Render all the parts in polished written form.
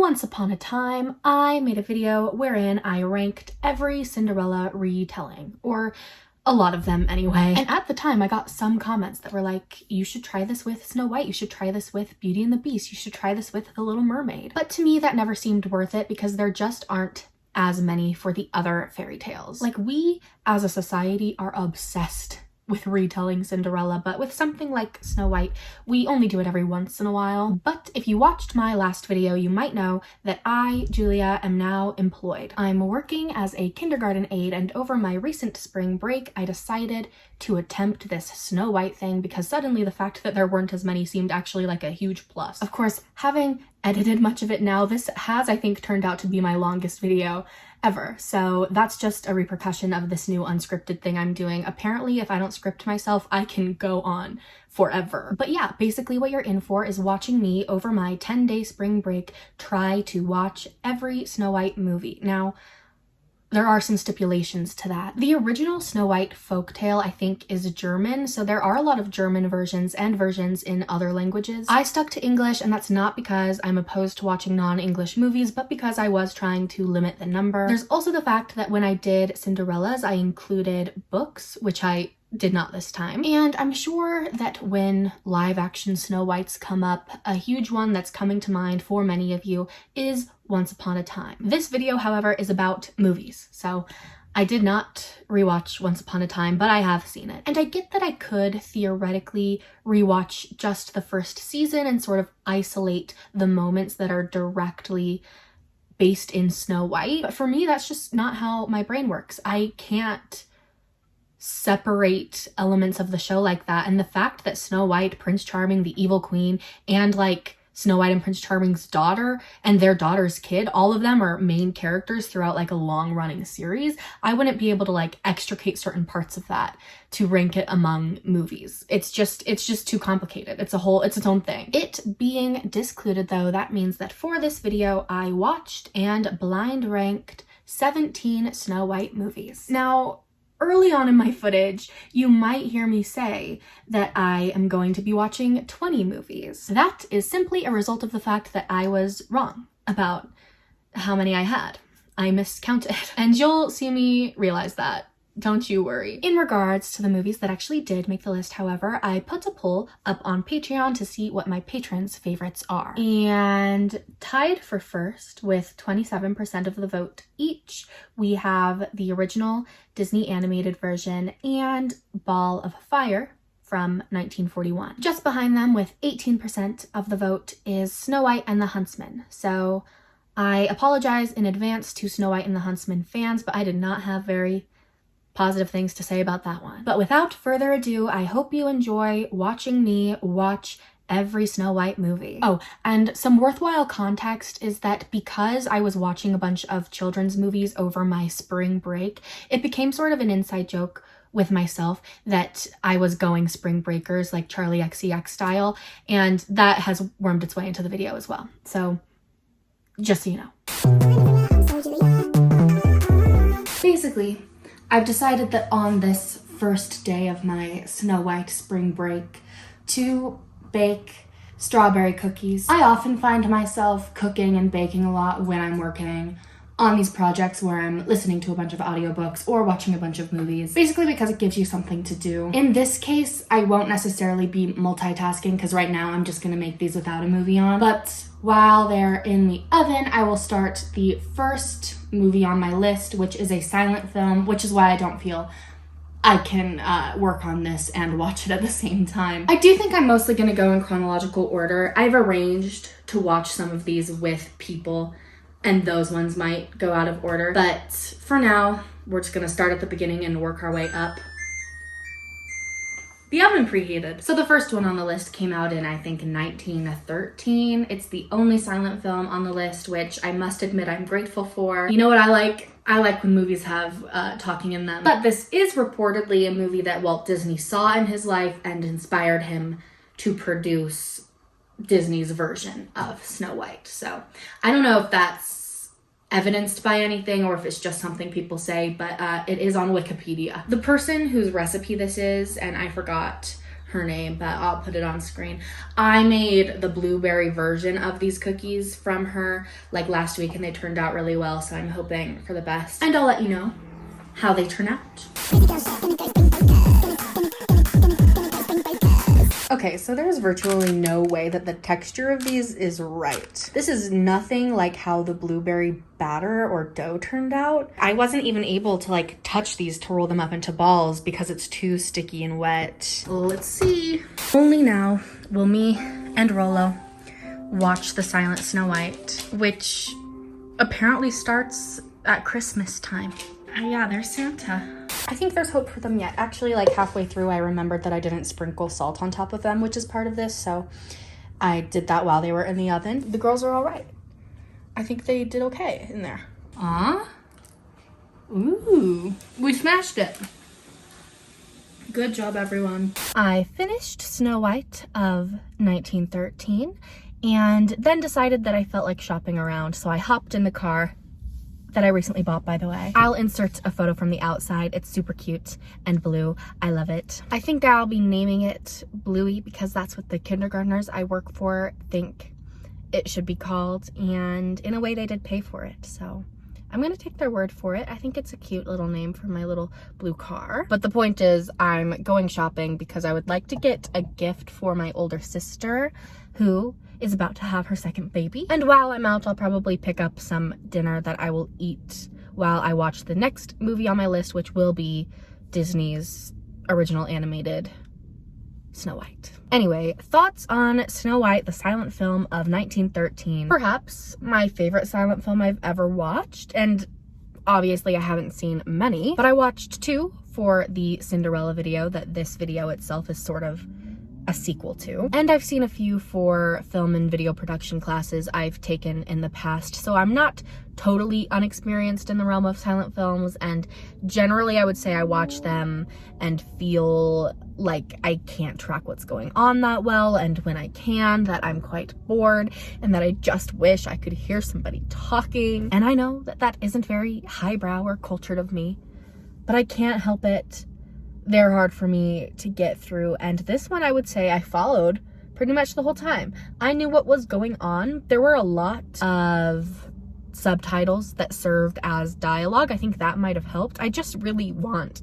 Once upon a time, I made a video wherein I ranked every Cinderella retelling, or a lot of them anyway. And at the time, I got some comments that were like, you should try this with Snow White, you should try this with Beauty and the Beast, you should try this with The Little Mermaid. But to me, that never seemed worth it because there just aren't as many for the other fairy tales. Like, we as a society are obsessed with retelling Cinderella, but with something like Snow White, we only do it every once in a while. But if you watched my last video, you might know that I, Julia, am now employed. I'm working as a kindergarten aide, and over my recent spring break, I decided to attempt this Snow White thing because suddenly the fact that there weren't as many seemed actually like a huge plus. Of course, having edited much of it now, this has, I think, turned out to be my longest video ever. So that's just a repercussion of this new unscripted thing I'm doing. Apparently, if I don't script myself, I can go on forever. But yeah, basically what you're in for is watching me over my 10-day spring break try to watch every Snow White movie. Now, there are some stipulations to that. The original Snow White folktale, I think, is German, so there are a lot of German versions and versions in other languages. I stuck to English, and that's not because I'm opposed to watching non-English movies, but because I was trying to limit the number. There's also the fact that when I did Cinderella's, I included books, which I did not this time. And I'm sure that when live action Snow Whites come up, a huge one that's coming to mind for many of you is Once Upon a Time. This video, however, is about movies, so I did not rewatch Once Upon a Time, but I have seen it. And I get that I could theoretically rewatch just the first season and sort of isolate the moments that are directly based in Snow White, but for me, that's just not how my brain works. I can't separate elements of the show like that. And the fact that Snow White, Prince Charming, the evil queen, and like Snow White and Prince Charming's daughter and their daughter's kid, all of them are main characters throughout like a long running series, I wouldn't be able to like extricate certain parts of that to rank it among movies. It's just too complicated. It's its own thing. It being discluded though, that means that for this video, I watched and blind ranked 17 Snow White movies. Now, early on in my footage, you might hear me say that I am going to be watching 20 movies. That is simply a result of the fact that I was wrong about how many I had. I miscounted. And you'll see me realize that. Don't you worry. In regards to the movies that actually did make the list, however, I put a poll up on Patreon to see what my patrons' favorites are. And tied for first with 27% of the vote each, we have the original Disney animated version and Ball of Fire from 1941. Just behind them with 18% of the vote is Snow White and the Huntsman. So I apologize in advance to Snow White and the Huntsman fans, but I did not have very positive things to say about that one. But without further ado, I hope you enjoy watching me watch every Snow White movie. Oh, and some worthwhile context is that because I was watching a bunch of children's movies over my spring break, it became sort of an inside joke with myself that I was going spring breakers like Charlie XCX style, and that has wormed its way into the video as well. So just so you know. Basically, I've decided that on this first day of my Snow White spring break to bake strawberry cookies. I often find myself cooking and baking a lot when I'm working on these projects where I'm listening to a bunch of audiobooks or watching a bunch of movies, basically because it gives you something to do. In this case, I won't necessarily be multitasking because right now I'm just gonna make these without a movie on, but while they're in the oven, I will start the first movie on my list, which is a silent film, which is why I don't feel I can work on this and watch it at the same time. I do think I'm mostly gonna go in chronological order. I've arranged to watch some of these with people, and those ones might go out of order. But for now, we're just gonna start at the beginning and work our way up. The oven preheated. So the first one on the list came out in, I think, 1913. It's the only silent film on the list, which I must admit I'm grateful for. You know what I like? I like when movies have talking in them. But this is reportedly a movie that Walt Disney saw in his life and inspired him to produce Disney's version of Snow White. So I don't know if that's evidenced by anything or if it's just something people say, but it is on Wikipedia. The person whose recipe this is, and I forgot her name, but I'll put it on screen. I made the blueberry version of these cookies from her like last week and they turned out really well, so I'm hoping for the best. And I'll let you know how they turn out. Okay, so there's virtually no way that the texture of these is right. This is nothing like how the blueberry batter or dough turned out. I wasn't even able to like touch these to roll them up into balls because it's too sticky and wet. Let's see. Only now will me and Rolo watch The Silent Snow White, which apparently starts at Christmas time. Yeah, there's Santa. I think there's hope for them yet. Actually, like halfway through, I remembered that I didn't sprinkle salt on top of them, which is part of this, so I did that while they were in the oven. The girls are all right. I think they did okay in there. Ooh, we smashed it. Good job, everyone. I finished Snow White of 1913 and then decided that I felt like shopping around, so I hopped in the car that I recently bought, by the way. I'll insert a photo from the outside. It's super cute and blue. I love it. I think I'll be naming it Bluey because that's what the kindergartners I work for think it should be called, and in a way they did pay for it, so I'm gonna take their word for it. I think it's a cute little name for my little blue car. But the point is, I'm going shopping because I would like to get a gift for my older sister who is about to have her second baby. And while I'm out, I'll probably pick up some dinner that I will eat while I watch the next movie on my list, which will be Disney's original animated Snow White. Anyway, thoughts on Snow White, the silent film of 1913. Perhaps my favorite silent film I've ever watched, and obviously I haven't seen many, but I watched 2 for the Cinderella video that this video itself is sort of a sequel to. And I've seen a few for film and video production classes I've taken in the past, so I'm not totally unexperienced in the realm of silent films, and generally I would say I watch them and feel like I can't track what's going on that well, and when I can, that I'm quite bored and that I just wish I could hear somebody talking. And I know that that isn't very highbrow or cultured of me, but I can't help it. They're hard for me to get through, and this one I would say I followed pretty much the whole time. I knew what was going on. There were a lot of subtitles that served as dialogue. I think that might have helped. I just really want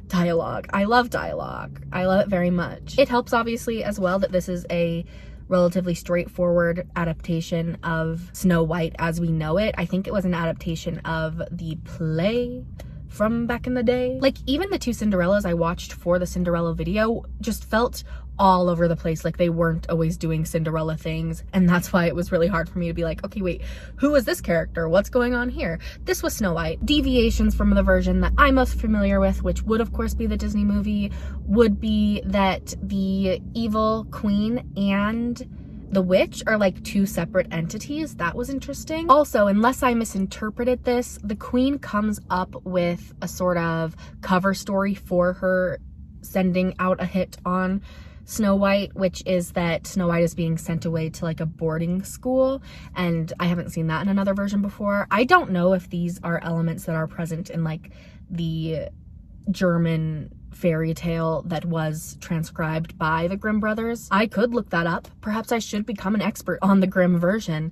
dialogue. I love dialogue. I love it very much. It helps obviously as well that this is a relatively straightforward adaptation of Snow White as we know it. I think it was an adaptation of the play from back in the day. Like, even the 2 Cinderellas I watched for the Cinderella video just felt all over the place, like they weren't always doing Cinderella things, and that's why it was really hard for me to be like, okay, wait, who is this character? What's going on here? This was Snow White. Deviations from the version that I'm most familiar with, which would of course be the Disney movie, would be that the evil queen and the witch are like 2 separate entities. That was interesting. Also, unless I misinterpreted this, the queen comes up with a sort of cover story for her sending out a hit on Snow White, which is that Snow White is being sent away to like a boarding school, and I haven't seen that in another version before. I don't know if these are elements that are present in like the German fairy tale that was transcribed by the Grimm brothers. I could look that up. Perhaps I should become an expert on the Grimm version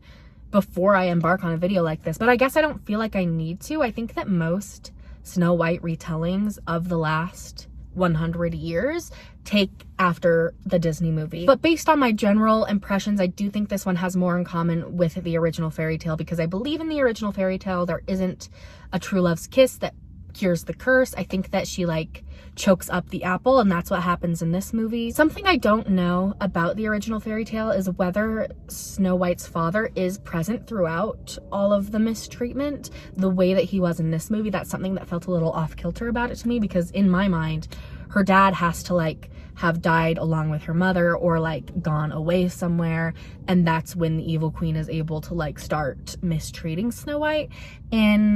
before I embark on a video like this, but I guess I don't feel like I need to. I think that most Snow White retellings of the last 100 years take after the Disney movie. But based on my general impressions, I do think this one has more in common with the original fairy tale, because I believe in the original fairy tale there isn't a true love's kiss that cures the curse. I think that she like chokes up the apple, and that's what happens in this movie. Something I don't know about the original fairy tale is whether Snow White's father is present throughout all of the mistreatment the way that he was in this movie. That's something that felt a little off kilter about it to me, because in my mind her dad has to like have died along with her mother or like gone away somewhere, and that's when the evil queen is able to like start mistreating Snow White. In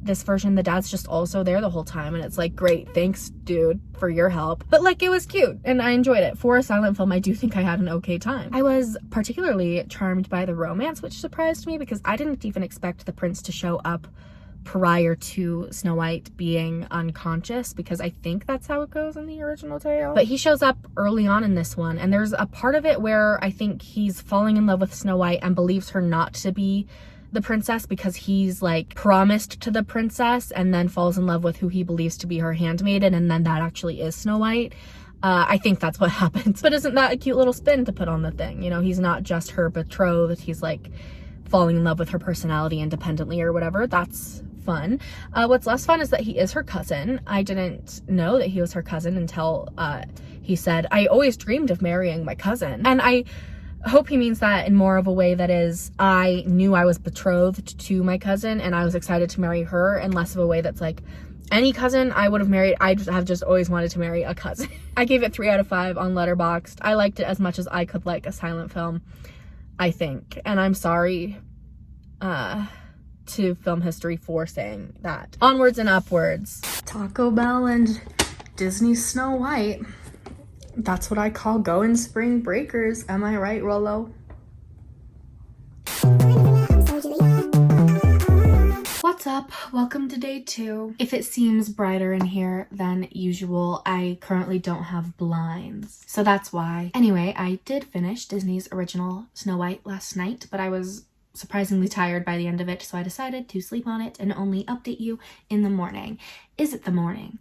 this version, the dad's just also there the whole time, and it's like, great, thanks dude for your help. But like, it was cute and I enjoyed it. For a silent film, I do think I had an okay time. I was particularly charmed by the romance, which surprised me because I didn't even expect the prince to show up prior to Snow White being unconscious, because I think that's how it goes in the original tale. But he shows up early on in this one, and there's a part of it where I think he's falling in love with Snow White and believes her not to be the princess because he's like promised to the princess and then falls in love with who he believes to be her handmaiden, and then that actually is Snow White. I think that's what happens. But isn't that a cute little spin to put on the thing? You know, he's not just her betrothed, he's like falling in love with her personality independently or whatever. That's fun. What's less fun is that he is her cousin. I didn't know that he was her cousin until he said, "I always dreamed of marrying my cousin." And I hope he means that in more of a way that is, I knew I was betrothed to my cousin and I was excited to marry her, and less of a way that's like, any cousin I would have married, I have just always wanted to marry a cousin. I gave it 3 out of 5 on Letterboxd. I liked it as much as I could like a silent film, I think. And I'm sorry to film history for saying that. Onwards and upwards. Taco Bell and Disney Snow White. That's what I call going spring breakers. Am I right, Rollo? What's up? Welcome to day 2. If it seems brighter in here than usual, I currently don't have blinds, so that's why. Anyway, I did finish Disney's original Snow White last night, but I was surprisingly tired by the end of it, so I decided to sleep on it and only update you in the morning. Is it the morning?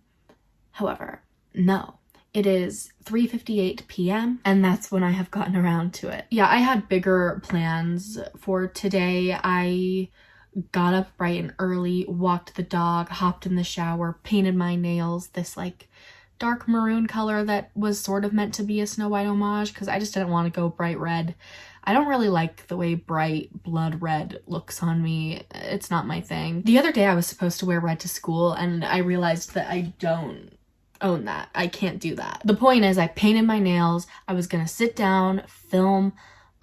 However, no. It is 3:58 p.m. and that's when I have gotten around to it. Yeah, I had bigger plans for today. I got up bright and early, walked the dog, hopped in the shower, painted my nails this like dark maroon color that was sort of meant to be a Snow White homage because I just didn't want to go bright red. I don't really like the way bright blood red looks on me. It's not my thing. The other day I was supposed to wear red to school and I realized that I don't own that. I can't do that. The point is, I painted my nails. I was gonna sit down, film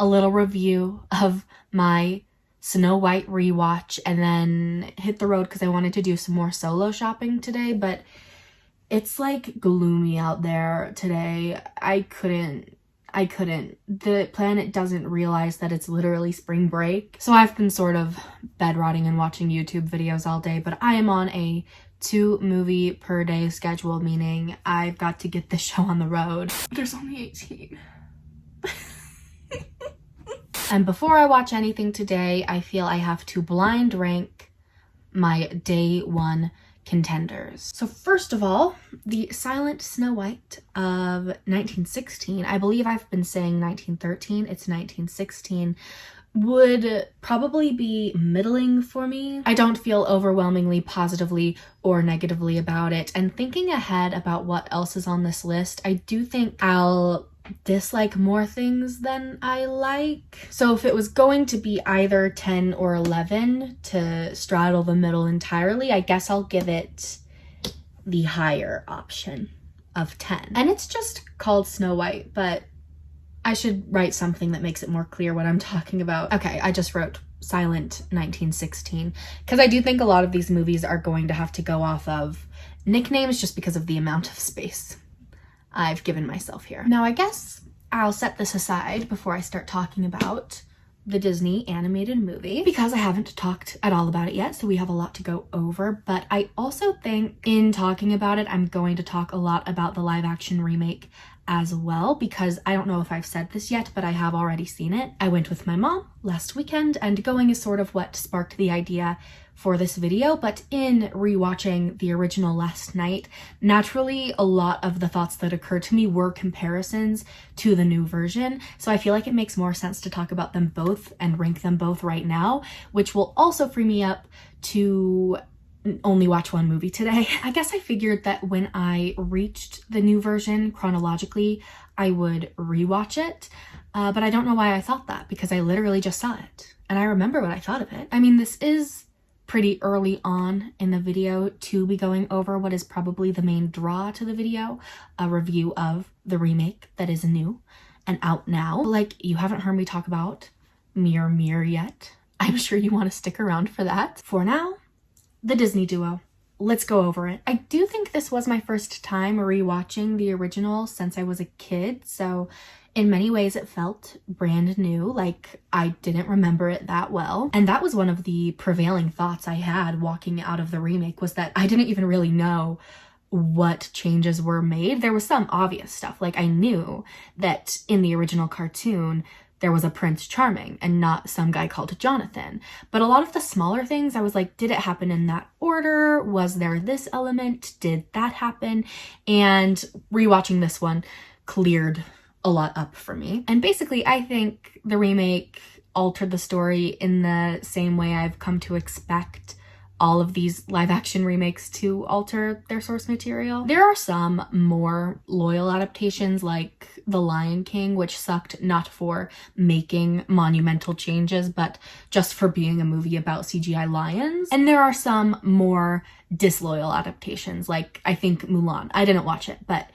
a little review of my Snow White rewatch, and then hit the road because I wanted to do some more solo shopping today, but it's like gloomy out there today. I couldn't. The planet doesn't realize that it's literally spring break. So I've been sort of bed rotting and watching YouTube videos all day, but I am on a 2 movie per day schedule, meaning I've got to get this show on the road. There's only 18. And before I watch anything today, I feel I have to blind rank my day 1 contenders. So first of all, the Silent Snow White of 1916, I believe I've been saying 1913, it's 1916, would probably be middling for me. I don't feel overwhelmingly positively or negatively about it, and thinking ahead about what else is on this list, I do think I'll dislike more things than I like. So if it was going to be either 10 or 11 to straddle the middle entirely, I guess I'll give it the higher option of 10. And it's just called Snow White, but I should write something that makes it more clear what I'm talking about. Okay, I just wrote Silent 1916 because I do think a lot of these movies are going to have to go off of nicknames just because of the amount of space I've given myself here. Now, I guess I'll set this aside before I start talking about the Disney animated movie because I haven't talked at all about it yet, so we have a lot to go over. But I also think in talking about it, I'm going to talk a lot about the live action remake as well, because I don't know if I've said this yet, but I have already seen it. I went with my mom last weekend, and going is sort of what sparked the idea for this video, but in rewatching the original last night, naturally a lot of the thoughts that occurred to me were comparisons to the new version, so I feel like it makes more sense to talk about them both and rank them both right now, which will also free me up to only watch one movie today. I guess I figured that when I reached the new version chronologically, I would rewatch it, but I don't know why I thought that, because I literally just saw it, and I remember what I thought of it. I mean, this is pretty early on in the video to be going over what is probably the main draw to the video, a review of the remake that is new and out now. Like, you haven't heard me talk about Mirror Mirror yet. I'm sure you want to stick around for that. For now, the Disney duo. Let's go over it. I do think this was my first time rewatching the original since I was a kid, so In many ways, it felt brand new, like I didn't remember it that well. And that was one of the prevailing thoughts I had walking out of the remake, was that I didn't even really know what changes were made. There was some obvious stuff. Like, I knew that in the original cartoon, there was a Prince Charming and not some guy called Jonathan. But a lot of the smaller things, I was like, did it happen in that order? Was there this element? Did that happen? And rewatching this one cleared a lot up for me. And basically, I think the remake altered the story in the same way I've come to expect all of these live action remakes to alter their source material. There are some more loyal adaptations like The Lion King, which sucked not for making monumental changes, but just for being a movie about CGI lions. And there are some more disloyal adaptations, like I think Mulan. I didn't watch it, but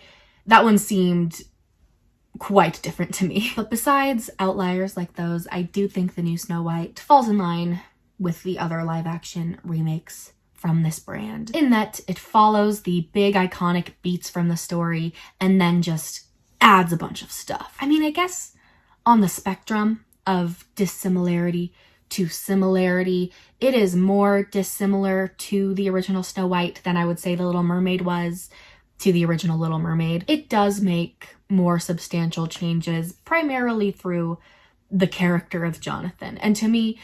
that one seemed quite different to me. But besides outliers like those, I do think the new Snow White falls in line with the other live action remakes from this brand, in that it follows the big iconic beats from the story and then just adds a bunch of stuff. I mean, I guess on the spectrum of dissimilarity to similarity, it is more dissimilar to the original Snow White than I would say The Little Mermaid was to the original Little Mermaid. It does make more substantial changes, primarily through the character of Jonathan. And to me,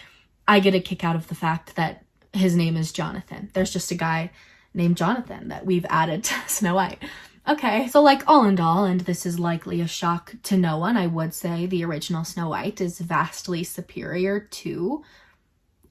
I get a kick out of the fact that his name is Jonathan. There's just a guy named Jonathan that we've added to Snow White. Okay, so like all in all, and this is likely a shock to no one, I would say the original Snow White is vastly superior to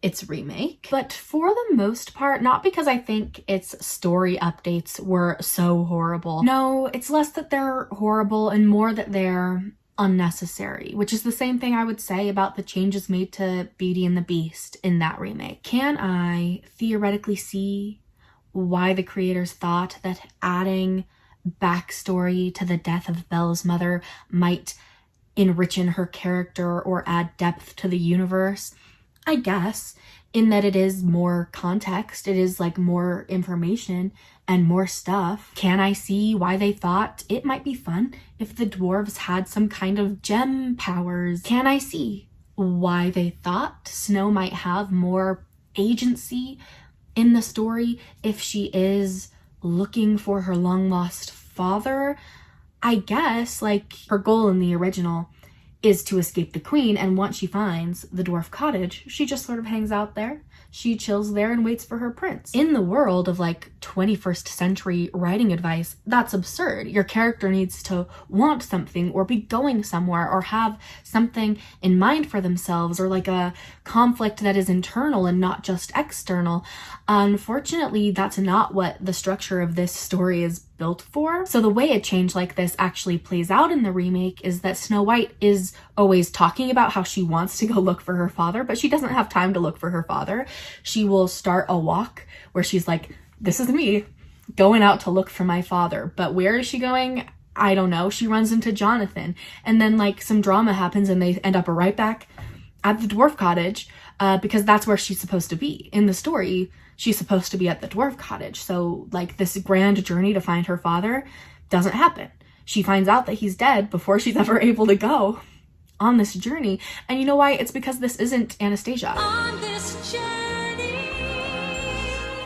its remake. But for the most part, not because I think its story updates were so horrible. No, it's less that they're horrible and more that they're unnecessary, which is the same thing I would say about the changes made to Beauty and the Beast in that remake. Can I theoretically see why the creators thought that adding backstory to the death of Belle's mother might enrichen her character or add depth to the universe? I guess, in that it is more context, it is like more information and more stuff. Can I see why they thought it might be fun if the dwarves had some kind of gem powers? Can I see why they thought Snow might have more agency in the story if she is looking for her long-lost father? I guess, like, her goal in the original is to escape the queen, and once she finds the dwarf cottage, she just sort of hangs out there. She chills there and waits for her prince. In the world of like 21st century writing advice, that's absurd. Your character needs to want something or be going somewhere or have something in mind for themselves, or like a conflict that is internal and not just external. Unfortunately, that's not what the structure of this story is built for. So the way a change like this actually plays out in the remake is that Snow White is always talking about how she wants to go look for her father, but she doesn't have time to look for her father. She will start a walk where she's like, this is me going out to look for my father. But where is she going? I don't know. She runs into Jonathan, and then like some drama happens and they end up right back at the dwarf cottage because that's where she's supposed to be. In the story, she's supposed to be at the dwarf cottage. So like this grand journey to find her father doesn't happen. She finds out that he's dead before she's ever able to go on this journey. And you know why? It's because this isn't Anastasia. On this journey.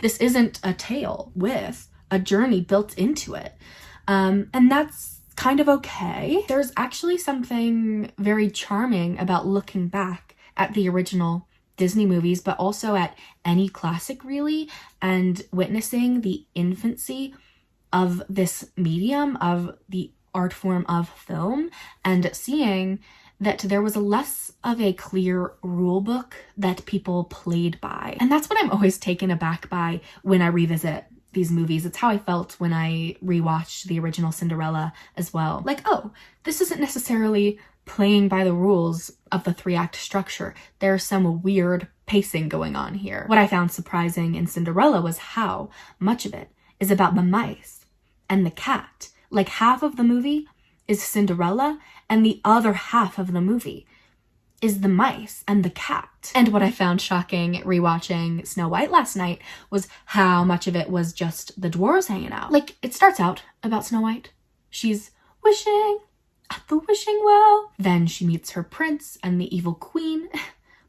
This isn't a tale with a journey built into it. And that's kind of okay. There's actually something very charming about looking back at the original Disney movies, but also at any classic really, and witnessing the infancy of this medium, of the art form of film, and seeing that there was less of a clear rule book that people played by. And that's what I'm always taken aback by when I revisit these movies. It's how I felt when I rewatched the original Cinderella as well. Like, oh, this isn't necessarily playing by the rules of the 3-act structure. There's some weird pacing going on here. What I found surprising in Cinderella was how much of it is about the mice and the cat. Like half of the movie is Cinderella and the other half of the movie is the mice and the cat. And what I found shocking rewatching Snow White last night was how much of it was just the dwarves hanging out. Like, it starts out about Snow White. She's wishing at the wishing well. Then she meets her prince and the evil queen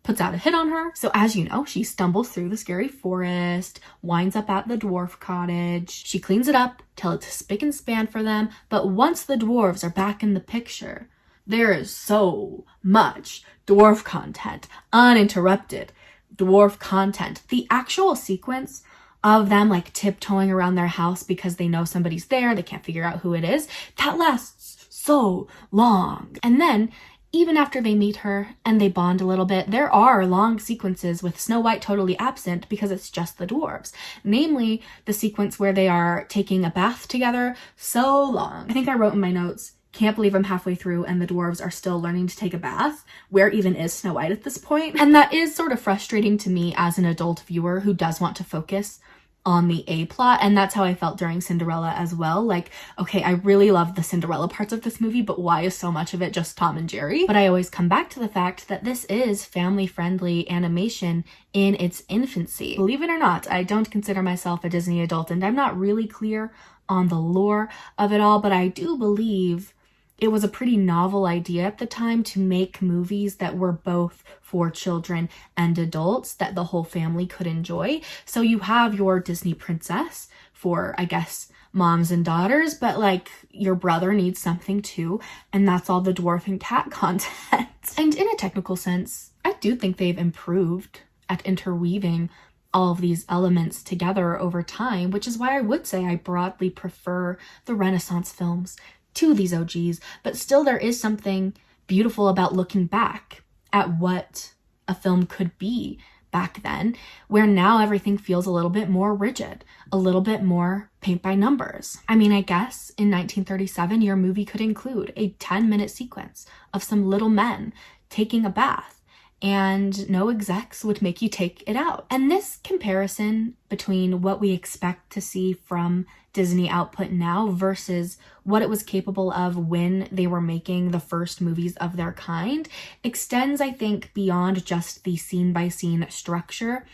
puts out a hit on her. So as you know, she stumbles through the scary forest, winds up at the dwarf cottage. She cleans it up till it's spick and span for them. But once the dwarves are back in the picture, there is so much dwarf content, uninterrupted dwarf content. The actual sequence of them like tiptoeing around their house because they know somebody's there, they can't figure out who it is, that lasts so long. And then even after they meet her and they bond a little bit, there are long sequences with Snow White totally absent because it's just the dwarves. Namely, the sequence where they are taking a bath together. So long. I think I wrote in my notes, can't believe I'm halfway through and the dwarves are still learning to take a bath. Where even is Snow White at this point? And that is sort of frustrating to me as an adult viewer who does want to focus on the A plot, and that's how I felt during Cinderella as well. Like, okay, I really love the Cinderella parts of this movie, but why is so much of it just Tom and Jerry? But I always come back to the fact that this is family-friendly animation in its infancy. Believe it or not, I don't consider myself a Disney adult, and I'm not really clear on the lore of it all, but I do believe it was a pretty novel idea at the time to make movies that were both for children and adults that the whole family could enjoy. So you have your Disney princess for, I guess, moms and daughters, but like your brother needs something too, and that's all the dwarf and cat content. And in a technical sense, I do think they've improved at interweaving all of these elements together over time, which is why I would say I broadly prefer the Renaissance films to these OGs, but still there is something beautiful about looking back at what a film could be back then, where now everything feels a little bit more rigid, a little bit more paint by numbers. I mean, I guess in 1937, your movie could include a 10-minute sequence of some little men taking a bath, and no execs would make you take it out. And this comparison between what we expect to see from Disney output now versus what it was capable of when they were making the first movies of their kind extends, I think, beyond just the scene-by-scene structure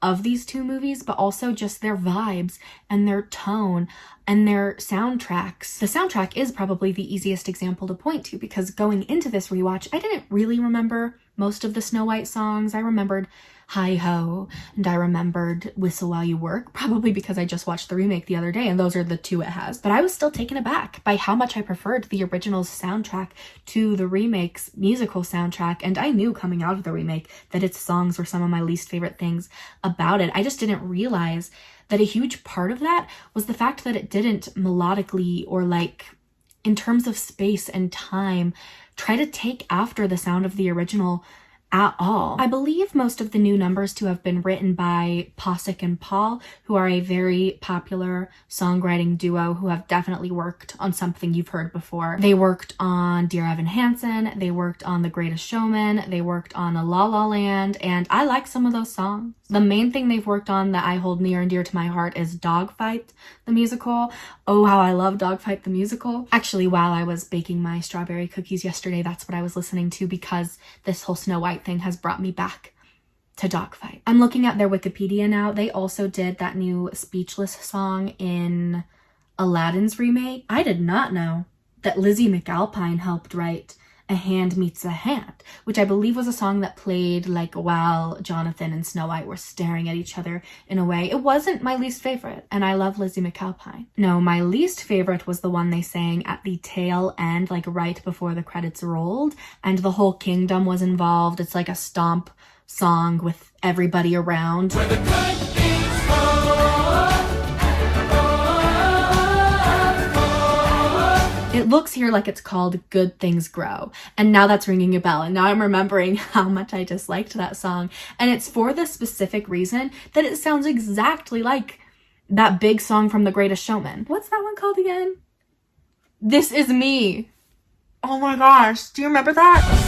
of these two movies, but also just their vibes and their tone and their soundtracks. The soundtrack is probably the easiest example to point to because going into this rewatch, I didn't really remember most of the Snow White songs. I remembered Hi Ho and I remembered Whistle While You Work, probably because I just watched the remake the other day and those are the two it has. But I was still taken aback by how much I preferred the original's soundtrack to the remake's musical soundtrack, and I knew coming out of the remake that its songs were some of my least favorite things about it. I just didn't realize that a huge part of that was the fact that it didn't melodically or like in terms of space and time try to take after the sound of the original at all. I believe most of the new numbers to have been written by Posick and Paul, who are a very popular songwriting duo who have definitely worked on something you've heard before. They worked on Dear Evan Hansen, they worked on The Greatest Showman, they worked on La La Land, and I like some of those songs. The main thing they've worked on that I hold near and dear to my heart is Dogfight, the musical. Oh, how I love Dogfight, the musical. Actually, while I was baking my strawberry cookies yesterday, that's what I was listening to because this whole Snow White thing has brought me back to Dogfight. I'm looking at their Wikipedia now. They also did that new Speechless song in Aladdin's remake. I did not know that Lizzie McAlpine helped write A Hand Meets a Hand, which I believe was a song that played like while Jonathan and Snow White were staring at each other in a way. It wasn't my least favorite, and I love Lizzie McAlpine. No, my least favorite was the one they sang at the tail end, like right before the credits rolled, and the whole kingdom was involved. It's like a stomp song with everybody around. Where the good things go. It looks here like it's called Good Things Grow, and now that's ringing a bell, and now I'm remembering how much I disliked that song, and it's for the specific reason that it sounds exactly like that big song from The Greatest Showman. What's that one called again? This Is Me. Oh my gosh, do you remember that?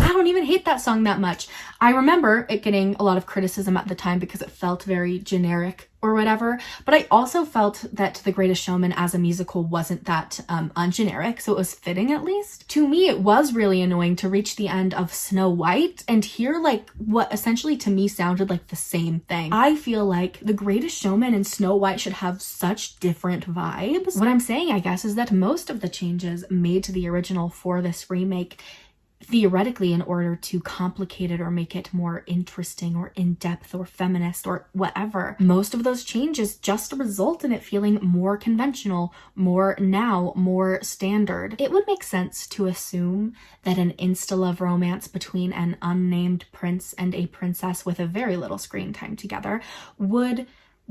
I don't even hate that that song that much. I remember it getting a lot of criticism at the time because it felt very generic or whatever, but I also felt that The Greatest Showman as a musical wasn't that ungeneric, so it was fitting at least. To me, it was really annoying to reach the end of Snow White and hear like what essentially to me sounded like the same thing. I feel like The Greatest Showman and Snow White should have such different vibes. What I'm saying, I guess, is that most of the changes made to the original for this remake, theoretically, in order to complicate it or make it more interesting or in-depth or feminist or whatever, most of those changes just result in it feeling more conventional, more now, more standard. It would make sense to assume that an insta-love romance between an unnamed prince and a princess with a very little screen time together would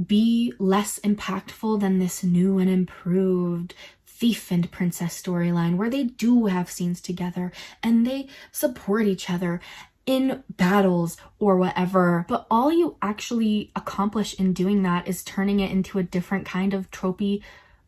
be less impactful than this new and improved thief and princess storyline where they do have scenes together and they support each other in battles or whatever. But all you actually accomplish in doing that is turning it into a different kind of tropey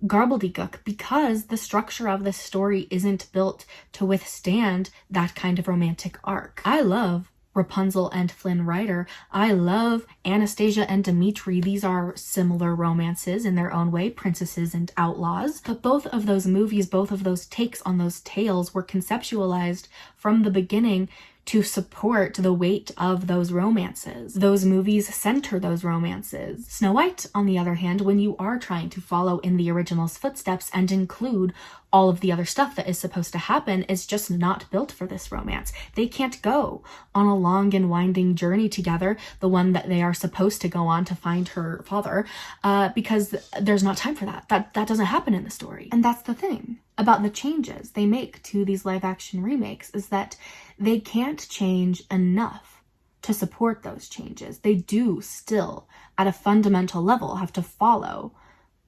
garbledygook, because the structure of this story isn't built to withstand that kind of romantic arc. I love Rapunzel and Flynn Rider. I love Anastasia and Dimitri. These are similar romances in their own way, princesses and outlaws. But both of those movies, both of those takes on those tales were conceptualized from the beginning to support the weight of those romances. Those movies center those romances. Snow White, on the other hand, when you are trying to follow in the original's footsteps and include all of the other stuff that is supposed to happen, is just not built for this romance. They can't go on a long and winding journey together, the one that they are supposed to go on to find her father, because there's not time for that. That doesn't happen in the story. And that's the thing about the changes they make to these live action remakes, is that they can't change enough to support those changes. They do still, at a fundamental level, have to follow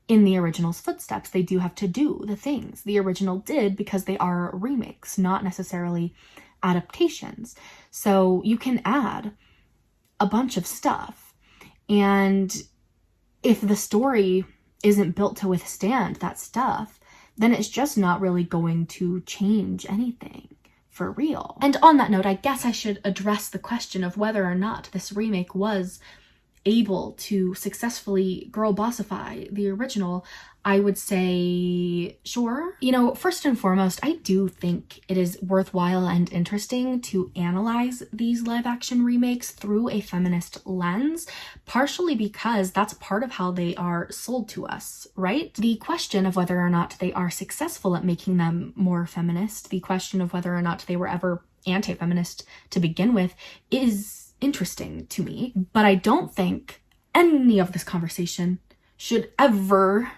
in the original's footsteps. They do have to do the things the original did because they are remakes, not necessarily adaptations. So you can add a bunch of stuff, and if the story isn't built to withstand that stuff, then it's just not really going to change anything for real. And on that note, I guess I should address the question of whether or not this remake was able to successfully girl bossify the original. I would say sure. You know, first and foremost, I do think it is worthwhile and interesting to analyze these live action remakes through a feminist lens, partially because that's part of how they are sold to us, right? The question of whether or not they are successful at making them more feminist, the question of whether or not they were ever anti-feminist to begin with, is interesting to me. But I don't think any of this conversation should ever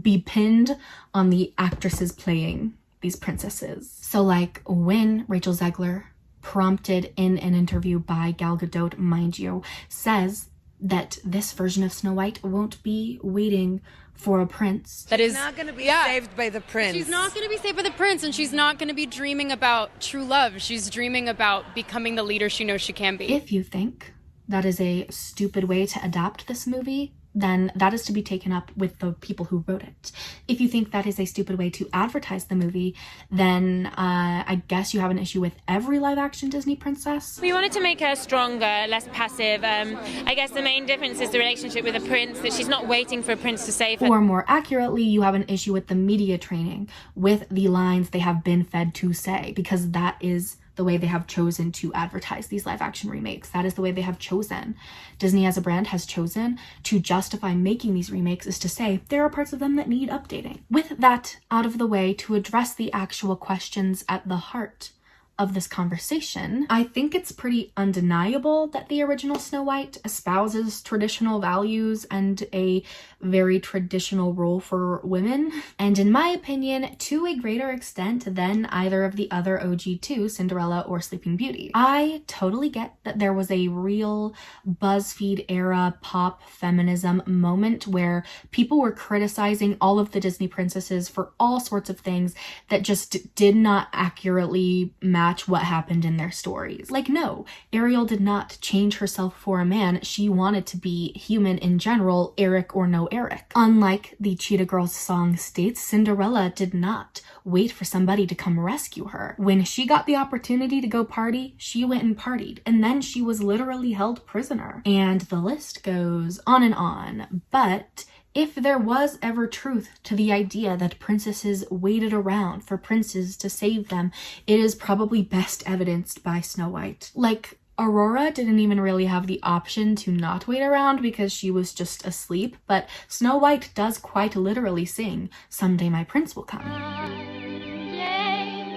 be pinned on the actresses playing these princesses. So like when Rachel Zegler, prompted in an interview by Gal Gadot, mind you, says that this version of Snow White won't be waiting for a prince. That is not going to be saved by the prince. She's not going to be saved by the prince, and she's not going to be dreaming about true love. She's dreaming about becoming the leader she knows she can be. If you think that is a stupid way to adapt this movie, then that is to be taken up with the people who wrote it. If you think that is a stupid way to advertise the movie, then I guess you have an issue with every live-action Disney princess. We wanted to make her stronger, less passive. I guess the main difference is the relationship with a prince, that she's not waiting for a prince to save her. Or more accurately, you have an issue with the media training, with the lines they have been fed to say, because that is the way they have chosen to advertise these live action remakes. That is the way they have chosen. Disney as a brand has chosen to justify making these remakes is to say there are parts of them that need updating. With that out of the way, to address the actual questions at the heart of this conversation, I think it's pretty undeniable that the original Snow White espouses traditional values and a very traditional role for women, and in my opinion, to a greater extent than either of the other OG2, Cinderella or Sleeping Beauty. I totally get that there was a real BuzzFeed era pop feminism moment where people were criticizing all of the Disney princesses for all sorts of things that just did not accurately match match what happened in their stories. Like, no, Ariel did not change herself for a man. She wanted to be human in general, Eric or no Eric. Unlike the Cheetah Girls song states, Cinderella did not wait for somebody to come rescue her. When she got the opportunity to go party, she went and partied, and then she was literally held prisoner. And the list goes on and on. But if there was ever truth to the idea that princesses waited around for princes to save them, it is probably best evidenced by Snow White. Like, Aurora didn't even really have the option to not wait around because she was just asleep, but Snow White does quite literally sing, "Someday my prince will come." Someday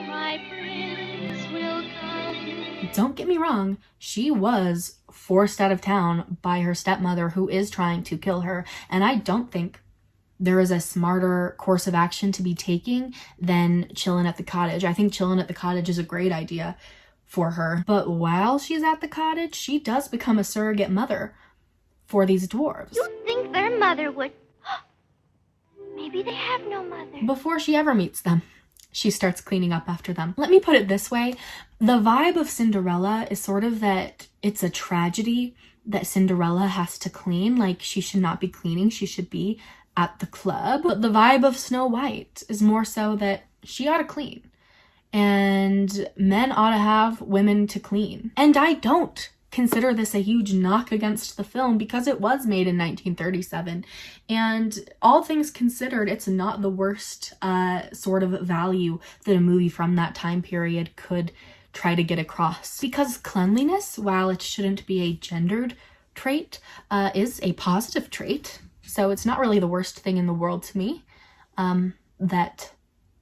my prince will come. Don't get me wrong, she was forced out of town by her stepmother who is trying to kill her, and I don't think there is a smarter course of action to be taking than chilling at the cottage. I think chilling at the cottage is a great idea for her. But while she's at the cottage, she does become a surrogate mother for these dwarves. You'd think their mother would. Maybe they have no mother. Before she ever meets them, she starts cleaning up after them. Let me put it this way. The vibe of Cinderella is sort of that it's a tragedy that Cinderella has to clean. Like, she should not be cleaning. She should be at the club. But the vibe of Snow White is more so that she ought to clean. And men ought to have women to clean. And I don't consider this a huge knock against the film because it was made in 1937. And all things considered, it's not the worst sort of value that a movie from that time period could try to get across. Because cleanliness, while it shouldn't be a gendered trait, is a positive trait. So it's not really the worst thing in the world to me that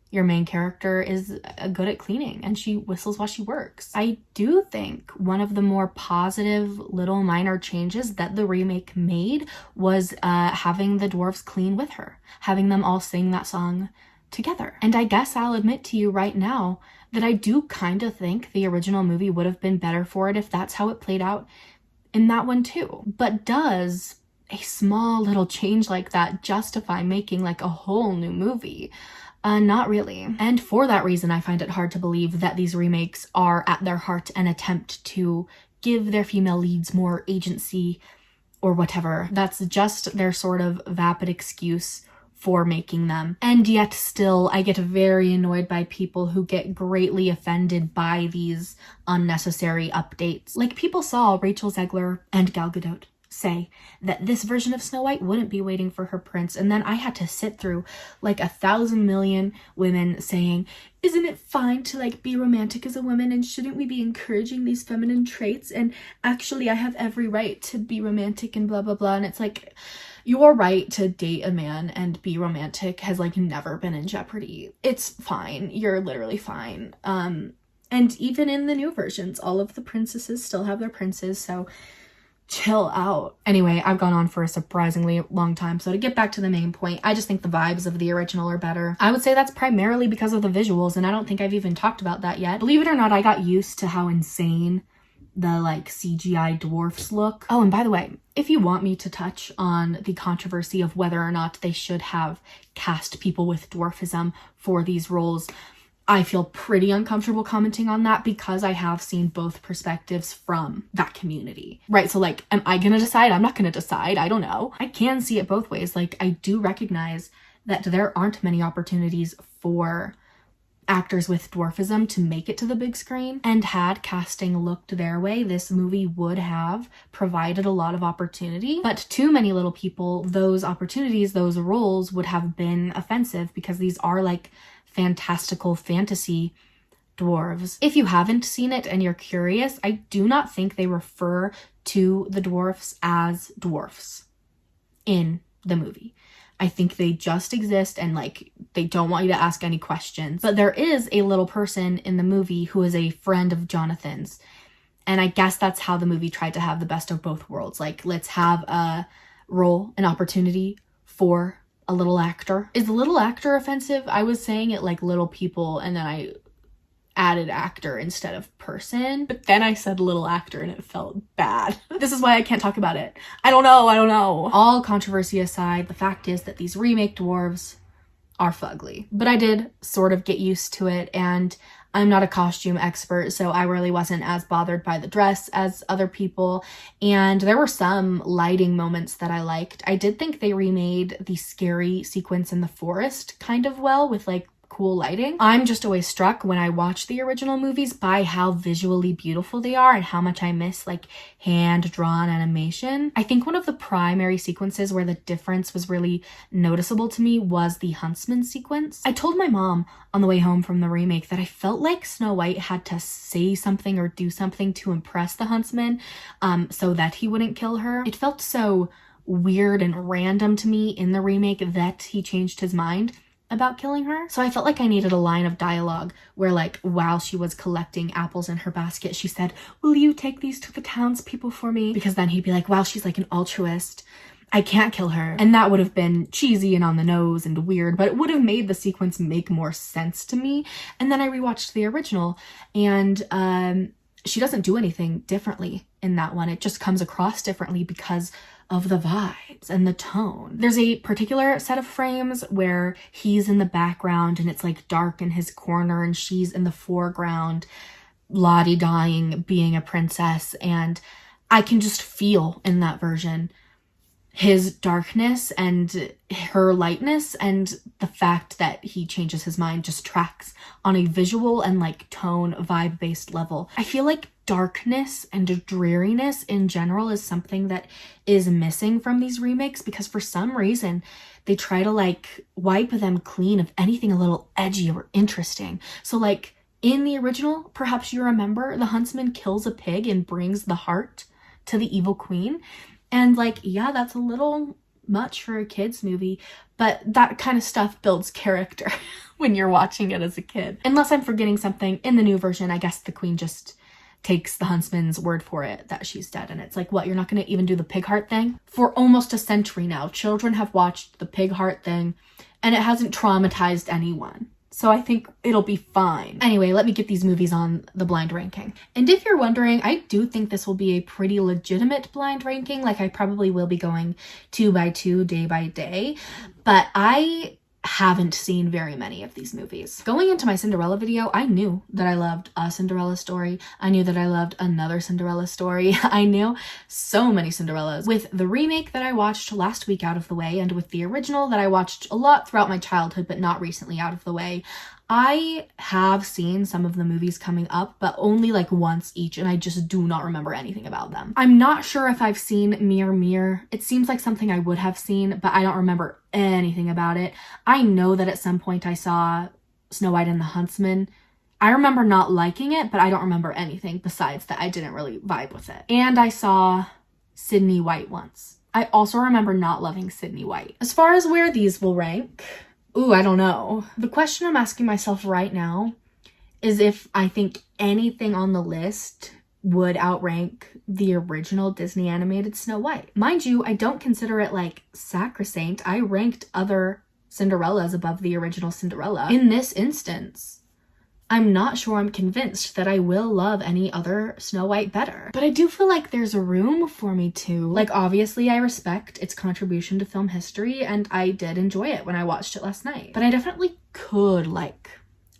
your main character is good at cleaning and she whistles while she works. I do think one of the more positive little minor changes that the remake made was having the dwarves clean with her, having them all sing that song together. And I guess I'll admit to you right now that I do kind of think the original movie would have been better for it if that's how it played out in that one too. But does a small little change like that justify making like a whole new movie? Not really. And for that reason, I find it hard to believe that these remakes are at their heart an attempt to give their female leads more agency or whatever. That's just their sort of vapid excuse for making them. And yet still, I get very annoyed by people who get greatly offended by these unnecessary updates. Like, people saw Rachel Zegler and Gal Gadot say that this version of Snow White wouldn't be waiting for her prince, and then I had to sit through like 1,000 million women saying, isn't it fine to like be romantic as a woman, and shouldn't we be encouraging these feminine traits, and actually I have every right to be romantic and blah blah blah. And it's like, your right to date a man and be romantic has like never been in jeopardy. It's fine. You're literally fine. And even in the new versions, all of the princesses still have their princes, so chill out. Anyway, I've gone on for a surprisingly long time, so to get back to the main point, I just think the vibes of the original are better. I would say that's primarily because of the visuals, and I don't think I've even talked about that yet. Believe it or not, I got used to how insane the like CGI dwarfs look. Oh, and by the way, if you want me to touch on the controversy of whether or not they should have cast people with dwarfism for these roles, I feel pretty uncomfortable commenting on that because I have seen both perspectives from that community, right? So like, am I gonna decide? I'm not gonna decide. I don't know. I can see it both ways. Like, I do recognize that there aren't many opportunities for actors with dwarfism to make it to the big screen. And had casting looked their way, this movie would have provided a lot of opportunity. But to many little people, those opportunities, those roles would have been offensive because these are like fantastical fantasy dwarves. If you haven't seen it and you're curious, I do not think they refer to the dwarfs as dwarfs in the movie. I think they just exist and like they don't want you to ask any questions. But there is a little person in the movie who is a friend of Jonathan's. And I guess that's how the movie tried to have the best of both worlds. Like, let's have a role, an opportunity for a little actor. Is little actor offensive? I was saying it like little people and then I added actor instead of person, but then I said little actor and it felt bad. This is why I can't talk about it. I don't know. All controversy aside, the fact is that these remake dwarves are fugly. But I did sort of get used to it, and I'm not a costume expert, so I really wasn't as bothered by the dress as other people. And there were some lighting moments that I liked. I did think they remade the scary sequence in the forest kind of well with like cool lighting. I'm just always struck when I watch the original movies by how visually beautiful they are and how much I miss like hand-drawn animation. I think one of the primary sequences where the difference was really noticeable to me was the huntsman sequence. I told my mom on the way home from the remake that I felt like Snow White had to say something or do something to impress the huntsman so that he wouldn't kill her. It felt so weird and random to me in the remake that he changed his mind about killing her. So I felt like I needed a line of dialogue where like while she was collecting apples in her basket, she said, "Will you take these to the townspeople for me?" Because then he'd be like, wow, she's like an altruist. I can't kill her. And that would have been cheesy and on the nose and weird, but it would have made the sequence make more sense to me. And then I rewatched the original and she doesn't do anything differently in that one. It just comes across differently because of the vibes and the tone. There's a particular set of frames where he's in the background and it's like dark in his corner and she's in the foreground, la-di-daing, being a princess. And I can just feel in that version his darkness and her lightness, and the fact that he changes his mind just tracks on a visual and like tone vibe-based level. I feel like darkness and dreariness in general is something that is missing from these remakes because for some reason they try to like wipe them clean of anything a little edgy or interesting. So like in the original, perhaps you remember, the huntsman kills a pig and brings the heart to the evil queen. And like, yeah, that's a little much for a kid's movie, but that kind of stuff builds character when you're watching it as a kid. Unless I'm forgetting something, in the new version, I guess the queen just takes the huntsman's word for it that she's dead. And it's like, what, you're not going to even do the pig heart thing? For almost a century now, children have watched the pig heart thing and it hasn't traumatized anyone. So I think it'll be fine. Anyway, let me get these movies on the blind ranking. And if you're wondering, I do think this will be a pretty legitimate blind ranking. Like I probably will be going 2 by 2, day by day, but I haven't seen very many of these movies. Going into my Cinderella video, I knew that I loved A Cinderella Story. I knew that I loved Another Cinderella Story. I knew so many Cinderellas. With the remake that I watched last week out of the way, and with the original that I watched a lot throughout my childhood but not recently out of the way, I have seen some of the movies coming up, but only like once each, and I just do not remember anything about them. I'm not sure if I've seen Mirror Mirror. It seems like something I would have seen, but I don't remember anything about it. I know that at some point I saw Snow White and the Huntsman. I remember not liking it, but I don't remember anything besides that I didn't really vibe with it. And I saw Sydney White once. I also remember not loving Sydney White. As far as where these will rank, ooh, I don't know. The question I'm asking myself right now is if I think anything on the list would outrank the original Disney animated Snow White. Mind you, I don't consider it like sacrosanct. I ranked other Cinderellas above the original Cinderella. In this instance, I'm not sure I'm convinced that I will love any other Snow White better. But I do feel like there's a room for me to. Like, obviously, I respect its contribution to film history, and I did enjoy it when I watched it last night. But I definitely could like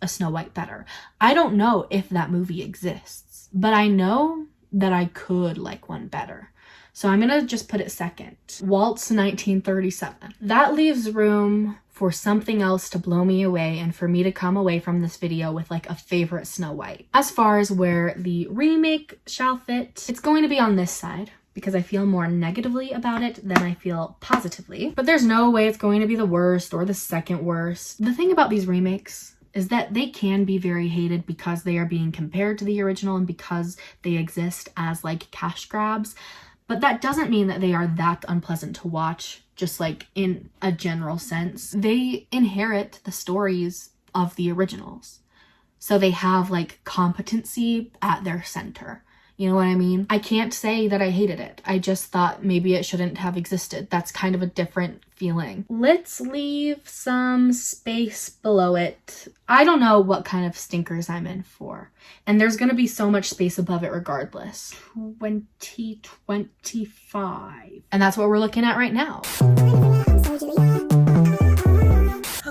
a Snow White better. I don't know if that movie exists, but I know that I could like one better. So I'm gonna just put it second. Waltz 1937. That leaves room for something else to blow me away and for me to come away from this video with like a favorite Snow White. As far as where the remake shall fit, it's going to be on this side because I feel more negatively about it than I feel positively. But there's no way it's going to be the worst or the second worst. The thing about these remakes is that they can be very hated because they are being compared to the original and because they exist as like cash grabs. But that doesn't mean that they are that unpleasant to watch, just like in a general sense. They inherit the stories of the originals. So they have like competency at their center. You know what I mean? I can't say that I hated it. I just thought maybe it shouldn't have existed. That's kind of a different feeling. Let's leave some space below it. I don't know what kind of stinkers I'm in for. And there's gonna be so much space above it regardless. 2025. And that's what we're looking at right now.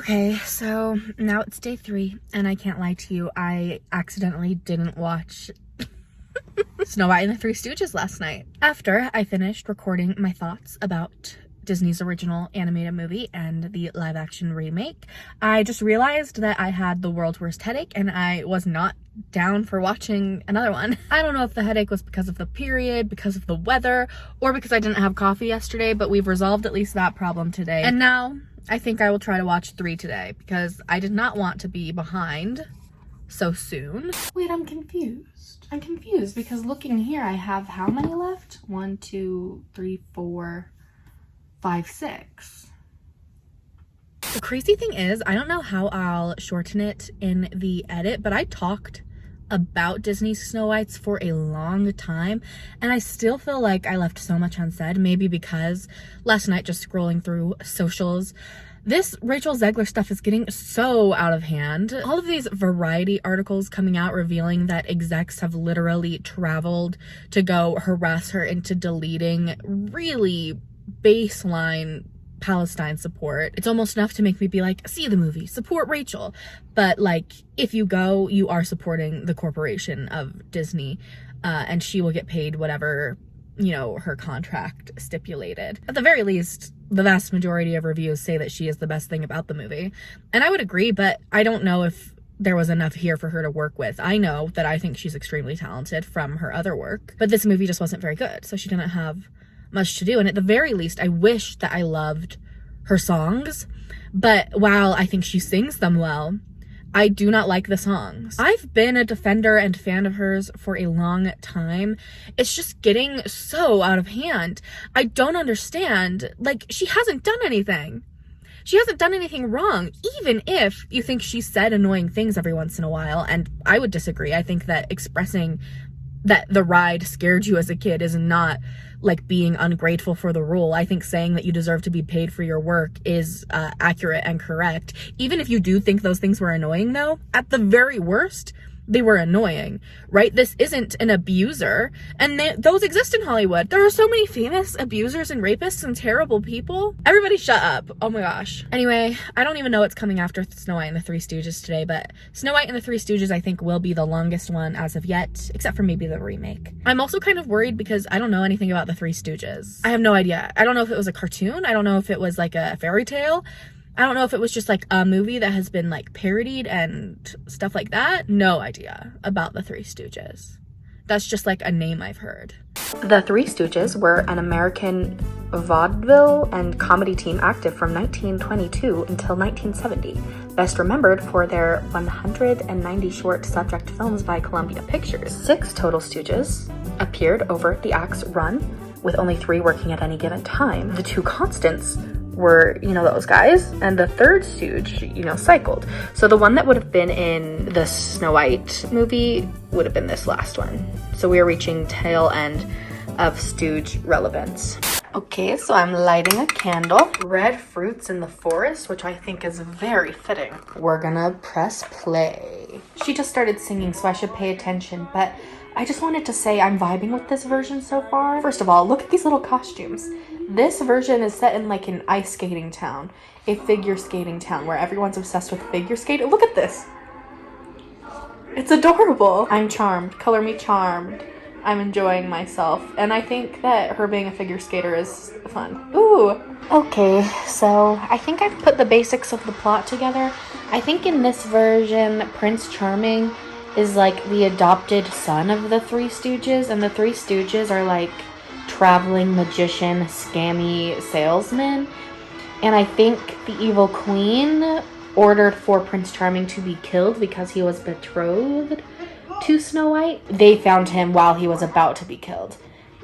Okay, so now it's day 3, and I can't lie to you, I accidentally didn't watch Snow White and the Three Stooges last night. After I finished recording my thoughts about Disney's original animated movie and the live-action remake, I just realized that I had the world's worst headache and I was not down for watching another one. I don't know if the headache was because of the period, because of the weather, or because I didn't have coffee yesterday, but we've resolved at least that problem today. And now I think I will try to watch 3 today because I did not want to be behind so soon. Wait, I'm confused. I'm confused because looking here, I have how many left? 1, 2, 3, 4, 5, 6. The crazy thing is, I don't know how I'll shorten it in the edit, but I talked about Disney's Snow Whites for a long time, and I still feel like I left so much unsaid, maybe because last night just scrolling through socials, this Rachel Zegler stuff is getting so out of hand. All of these Variety articles coming out revealing that execs have literally traveled to go harass her into deleting really baseline Palestine support. It's almost enough to make me be like, see the movie, support Rachel. But like, if you go, you are supporting the corporation of Disney, and she will get paid whatever, you know, her contract stipulated. At the very least, the vast majority of reviews say that she is the best thing about the movie. And I would agree, but I don't know if there was enough here for her to work with. I know that I think she's extremely talented from her other work, but this movie just wasn't very good, so she didn't have much to do. And at the very least, I wish that I loved her songs, but while I think she sings them well, I do not like the songs. I've been a defender and fan of hers for a long time. It's just getting so out of hand. I don't understand. Like, she hasn't done anything. She hasn't done anything wrong, even if you think she said annoying things every once in a while, and I would disagree. I think that expressing that the ride scared you as a kid is not like being ungrateful for the rule. I think saying that you deserve to be paid for your work is accurate and correct. Even if you do think those things were annoying though, at the very worst, they were annoying, right? This isn't an abuser, and those exist in Hollywood. There are so many famous abusers and rapists and terrible people. Everybody shut up. Oh my gosh. Anyway, I don't even know what's coming after Snow White and the Three Stooges today, but Snow White and the Three Stooges I think will be the longest one as of yet, except for maybe the remake. I'm also kind of worried because I don't know anything about the Three Stooges. I have no idea. I don't know if it was a cartoon. I don't know if it was like a fairy tale. I don't know if it was just like a movie that has been like parodied and stuff like that. No idea about the Three Stooges. That's just like a name I've heard. The Three Stooges were an American vaudeville and comedy team active from 1922 until 1970, best remembered for their 190 short subject films by Columbia Pictures. 6 total Stooges appeared over the act's run, with only 3 working at any given time. The 2 constants were, you know, those guys, and the third Stooge, you know, cycled. So the one that would have been in the Snow White movie would have been this last one. So we are reaching tail end of Stooge relevance. Okay, so I'm lighting a candle. Red fruits in the forest, which I think is very fitting. We're gonna press play. She just started singing, so I should pay attention, but I just wanted to say I'm vibing with this version so far. First of all, look at these little costumes. This version is set in like an ice skating town, a figure skating town where everyone's obsessed with figure skating. Look at this. It's adorable. I'm charmed. Color me charmed. I'm enjoying myself. And I think that her being a figure skater is fun. Ooh. Okay, so I think I've put the basics of the plot together. I think in this version, Prince Charming is like the adopted son of the Three Stooges, and the Three Stooges are like traveling magician, scammy salesman. And I think the evil queen ordered for Prince Charming to be killed because he was betrothed to Snow White. They found him while he was about to be killed,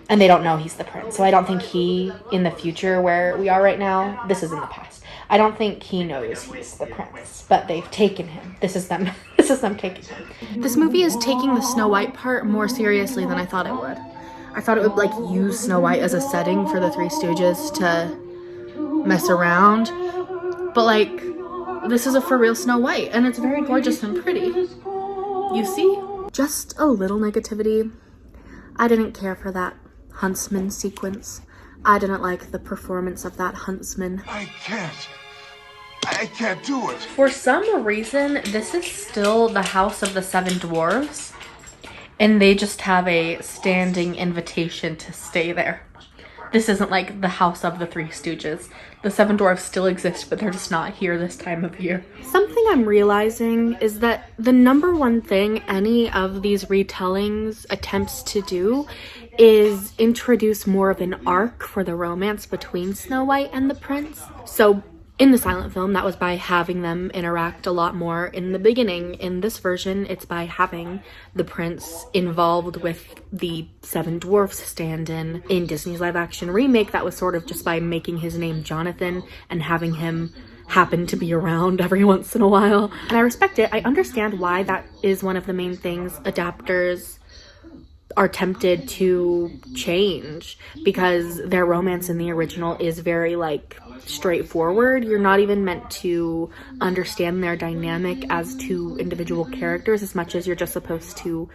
and they don't know he's the prince. So I don't think he, in the future where we are right now, this is in the past, I don't think he knows he's the prince, but they've taken him. This is them taking him. This movie is taking the Snow White part more seriously than I thought it would. I thought it would like use Snow White as a setting for the Three Stooges to mess around, but like this is a for real Snow White, and it's very gorgeous and pretty. You see? Just a little negativity. I didn't care for that huntsman sequence. I didn't like the performance of that huntsman. I can't I can't do it. For some reason, this is still the house of the 7 dwarves, and they just have a standing invitation to stay there. This isn't like the house of the 3 Stooges. The 7 dwarves still exist, but they're just not here this time of year. Something I'm realizing is that the #1 thing any of these retellings attempts to do is introduce more of an arc for the romance between Snow White and the prince. So in the silent film, that was by having them interact a lot more in the beginning. In this version, it's by having the prince involved with the 7 dwarfs stand-in. In Disney's live-action remake, that was sort of just by making his name Jonathan and having him happen to be around every once in a while. And I respect it. I understand why that is one of the main things adapters are tempted to change, because their romance in the original is very like straightforward. You're not even meant to understand their dynamic as 2 individual characters as much as you're just supposed to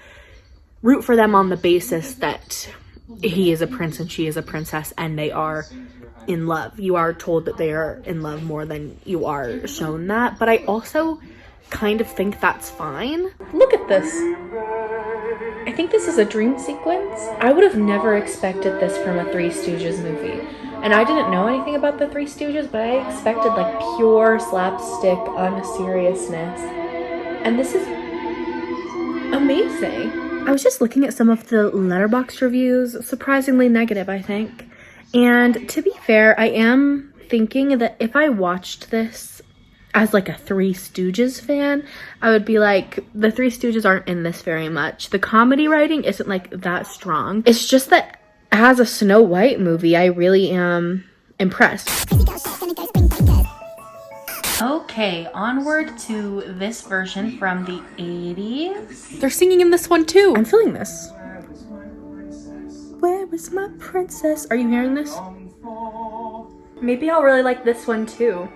root for them on the basis that he is a prince and she is a princess and they are in love. You are told that they are in love more than you are shown that, but I also kind of think that's fine. Look at this. I think this is a dream sequence. I would have never expected this from a 3 Stooges movie. And I didn't know anything about the 3 Stooges, but I expected like pure slapstick unseriousness. And this is amazing. I was just looking at some of the letterboxd reviews, surprisingly negative, I think. And to be fair, I am thinking that if I watched this as like a 3 Stooges fan, I would be like, the 3 Stooges aren't in this very much. The comedy writing isn't like that strong. It's just that as a Snow White movie, I really am impressed. Okay, onward to this version from the 80s. They're singing in this one too. I'm feeling this. Where is my princess? Are you hearing this? Maybe I'll really like this one too.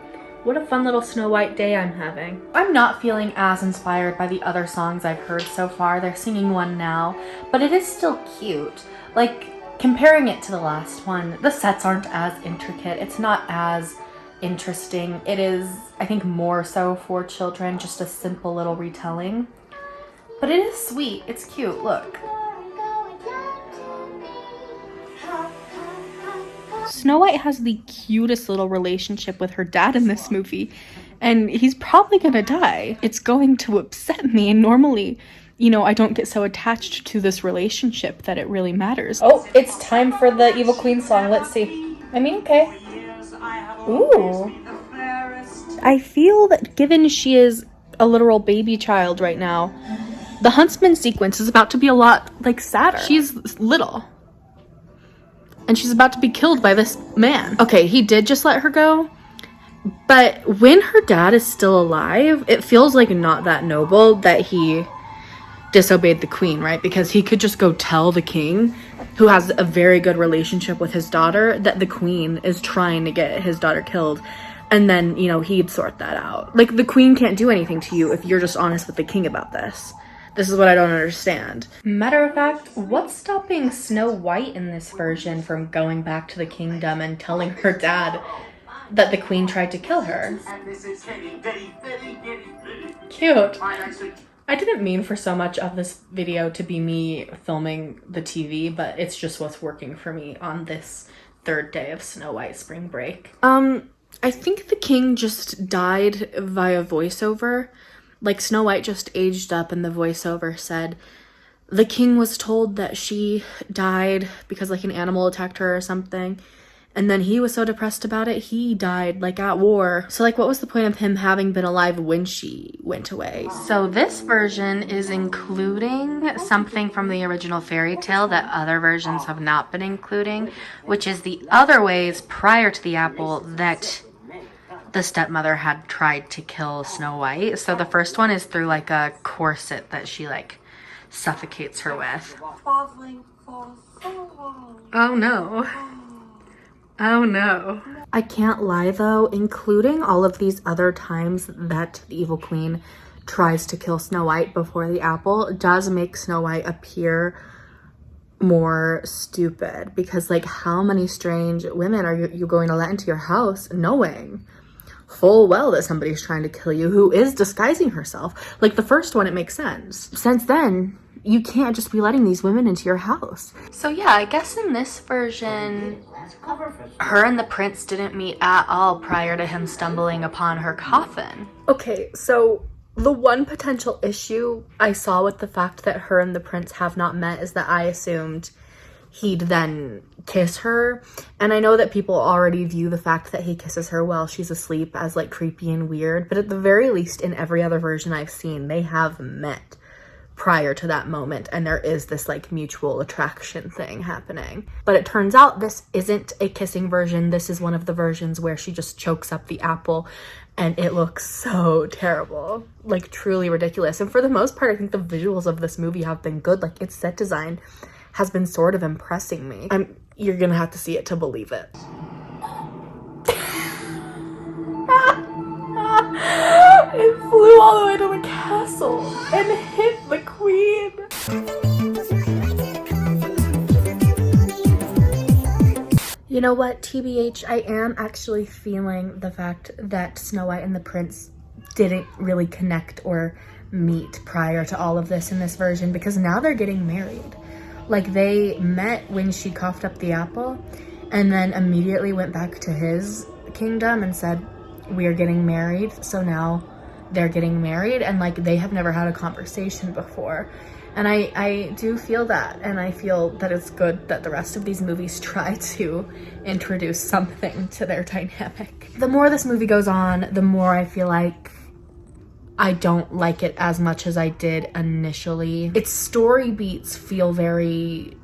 What a fun little Snow White day I'm having. I'm not feeling as inspired by the other songs I've heard so far. They're singing one now, but it is still cute. Like, comparing it to the last one, the sets aren't as intricate. It's not as interesting. It is, I think, more so for children, just a simple little retelling. But it is sweet. It's cute. Look. Snow White has the cutest little relationship with her dad in this movie, and he's probably gonna die. It's going to upset me, and normally, you know, I don't get so attached to this relationship that it really matters. Oh, it's time for the Evil Queen song. Let's see. I mean, okay. Ooh. I feel that given she is a literal baby child right now, the Huntsman sequence is about to be a lot, like, sadder. She's little. And she's about to be killed by this man. Okay, he did just let her go. But when her dad is still alive, it feels like not that noble that he disobeyed the queen, right? Because he could just go tell the king, who has a very good relationship with his daughter, that the queen is trying to get his daughter killed. And then, you know, he'd sort that out. Like, the queen can't do anything to you if you're just honest with the king about this. This is what I don't understand. Matter of fact, what's stopping Snow White in this version from going back to the kingdom and telling her dad that the queen tried to kill her? Cute. I didn't mean for so much of this video to be me filming the TV, but it's just what's working for me on this 3rd day of Snow White spring break. I think the king just died via voiceover. Like, Snow White just aged up and the voiceover said the king was told that she died because, like, an animal attacked her or something. And then he was so depressed about it, he died, like, at war. So, like, what was the point of him having been alive when she went away? So this version is including something from the original fairy tale that other versions have not been including, which is the other ways prior to the apple that the stepmother had tried to kill Snow White. So the first one is through, like, a corset that she, like, suffocates her with. Oh no. Oh no. I can't lie though, including all of these other times that the evil queen tries to kill Snow White before the apple does make Snow White appear more stupid, because, like, how many strange women are you going to let into your house knowing full well that somebody's trying to kill you who is disguising herself. Like the first one, it makes sense. Since then, you can't just be letting these women into your house. So yeah, I guess in this version, her and the prince didn't meet at all prior to him stumbling upon her coffin. Okay, so the one potential issue I saw with the fact that her and the prince have not met is that I assumed he'd then kiss her. And I know that people already view the fact that he kisses her while she's asleep as like creepy and weird, but at the very least in every other version I've seen, they have met prior to that moment, and there is this like mutual attraction thing happening. But it turns out this isn't a kissing version. This is one of the versions where she just chokes up the apple, and it looks so terrible, like truly ridiculous. And for the most part, I think the visuals of this movie have been good. Like its set design has been sort of impressing me. You're gonna have to see it to believe it. It flew all the way to the castle and hit the queen. You know what, TBH, I am actually feeling the fact that Snow White and the Prince didn't really connect or meet prior to all of this in this version, because now they're getting married. Like they met when she coughed up the apple and then immediately went back to his kingdom and said, we are getting married. So now they're getting married, and like they have never had a conversation before. And I do feel that, and I feel that it's good that the rest of these movies try to introduce something to their dynamic. The more this movie goes on, the more I feel like I don't like it as much as I did initially. Its story beats feel very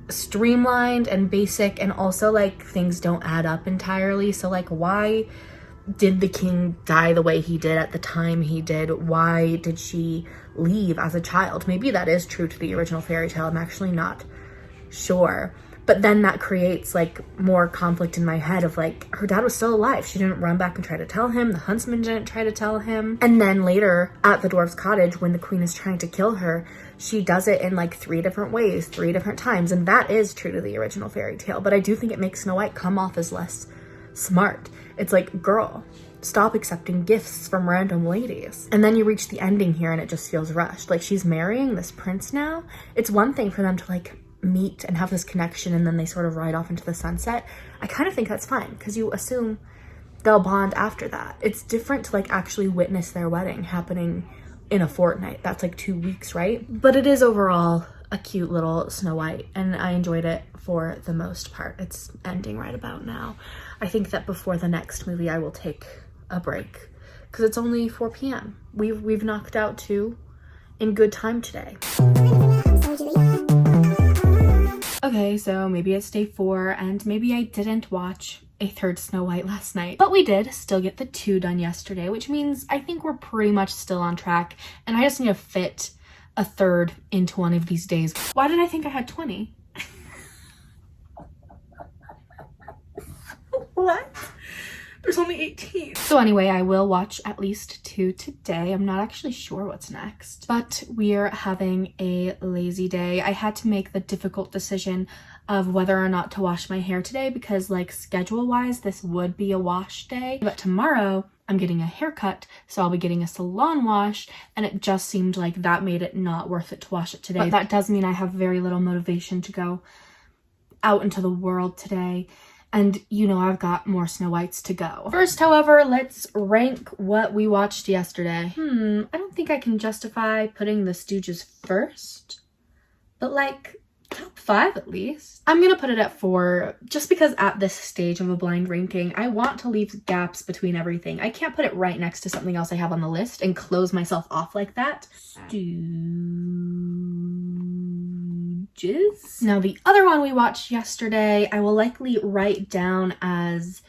streamlined and basic, and also like things don't add up entirely. So like, why did the king die the way he did at the time he did? Why did she leave as a child? Maybe that is true to the original fairy tale. I'm actually not sure. But then that creates like more conflict in my head of like, her dad was still alive. She didn't run back and try to tell him. The huntsman didn't try to tell him. And then later at the dwarf's cottage, when the queen is trying to kill her, she does it in like 3 different ways, 3 different times. And that is true to the original fairy tale. But I do think it makes Snow White come off as less smart. It's like, girl, stop accepting gifts from random ladies. And then you reach the ending here and it just feels rushed. Like she's marrying this prince now. It's one thing for them to like meet and have this connection and then they sort of ride off into the sunset. I kind of think that's fine because you assume they'll bond after that. It's different to like actually witness their wedding happening in a fortnight. That's like 2 weeks, right? But it is overall a cute little Snow White, and I enjoyed it for the most part. It's ending right about now. I think that before the next movie I will take a break because it's only 4 p.m. We've knocked out 2 in good time today. Okay, so maybe it's day 4 and maybe I didn't watch a 3rd Snow White last night, but we did still get the 2 done yesterday, which means I think we're pretty much still on track, and I just need to fit a 3rd into one of these days. Why did I think I had 20? What? There's only 18. So anyway, I will watch at least 2 today. I'm not actually sure what's next, but we're having a lazy day. I had to make the difficult decision of whether or not to wash my hair today because like schedule wise, this would be a wash day, but tomorrow I'm getting a haircut, so I'll be getting a salon wash, and it just seemed like that made it not worth it to wash it today. But that does mean I have very little motivation to go out into the world today. And you know, I've got more Snow Whites to go. First, however, let's rank what we watched yesterday. I don't think I can justify putting the Stooges first, but like top 5 at least. I'm gonna put it at 4 just because at this stage of a blind ranking, I want to leave gaps between everything. I can't put it right next to something else I have on the list and close myself off like that. Now the other one we watched yesterday, I will likely write down as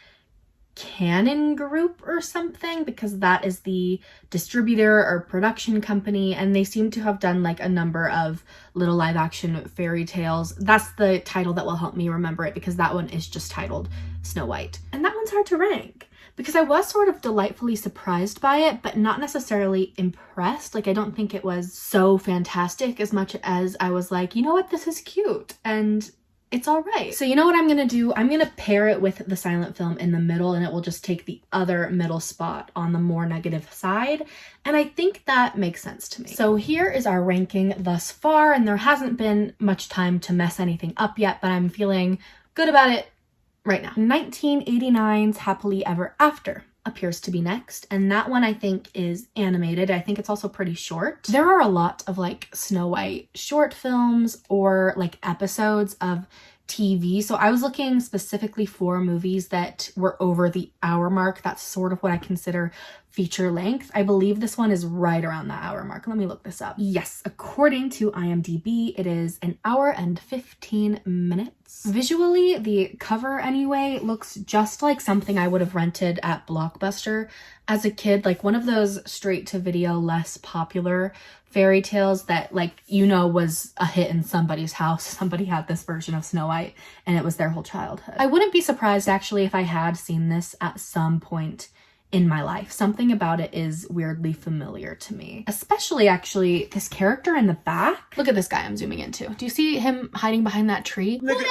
Canon Group or something because that is the distributor or production company, and they seem to have done like a number of little live action fairy tales. That's the title that will help me remember it because that one is just titled Snow White. And that one's hard to rank because I was sort of delightfully surprised by it, but not necessarily impressed. Like I don't think it was so fantastic as much as I was like, you know what, this is cute. And it's all right. So you know what I'm gonna do? I'm gonna pair it with the silent film in the middle, and it will just take the other middle spot on the more negative side. And I think that makes sense to me. So here is our ranking thus far, and there hasn't been much time to mess anything up yet, but I'm feeling good about it right now. 1989's Happily Ever After appears to be next, and that one I think is animated. I think it's also pretty short. There are a lot of like Snow White short films or like episodes of TV, so I was looking specifically for movies that were over the hour mark. That's sort of what I consider feature length. I believe this one is right around the hour mark. Let me look this up. Yes, according to IMDb, it is an hour and 15 minutes. Visually, the cover anyway looks just like something I would have rented at Blockbuster as a kid, like one of those straight to video, less popular fairy tales that, like, you know, was a hit in somebody's house. Somebody had this version of Snow White and it was their whole childhood. I wouldn't be surprised actually if I had seen this at some point in my life. Something about it is weirdly familiar to me. Especially actually this character in the back. Look at this guy I'm zooming into. Do you see him hiding behind that tree? Hold on.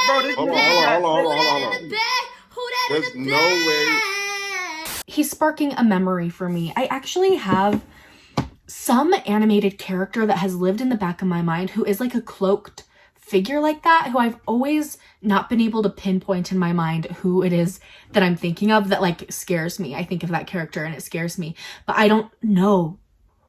There's no way. He's sparking a memory for me. I actually have some animated character that has lived in the back of my mind who is like a cloaked figure like that, who I've always not been able to pinpoint in my mind who it is that I'm thinking of, that like scares me. I think of that character and it scares me, but I don't know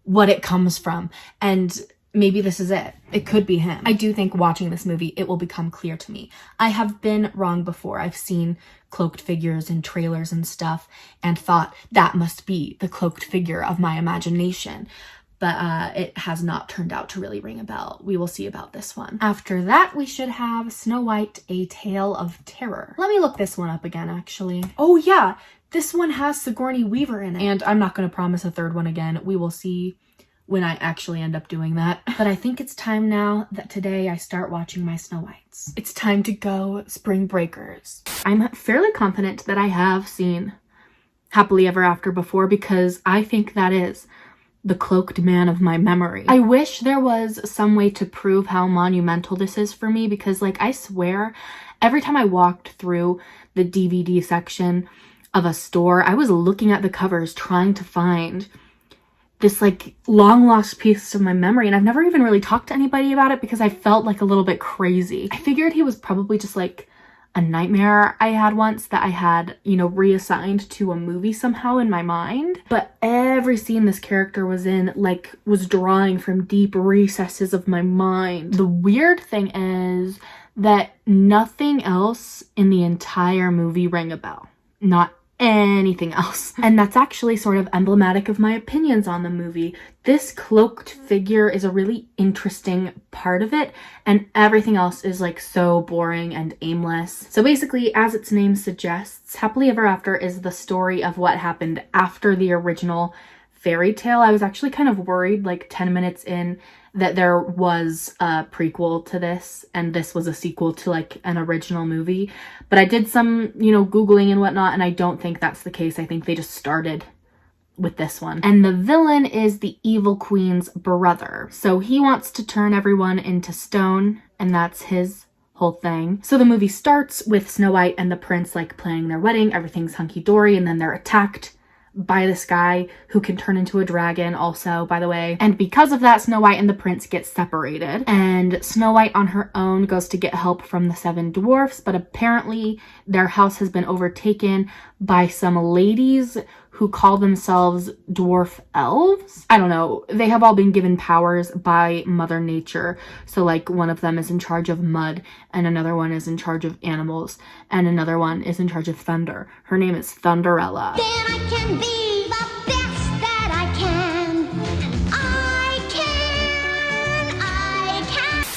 what it comes from. And maybe this is it. It could be him. I do think watching this movie, it will become clear to me. I have been wrong before. I've seen cloaked figures in trailers and stuff and thought that must be the cloaked figure of my imagination. But it has not turned out to really ring a bell. We will see about this one. After that, we should have Snow White, A Tale of Terror. Let me look this one up again, actually. Oh yeah, this one has Sigourney Weaver in it. And I'm not going to promise a third one again. We will see when I actually end up doing that. But I think it's time now that today I start watching my Snow Whites. It's time to go spring breakers. I'm fairly confident that I have seen Happily Ever After before because I think that is the cloaked man of my memory. I wish there was some way to prove how monumental this is for me because, like, I swear every time I walked through the DVD section of a store, I was looking at the covers trying to find this like long lost piece of my memory, and I've never even really talked to anybody about it because I felt like a little bit crazy. I figured he was probably just like a nightmare I had once that I had, you know, reassigned to a movie somehow in my mind. But every scene this character was in, like, was drawing from deep recesses of my mind. The weird thing is that nothing else in the entire movie rang a bell. Not anything else. And that's actually sort of emblematic of my opinions on the movie. This cloaked figure is a really interesting part of it, and everything else is like so boring and aimless. So basically, as its name suggests, Happily Ever After is the story of what happened after the original fairy tale. I was actually kind of worried like 10 minutes in that there was a prequel to this and this was a sequel to like an original movie. But I did some, you know, Googling and whatnot, and I don't think that's the case. I think they just started with this one. And the villain is the evil queen's brother. So he wants to turn everyone into stone, and that's his whole thing. So the movie starts with Snow White and the prince like planning their wedding. Everything's hunky-dory, and then they're attacked by this guy who can turn into a dragon also, by the way. And because of that, Snow White and the prince get separated. And Snow White on her own goes to get help from the 7 dwarfs, but apparently their house has been overtaken by some ladies who call themselves dwarf elves. I don't know. They have all been given powers by Mother Nature. So like one of them is in charge of mud, and another one is in charge of animals, and another one is in charge of thunder. Her name is Thunderella. Then I can be the best that I can. I can.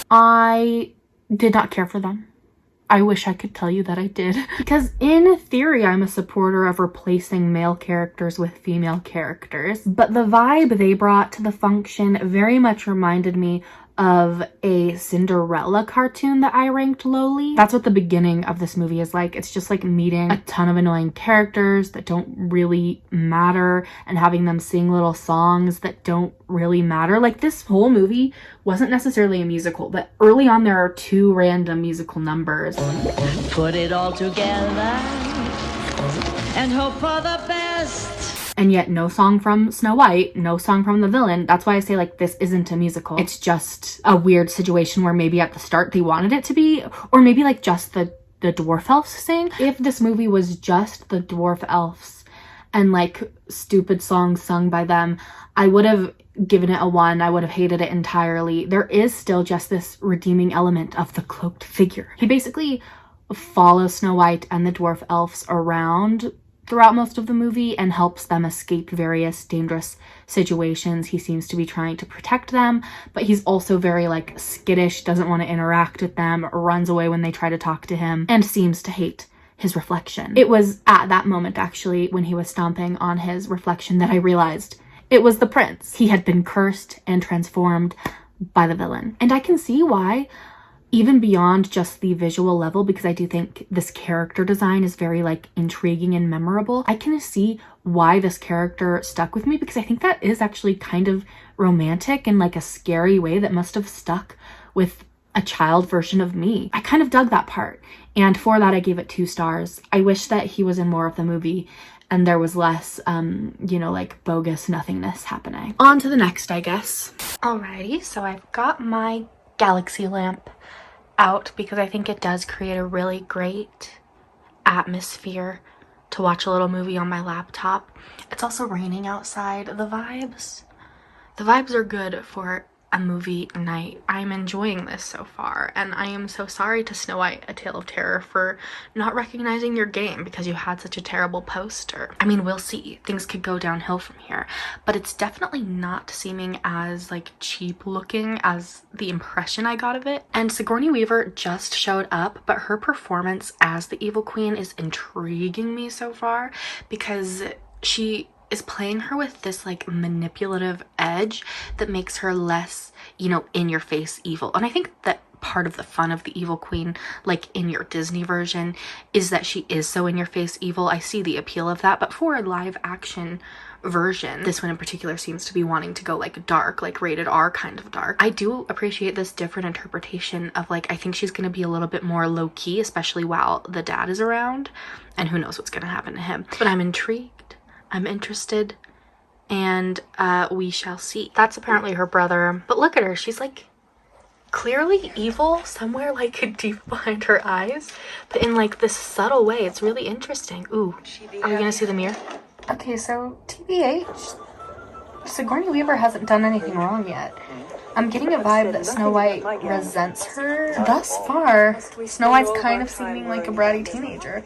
I did not care for them. I wish I could tell you that I did. Because in theory, I'm a supporter of replacing male characters with female characters. But the vibe they brought to the function very much reminded me of a Cinderella cartoon that I ranked lowly. That's what the beginning of this movie is like. It's just like meeting a ton of annoying characters that don't really matter and having them sing little songs that don't really matter. Like, this whole movie wasn't necessarily a musical, but early on there are 2 random musical numbers. Put it all together and hope for the best. And yet no song from Snow White, no song from the villain. That's why I say, like, this isn't a musical. It's just a weird situation where maybe at the start they wanted it to be, or maybe like just the dwarf elves sing. If this movie was just the dwarf elves and like stupid songs sung by them, I would have given it a 1. I would have hated it entirely. There is still just this redeeming element of the cloaked figure. He basically follows Snow White and the dwarf elves around throughout most of the movie and helps them escape various dangerous situations. He seems to be trying to protect them, but he's also very like skittish, doesn't want to interact with them, runs away when they try to talk to him, and seems to hate his reflection. It was at that moment, actually, when he was stomping on his reflection, that I realized it was the prince. He had been cursed and transformed by the villain. And I can see why, even beyond just the visual level, because I do think this character design is very like intriguing and memorable. I can see why this character stuck with me, because I think that is actually kind of romantic in like a scary way that must have stuck with a child version of me. I kind of dug that part, and for that I gave it 2 stars. I wish that he was in more of the movie and there was less, you know, like bogus nothingness happening. On to the next, I guess. Alrighty, so I've got my galaxy lamp out because I think it does create a really great atmosphere to watch a little movie on my laptop. It's also raining outside. The vibes are good for a movie night. I'm enjoying this so far, and I am so sorry to Snow White, A Tale of Terror, for not recognizing your game because you had such a terrible poster. I mean, we'll see. Things could go downhill from here, but it's definitely not seeming as like cheap looking as the impression I got of it. And Sigourney Weaver just showed up, but her performance as the evil queen is intriguing me so far because she is playing her with this like manipulative edge that makes her less, you know, in your face evil. And I think that part of the fun of the evil queen, like in your Disney version, is that she is so in your face evil. I see the appeal of that, but for a live action version, this one in particular seems to be wanting to go like dark, like rated R kind of dark. I do appreciate this different interpretation of like, I think she's going to be a little bit more low-key, especially while the dad is around, and who knows what's going to happen to him. But I'm intrigued, I'm interested, and we shall see. That's apparently her brother, but look at her, she's like clearly evil somewhere like deep behind her eyes, but in like this subtle way. It's really interesting. Ooh, are we gonna see the mirror? Okay, so TBH, Sigourney Weaver hasn't done anything wrong yet. I'm getting a vibe that Snow White resents her. Thus far, Snow White's kind of seeming like a bratty teenager,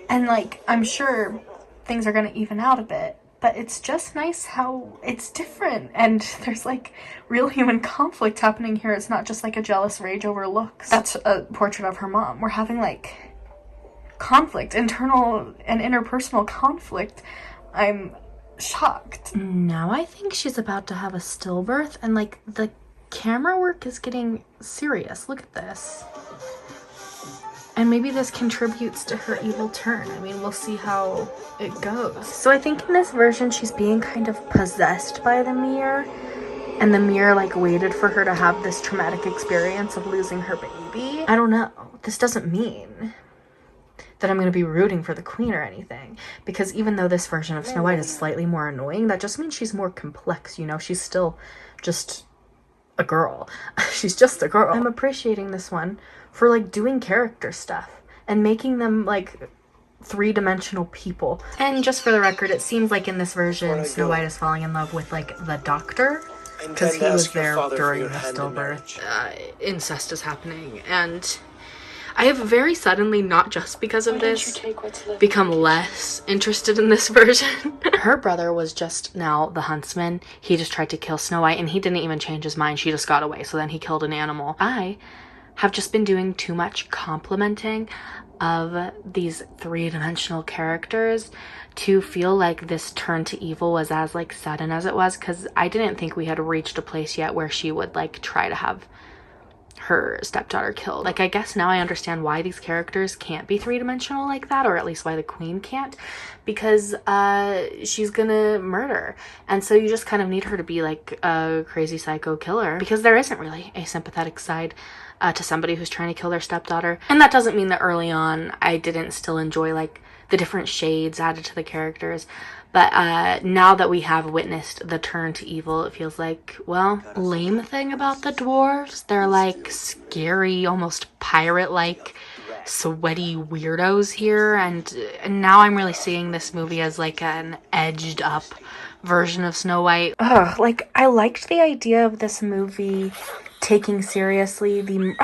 and like I'm sure things are gonna even out a bit, but it's just nice how it's different and there's like real human conflict happening here. It's not just like a jealous rage over looks. That's a portrait of her mom. We're having like conflict, internal and interpersonal conflict. I'm shocked. Now I think she's about to have a stillbirth, and like the camera work is getting serious. Look at this. And maybe this contributes to her evil turn. I mean, we'll see how it goes. So I think in this version, she's being kind of possessed by the mirror. And the mirror like waited for her to have this traumatic experience of losing her baby. I don't know. This doesn't mean that I'm going to be rooting for the queen or anything. Because even though this version of Snow White is slightly more annoying, that just means she's more complex, you know? She's still just a girl. She's just a girl. I'm appreciating this one for like doing character stuff and making them like three-dimensional people. And just for the record, it seems like in this version Snow White is falling in love with like the doctor because he was there during the stillbirth. Incest is happening, and I have very suddenly, not just because of this, become less interested in this version. Her brother was just now the huntsman. He just tried to kill Snow White and he didn't even change his mind. She just got away, so then he killed an animal. I have just been doing too much complimenting of these three-dimensional characters to feel like this turn to evil was as like sudden as it was, because I didn't think we had reached a place yet where she would like try to have her stepdaughter killed. Like, I guess now I understand why these characters can't be three-dimensional like that, or at least why the queen can't, because she's gonna murder, and so you just kind of need her to be like a crazy psycho killer, because there isn't really a sympathetic side to somebody who's trying to kill their stepdaughter. And that doesn't mean that early on I didn't still enjoy like the different shades added to the characters, but now that we have witnessed the turn to evil, it feels like, well, lame thing about the dwarves, they're like scary, almost pirate-like, sweaty weirdos here, and now I'm really seeing this movie as like an edged up version of Snow White. Ugh, like, I liked the idea of this movie taking seriously the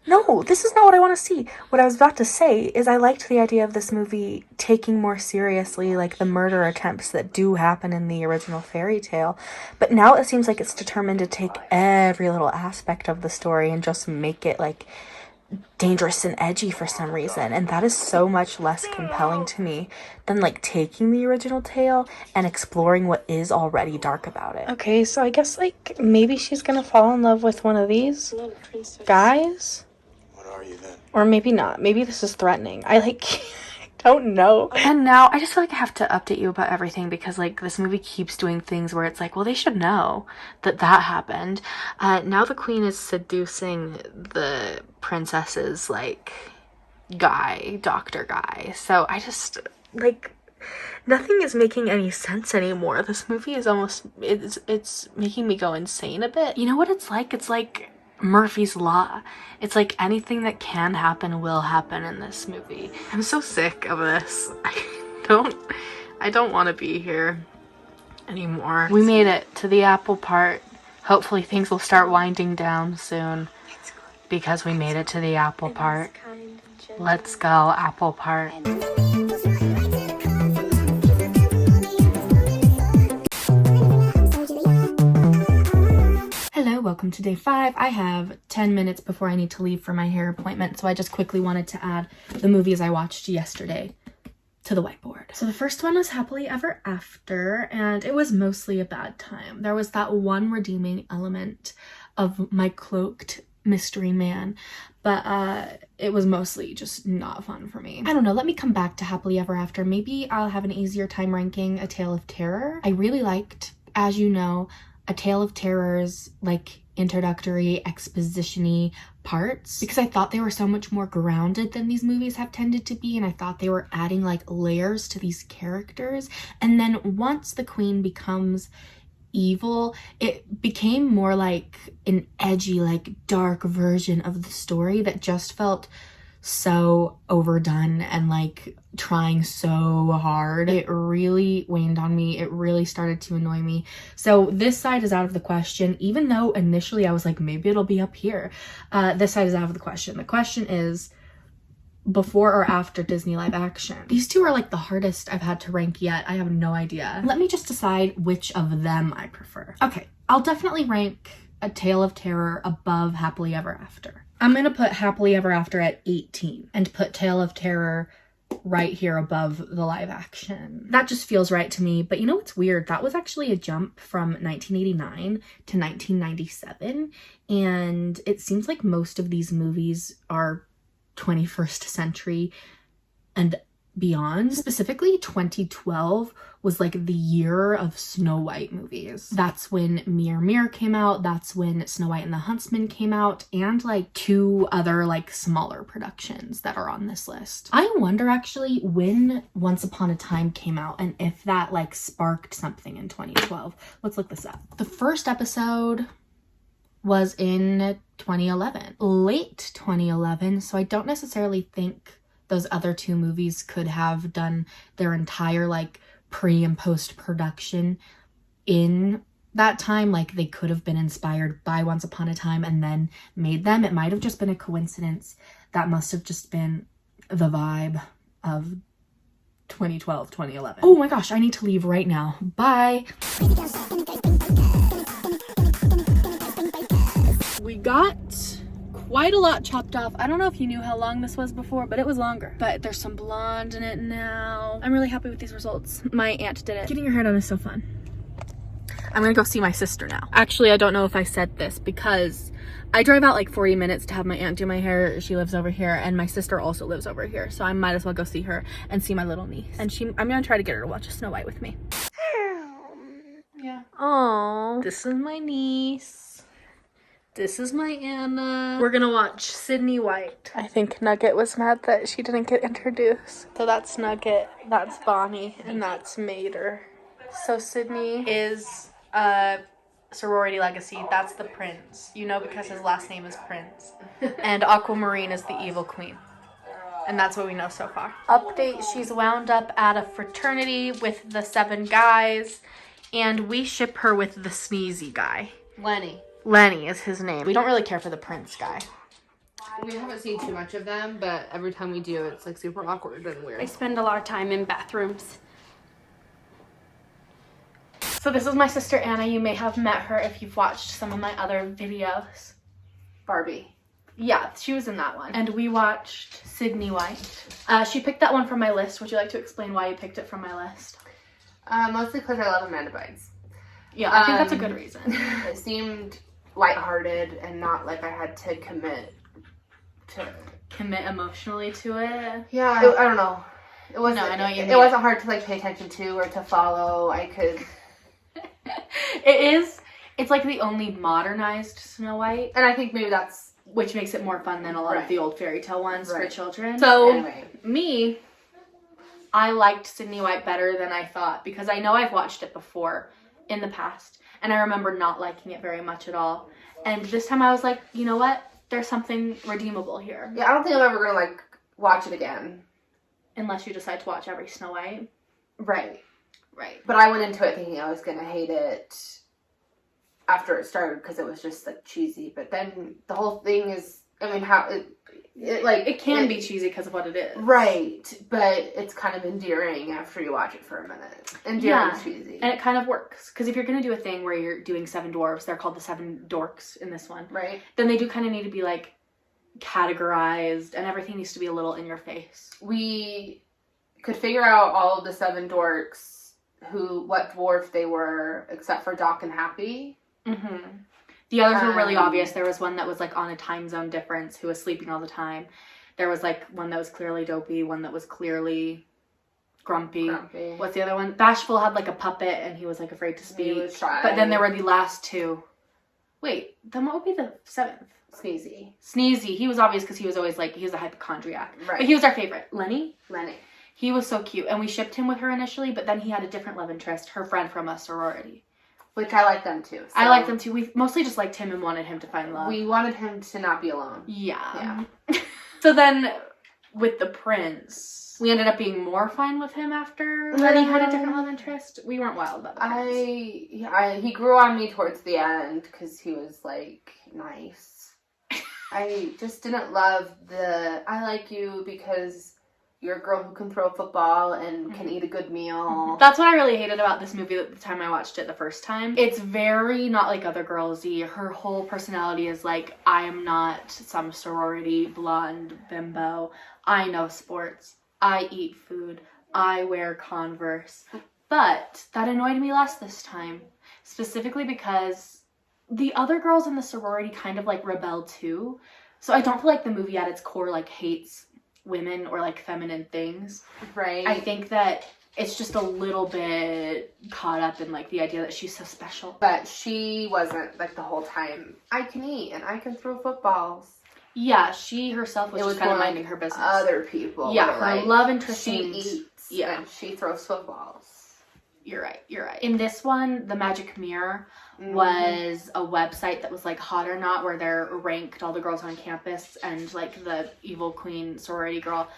no, this is not what I want to see. What I was about to say is I liked the idea of this movie taking more seriously like the murder attempts that do happen in the original fairy tale, but now it seems like it's determined to take every little aspect of the story and just make it like dangerous and edgy for some reason, and that is so much less compelling to me than like taking the original tale and exploring what is already dark about it. Okay, so I guess like maybe she's gonna fall in love with one of these guys. What are you then? Or maybe not. Maybe this is threatening. I like don't know. And now I just feel like I have to update you about everything, because like this movie keeps doing things where it's like, well, they should know that that happened. Now the queen is seducing the princess's like guy, doctor guy. So I just like, nothing is making any sense anymore. This movie is almost, it's making me go insane a bit. You know what it's like? It's like Murphy's Law. It's like anything that can happen will happen in this movie. I'm so sick of this. I don't want to be here anymore. We made it to the apple part. Hopefully things will start winding down soon, because we made it to the apple part. Let's go, apple part. Hello, welcome to day 5. I have 10 minutes before I need to leave for my hair appointment, so I just quickly wanted to add the movies I watched yesterday to the whiteboard. So the first one was Happily Ever After, and it was mostly a bad time. There was that one redeeming element of my cloaked mystery man, but it was mostly just not fun for me. I don't know, let me come back to Happily Ever After. Maybe I'll have an easier time ranking A Tale of Terror. I really liked, as you know, A Tale of Terror's like introductory exposition-y parts, because I thought they were so much more grounded than these movies have tended to be, and I thought they were adding like layers to these characters. And then once the queen becomes evil, it became more like an edgy, like dark version of the story that just felt so overdone and like trying so hard. It really waned on me. It really started to annoy me. So this side is out of the question, even though initially I was like, maybe it'll be up here. This side is out of the question. The question is before or after Disney live action. These two are like the hardest I've had to rank yet. I have no idea. Let me just decide which of them I prefer. Okay, I'll definitely rank A Tale of Terror above Happily Ever After. I'm gonna put Happily Ever After at 18 and put Tale of Terror right here above the live action. That just feels right to me. But you know what's weird? That was actually a jump from 1989 to 1997. And it seems like most of these movies are 21st century and beyond. Specifically 2012 was like the year of Snow White movies. That's when Mirror Mirror came out, that's when Snow White and the Huntsman came out, and like 2 other like smaller productions that are on this list. I wonder actually when Once Upon a Time came out and if that like sparked something in 2012. Let's look this up. The first episode was in 2011, late 2011, so I don't necessarily think those other 2 movies could have done their entire like pre and post production in that time. Like they could have been inspired by Once Upon a Time and then made them. It might have just been a coincidence. That must have just been the vibe of 2012, 2011. Oh my gosh, I need to leave right now. Bye. We got quite a lot chopped off. I don't know if you knew how long this was before, but it was longer. But there's some blonde in it now. I'm really happy with these results. My aunt did it. Getting your hair done is so fun. I'm gonna go see my sister now. Actually, I don't know if I said this because I drive out like 40 minutes to have my aunt do my hair. She lives over here and my sister also lives over here. So I might as well go see her and see my little niece. And I'm gonna try to get her to watch Snow White with me. Yeah. Oh, this is my niece. This is my Anna. We're gonna watch Sydney White. I think Nugget was mad that she didn't get introduced. So that's Nugget, that's Bonnie, and that's Mater. So Sydney is sorority legacy. That's the prince. You know, because his last name is Prince. And Aquamarine is the evil queen. And that's what we know so far. Update, she's wound up at a fraternity with the 7 guys. And we ship her with the sneezy guy. Lenny is his name. We don't really care for the prince guy. We haven't seen too much of them, but every time we do, it's like super awkward and weird. I spend a lot of time in bathrooms. So this is my sister Anna. You may have met her if you've watched some of my other videos. Barbie. Yeah, she was in that one. And we watched Sydney White. She picked that one from my list. Would you like to explain why you picked it from my list? Mostly because I love Amanda Bynes. Yeah, I think that's a good reason. It seemed lighthearted and not like I had to commit emotionally to it. Yeah, I don't know. It wasn't. No, I know what you mean. It wasn't hard to like pay attention to or to follow. I could. It is. It's like the only modernized Snow White, And I think maybe that's which makes it more fun than a lot of the old fairy tale ones for children. So anyway, I liked Sydney White better than I thought because I know I've watched it before in the past and I remember not liking it very much at all. And this time I was like, you know what? There's something redeemable here. Yeah, I don't think I'm ever gonna like watch it again. Unless you decide to watch every Snow White. Right. Right. But I went into it thinking I was gonna hate it after it started because it was just like cheesy. But then the whole thing is, I mean, how it can be cheesy because of what it is. Right, but it's kind of endearing after you watch it for a minute. Endearing is cheesy. And it kind of works. Because if you're going to do a thing where you're doing 7 dwarves, they're called the 7 dorks in this one. Right. Then they do kind of need to be like categorized and everything needs to be a little in your face. We could figure out all of the 7 dorks, what dwarf they were, except for Doc and Happy. Mm-hmm. The others were really obvious. There was one that was like on a time zone difference who was sleeping all the time. There was like one that was clearly dopey, one that was clearly grumpy. What's the other one? Bashful had like a puppet and he was like afraid to speak. He was shy. But then there were the last 2. Wait, then what would be the 7th? Sneezy. He was obvious because he was always like, he was a hypochondriac. Right. But he was our favorite. Lenny. He He was so cute. And we shipped him with her initially, but then he had a different love interest, her friend from a sorority. Which I like them too. So I like them too. We mostly just liked him and wanted him to find love. We wanted him to not be alone. Yeah. So then with the prince, we ended up being more fine with him after Lenny had a different love interest. We weren't wild about the prince. He grew on me towards the end because he was like nice. I just didn't love I like you because you're a girl who can throw a football and can eat a good meal. That's what I really hated about this movie the time I watched it the first time. It's very not like other girlsy. Her whole personality is like, I am not some sorority blonde bimbo. I know sports. I eat food. I wear Converse. But that annoyed me less this time. Specifically because the other girls in the sorority kind of like rebel too. So I don't feel like the movie at its core like hates women or like feminine things. Right. I think that it's just a little bit caught up in like the idea that she's so special. But she wasn't like the whole time, I can eat and I can throw footballs. Yeah, she herself was just kind of minding her business. Other people. Yeah, her like, love interest. She eats and she throws footballs. You're right. In this one, the Magic Mirror was a website that was like Hot or Not, where they're ranked all the girls on campus, and like the evil queen sorority girl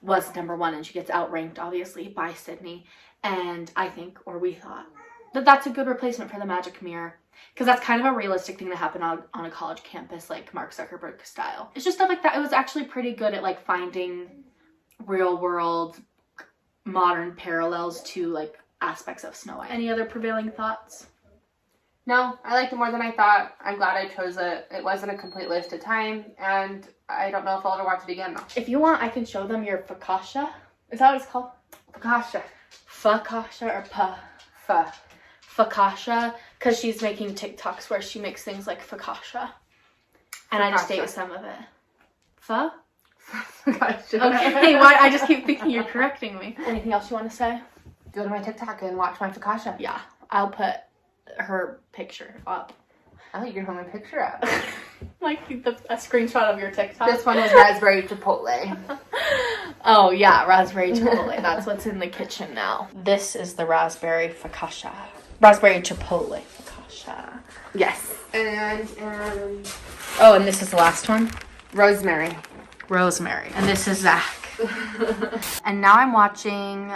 was #1, and she gets outranked obviously by Sydney. And I think, or we thought, that that's a good replacement for the Magic Mirror, because that's kind of a realistic thing to happen on a college campus, like Mark Zuckerberg style. It's just stuff like that. It was actually pretty good at like finding real world modern parallels to like aspects of Snow White. Any other prevailing thoughts? No, I liked it more than I thought. I'm glad I chose it. It wasn't a complete waste of time, and I don't know if I'll ever watch it again though. If you want, I can show them your focaccia. Is that what it's called? Focaccia. Focaccia or Pho. Focaccia, because she's making TikToks where she makes things like focaccia. And I just ate some of it. Pho? Focaccia. Okay, why? I just keep thinking you're correcting me. Anything else you want to say? Go to my TikTok and watch my focaccia. Yeah, I'll put her picture up. Oh, you can put my picture up. Like a screenshot of your TikTok. This one was raspberry chipotle. Oh yeah, raspberry chipotle. That's what's in the kitchen now. This is the raspberry focaccia. Raspberry chipotle focaccia. Yes. And Oh, and this is the last one. rosemary. Rosemary. And this is Zach. And now I'm watching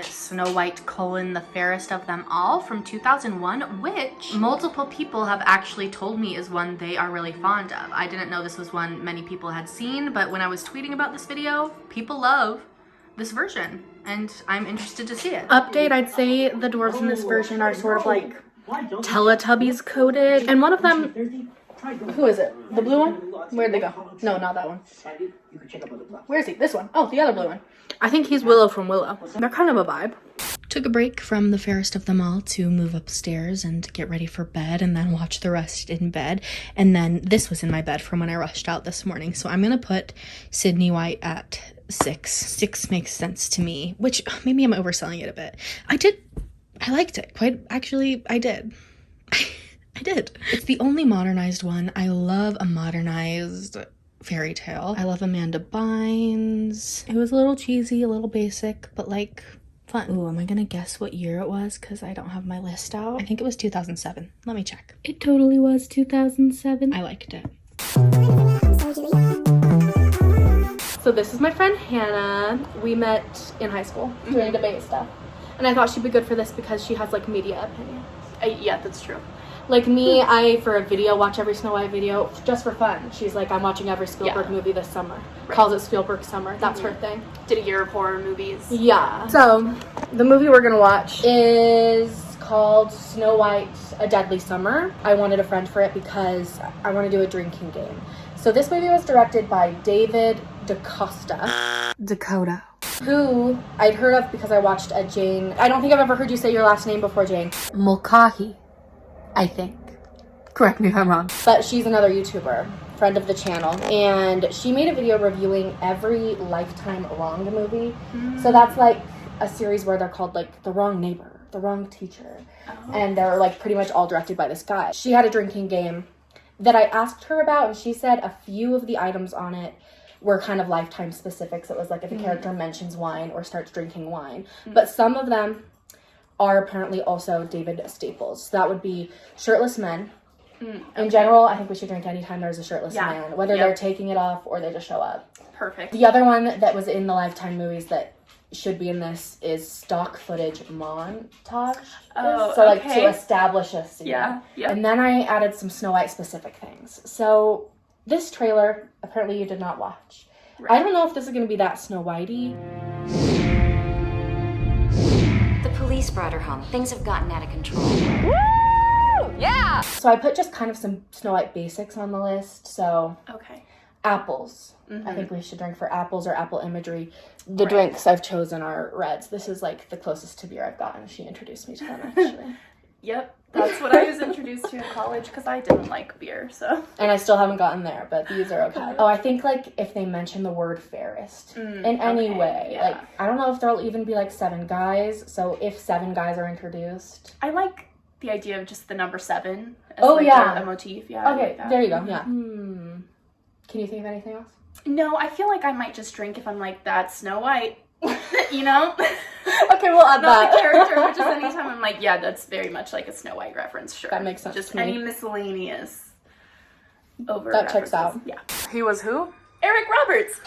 Snow White: The Fairest of Them All from 2001, which multiple people have actually told me is one they are really fond of. I didn't know this was one many people had seen, but when I was tweeting about this video, people love this version, and I'm interested to see it. Update, I'd say the dwarves in this version are sort of like Teletubbies coded, and one of them... Who is it? The blue one? Where'd they go? No, not that one. Where is he? This one. Oh, the other blue one. I think he's Willow from Willow. They're kind of a vibe. Took a break from the fairest of them all to move upstairs and get ready for bed and then watch the rest in bed. And then this was in my bed from when I rushed out this morning. So I'm going to put Sydney White at 6. 6 makes sense to me, which maybe I'm overselling it a bit. I liked it. I did. I did. It's the only modernized one. I love a modernized fairy tale. I love Amanda Bynes. It was a little cheesy, a little basic, but like fun. Ooh, am I gonna guess what year it was? Because I don't have my list out. I think it was 2007. Let me check. It totally was 2007. I liked it. So this is my friend Hannah. We met in high school doing debate stuff. And I thought she'd be good for this because she has like media opinions. Yeah, that's true. Like me, I, for a video, watch every Snow White video just for fun. She's like, I'm watching every Spielberg movie this summer. Right. Calls it Spielberg summer. That's her thing. Did a year of horror movies. Yeah. So, the movie we're gonna watch is called Snow White: A Deadly Summer. I wanted a friend for it because I want to do a drinking game. So this movie was directed by David Dakota, who I'd heard of because I watched a Jane. I don't think I've ever heard you say your last name before, Jane. Mulcahy. I think. Correct me if I'm wrong. But she's another YouTuber, friend of the channel, and she made a video reviewing every Lifetime Wronged movie. So that's like a series where they're called like The Wrong Neighbor, The Wrong Teacher, and they're like pretty much all directed by this guy. She had a drinking game that I asked her about, and she said a few of the items on it were kind of Lifetime specifics. It was like if a character mentions wine or starts drinking wine, but some of them are apparently also David staples. So that would be shirtless men. In general, I think we should drink anytime there's a shirtless man, whether they're taking it off or they just show up. Perfect. The other one that was in the Lifetime movies that should be in this is stock footage montage. Oh, so like to establish a scene. Yeah. And then I added some Snow White specific things. So this trailer, apparently you did not watch. Right. I don't know if this is going to be that Snow Whitey. Police brought her home. Things have gotten out of control. Woo! Yeah! So I put just kind of some Snow White basics on the list. So apples. I think we should drink for apples or apple imagery. The drinks I've chosen are reds. This is like the closest to beer I've gotten. She introduced me to them actually. Yep, that's what I was introduced to in college because I didn't like beer, so. And I still haven't gotten there, but these are okay. Oh, I think like if they mention the word fairest in any way, like I don't know if there'll even be like 7 guys. So if 7 guys are introduced, I like the idea of just the number 7 as a motif. Yeah. Okay, there you go. Yeah. Can you think of anything else? No, I feel like I might just drink if I'm like, that's Snow White. You know? Okay, we'll add Not the character, but just anytime I'm like, yeah, that's very much like a Snow White reference, sure. That makes sense. Just any miscellaneous over that checks out. Yeah. He was who? Eric Roberts.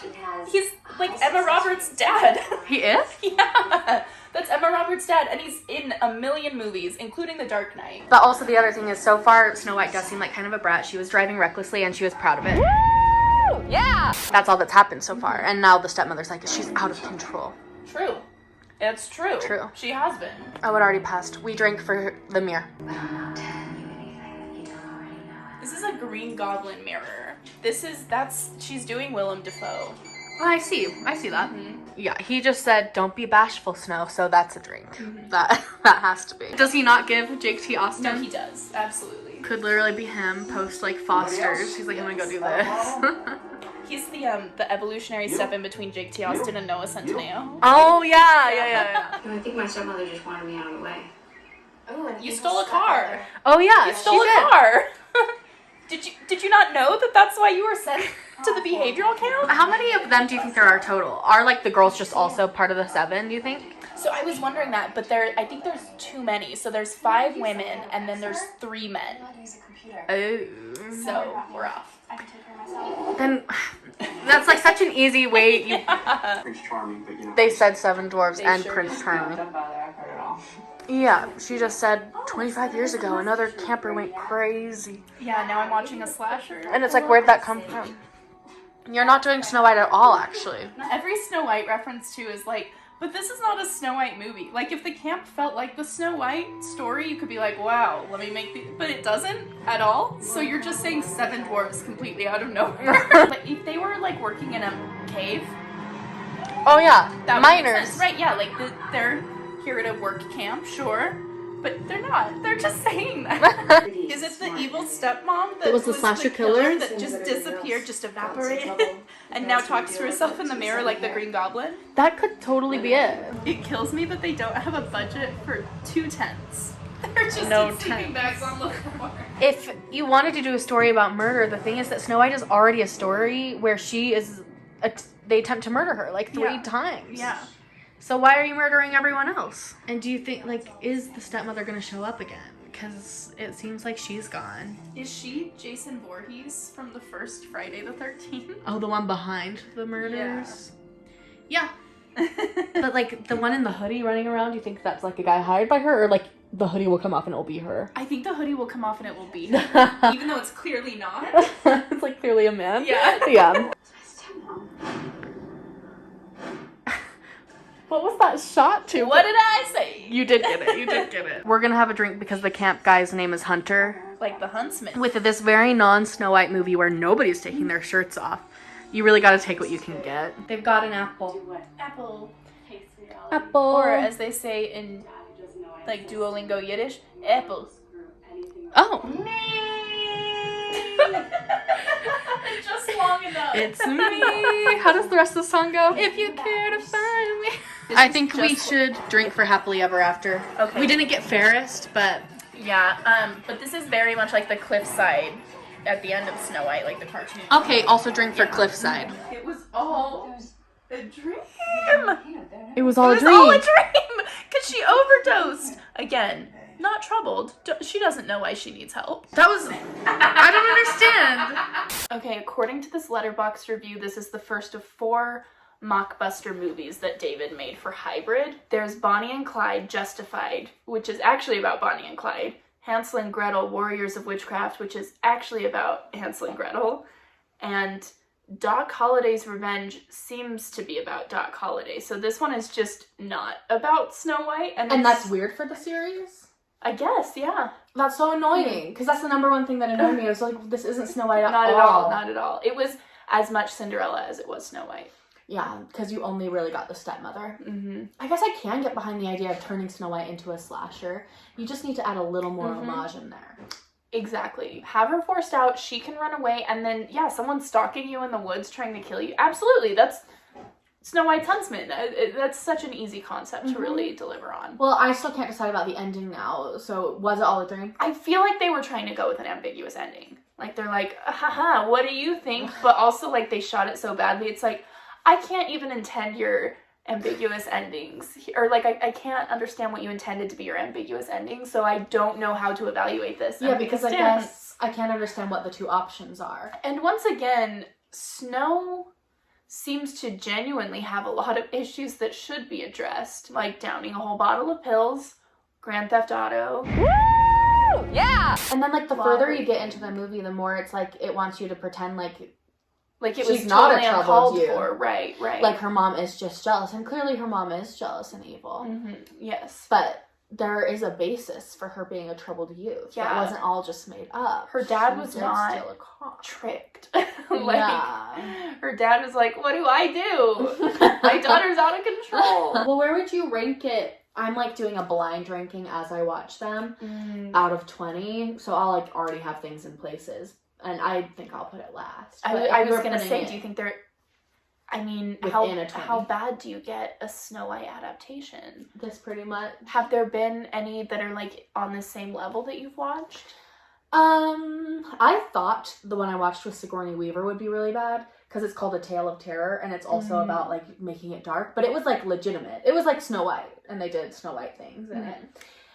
He's like Emma Roberts' dad. He is? Yeah. That's Emma Roberts' dad, and he's in a million movies, including The Dark Knight. But also the other thing is, so far, Snow White does seem like kind of a brat. She was driving recklessly, and she was proud of it. Woo! Yeah! That's all that's happened so far. And now the stepmother's like, she's out of control. True. It's true. True. She has been. Oh, it already passed. We drank for the mirror. Well, now 10 a Green Goblin mirror. She's doing Willem Dafoe. Oh, I see that. Yeah, he just said, don't be bashful, Snow, so that's a drink. That has to be. Does he not give Jake T. Austin? No, he does. Absolutely. Could literally be him, post like Foster's. He's like, I'm gonna go do this. He's the evolutionary step in between Jake T. Austin and Noah Centineo. Oh, yeah. I think my stepmother just wanted me out of the way. Oh, you stole a car. Oh, yeah, You stole a car. Did you not know that that's why you were sent to the behavioral camp? How many of them do you think there are total? Are like the girls just also part of the 7, do you think? So I was wondering that, but I think there's too many. So there's 5 women and then there's 3 men. Oh. So we're off. Then that's like such an easy way. Prince Charming, but you know. They said 7 dwarves They and sure Prince did. Charming. Yeah, she just said 25 years ago another camper went crazy. Yeah, now I'm watching a slasher. And it's like, where'd that come from? You're not doing Snow White at all, actually. Every Snow White reference too is like, but this is not a Snow White movie. Like, if the camp felt like the Snow White story, you could be like, wow, let me make the... But it doesn't at all. So you're just saying 7 dwarves completely out of nowhere. Like, if they were, like, working in a cave... Oh, yeah. That would make Miners. sense. Right, yeah, like, they're here at a work camp, sure. But they're not. They're just saying that. Is it the evil stepmom that was the slasher killer? that just disappeared, just evaporated, and now talks to herself in the mirror like the Green Goblin? That could totally be it. It kills me that they don't have a budget for 2 tents. They're just No in sleeping tents. bags on the floor. If you wanted to do a story about murder, the thing is that Snow White is already a story where she is... they attempt to murder her like 3 times. Yeah. So why are you murdering everyone else? And do you think, like, is the stepmother gonna show up again? Because it seems like she's gone. Is she Jason Voorhees from the first Friday the 13th? Oh, the one behind the murders? Yeah. But, like, the one in the hoodie running around, do you think that's, like, a guy hired by her? Or, like, the hoodie will come off and it'll be her? I think the hoodie will come off and it will be her, even though it's clearly not. It's, like, clearly a man. Yeah. Yeah. What was that shot to? What did I say? You did get it. We're gonna have a drink because the camp guy's name is Hunter. Like the huntsman. With this very non-Snow White movie where nobody's taking their shirts off. You really gotta take what you can get. They've got an apple. Apple. Apple. Or as they say in like Duolingo Yiddish, apple. Oh. Just long enough. It's me. How does the rest of the song go? If you care to find me. I think we should drink for Happily Ever After. Okay. We didn't get Ferris, but... Yeah, but this is very much like the cliffside at the end of Snow White, like the cartoon. Okay, also drink for Cliffside. It was all a dream. It was all It was all a dream because she overdosed. Again, not troubled. She doesn't know why she needs help. That was... I don't understand. Okay, according to this letterboxd review, this is the first of 4 mockbuster movies that David made for Hybrid. There's Bonnie and Clyde Justified, which is actually about Bonnie and Clyde. Hansel and Gretel Warriors of Witchcraft, which is actually about Hansel and Gretel. And Doc Holliday's Revenge seems to be about Doc Holliday. So this one is just not about Snow White. And that's weird for the series? I guess, yeah. That's so annoying, because that's the #1 thing that annoyed me. I was like, this isn't Snow White at all. Not at all, not at all. It was as much Cinderella as it was Snow White. Yeah, because you only really got the stepmother. Mm-hmm. I guess I can get behind the idea of turning Snow White into a slasher. You just need to add a little more homage in there. Exactly. Have her forced out, she can run away, and then, yeah, someone's stalking you in the woods trying to kill you. Absolutely, that's Snow White's huntsman. That's such an easy concept to really deliver on. Well, I still can't decide about the ending now, so was it all a dream? I feel like they were trying to go with an ambiguous ending. Like, they're like, haha, what do you think? But also, like, they shot it so badly, it's like, I can't even intend your ambiguous endings. Or, like, I can't understand what you intended to be your ambiguous ending, so I don't know how to evaluate this. Yeah, because I guess I can't understand what the 2 options are. And once again, Snow seems to genuinely have a lot of issues that should be addressed, like downing a whole bottle of pills, Grand Theft Auto. Woo! Yeah! And then, like, the further you get into the movie, the more it's like, it wants you to pretend like it she's was not totally a troubled uncalled you. for. Right. Like, her mom is just jealous, and clearly her mom is jealous and evil. Mm-hmm. Yes. But there is a basis for her being a troubled youth. Yeah. That wasn't all just made up. Her dad was She did not steal a car. tricked. Yeah. Her dad was like, what do I do? My daughter's out of control. Well, where would you rank it? I'm like doing a blind ranking as I watch them out of 20. So I'll like already have things in places. And I think I'll put it last. I was going to say, do you think they're... I mean, how bad do you get a Snow White adaptation? This pretty much. Have there been any that are like on the same level that you've watched? I thought the one I watched with Sigourney Weaver would be really bad because it's called A Tale of Terror and it's also about like making it dark, but it was like legitimate. It was like Snow White and they did Snow White things in it.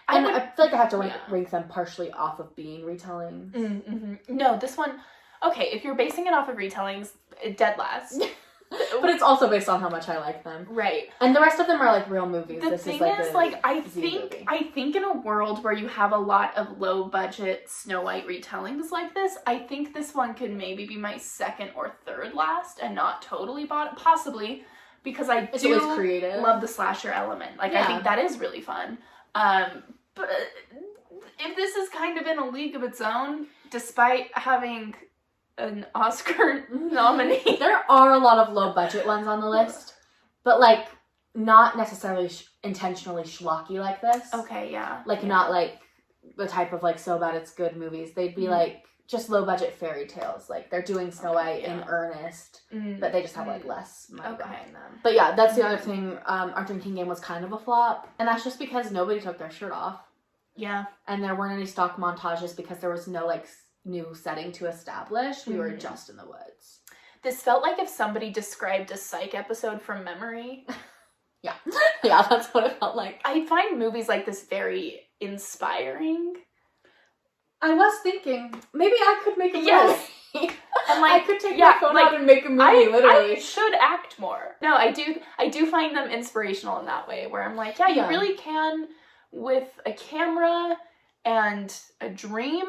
And I feel like I have to rank them partially off of being retellings. No, this one, okay, if you're basing it off of retellings, dead last. But it's also based on how much I like them. Right. And the rest of them are like real movies. The thing is, like, I think in a world where you have a lot of low budget Snow White retellings like this, I think this one could maybe be my second or third last and not totally possibly, because I do love the slasher element. Like, I think that is really fun. But if this is kind of in a league of its own, despite having an Oscar nominee. There are a lot of low budget ones on the list, but like not necessarily intentionally schlocky like this. Okay, yeah. Like not like the type of like so bad it's good movies. They'd be like just low budget fairy tales. Like they're doing Snow White in earnest, but they just have like less money behind them. But yeah, that's the other thing. Our drinking game was kind of a flop, and that's just because nobody took their shirt off. Yeah. And there weren't any stock montages because there was no like new setting to establish. We were just in the woods. This felt like if somebody described a Psych episode from memory. Yeah, that's what it felt like. I find movies like this very inspiring. I was thinking maybe I could make a movie. And like I could take my phone out and make a movie. Literally, I should act more. No, I do find them inspirational in that way, where I'm like, you really can with a camera and a dream.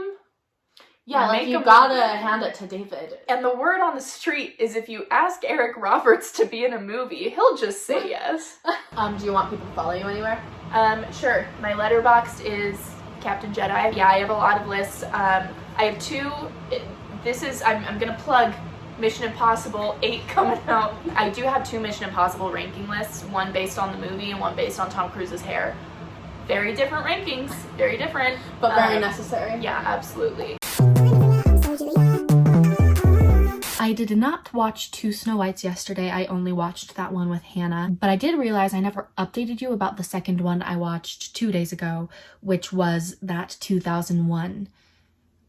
Yeah, like you gotta hand it to David. And the word on the street is if you ask Eric Roberts to be in a movie, he'll just say yes. Do you want people to follow you anywhere? Sure. My letterboxd is Captain Jedi. Yeah, I have a lot of lists. I have two. I'm gonna plug Mission Impossible 8 coming out. I do have 2 Mission Impossible ranking lists, one based on the movie and one based on Tom Cruise's hair. Very different rankings, very different. But very necessary. Yeah, absolutely. I did not watch 2 Snow Whites yesterday. I only watched that one with Hannah. But I did realize I never updated you about the second one I watched 2 days ago, which was that 2001,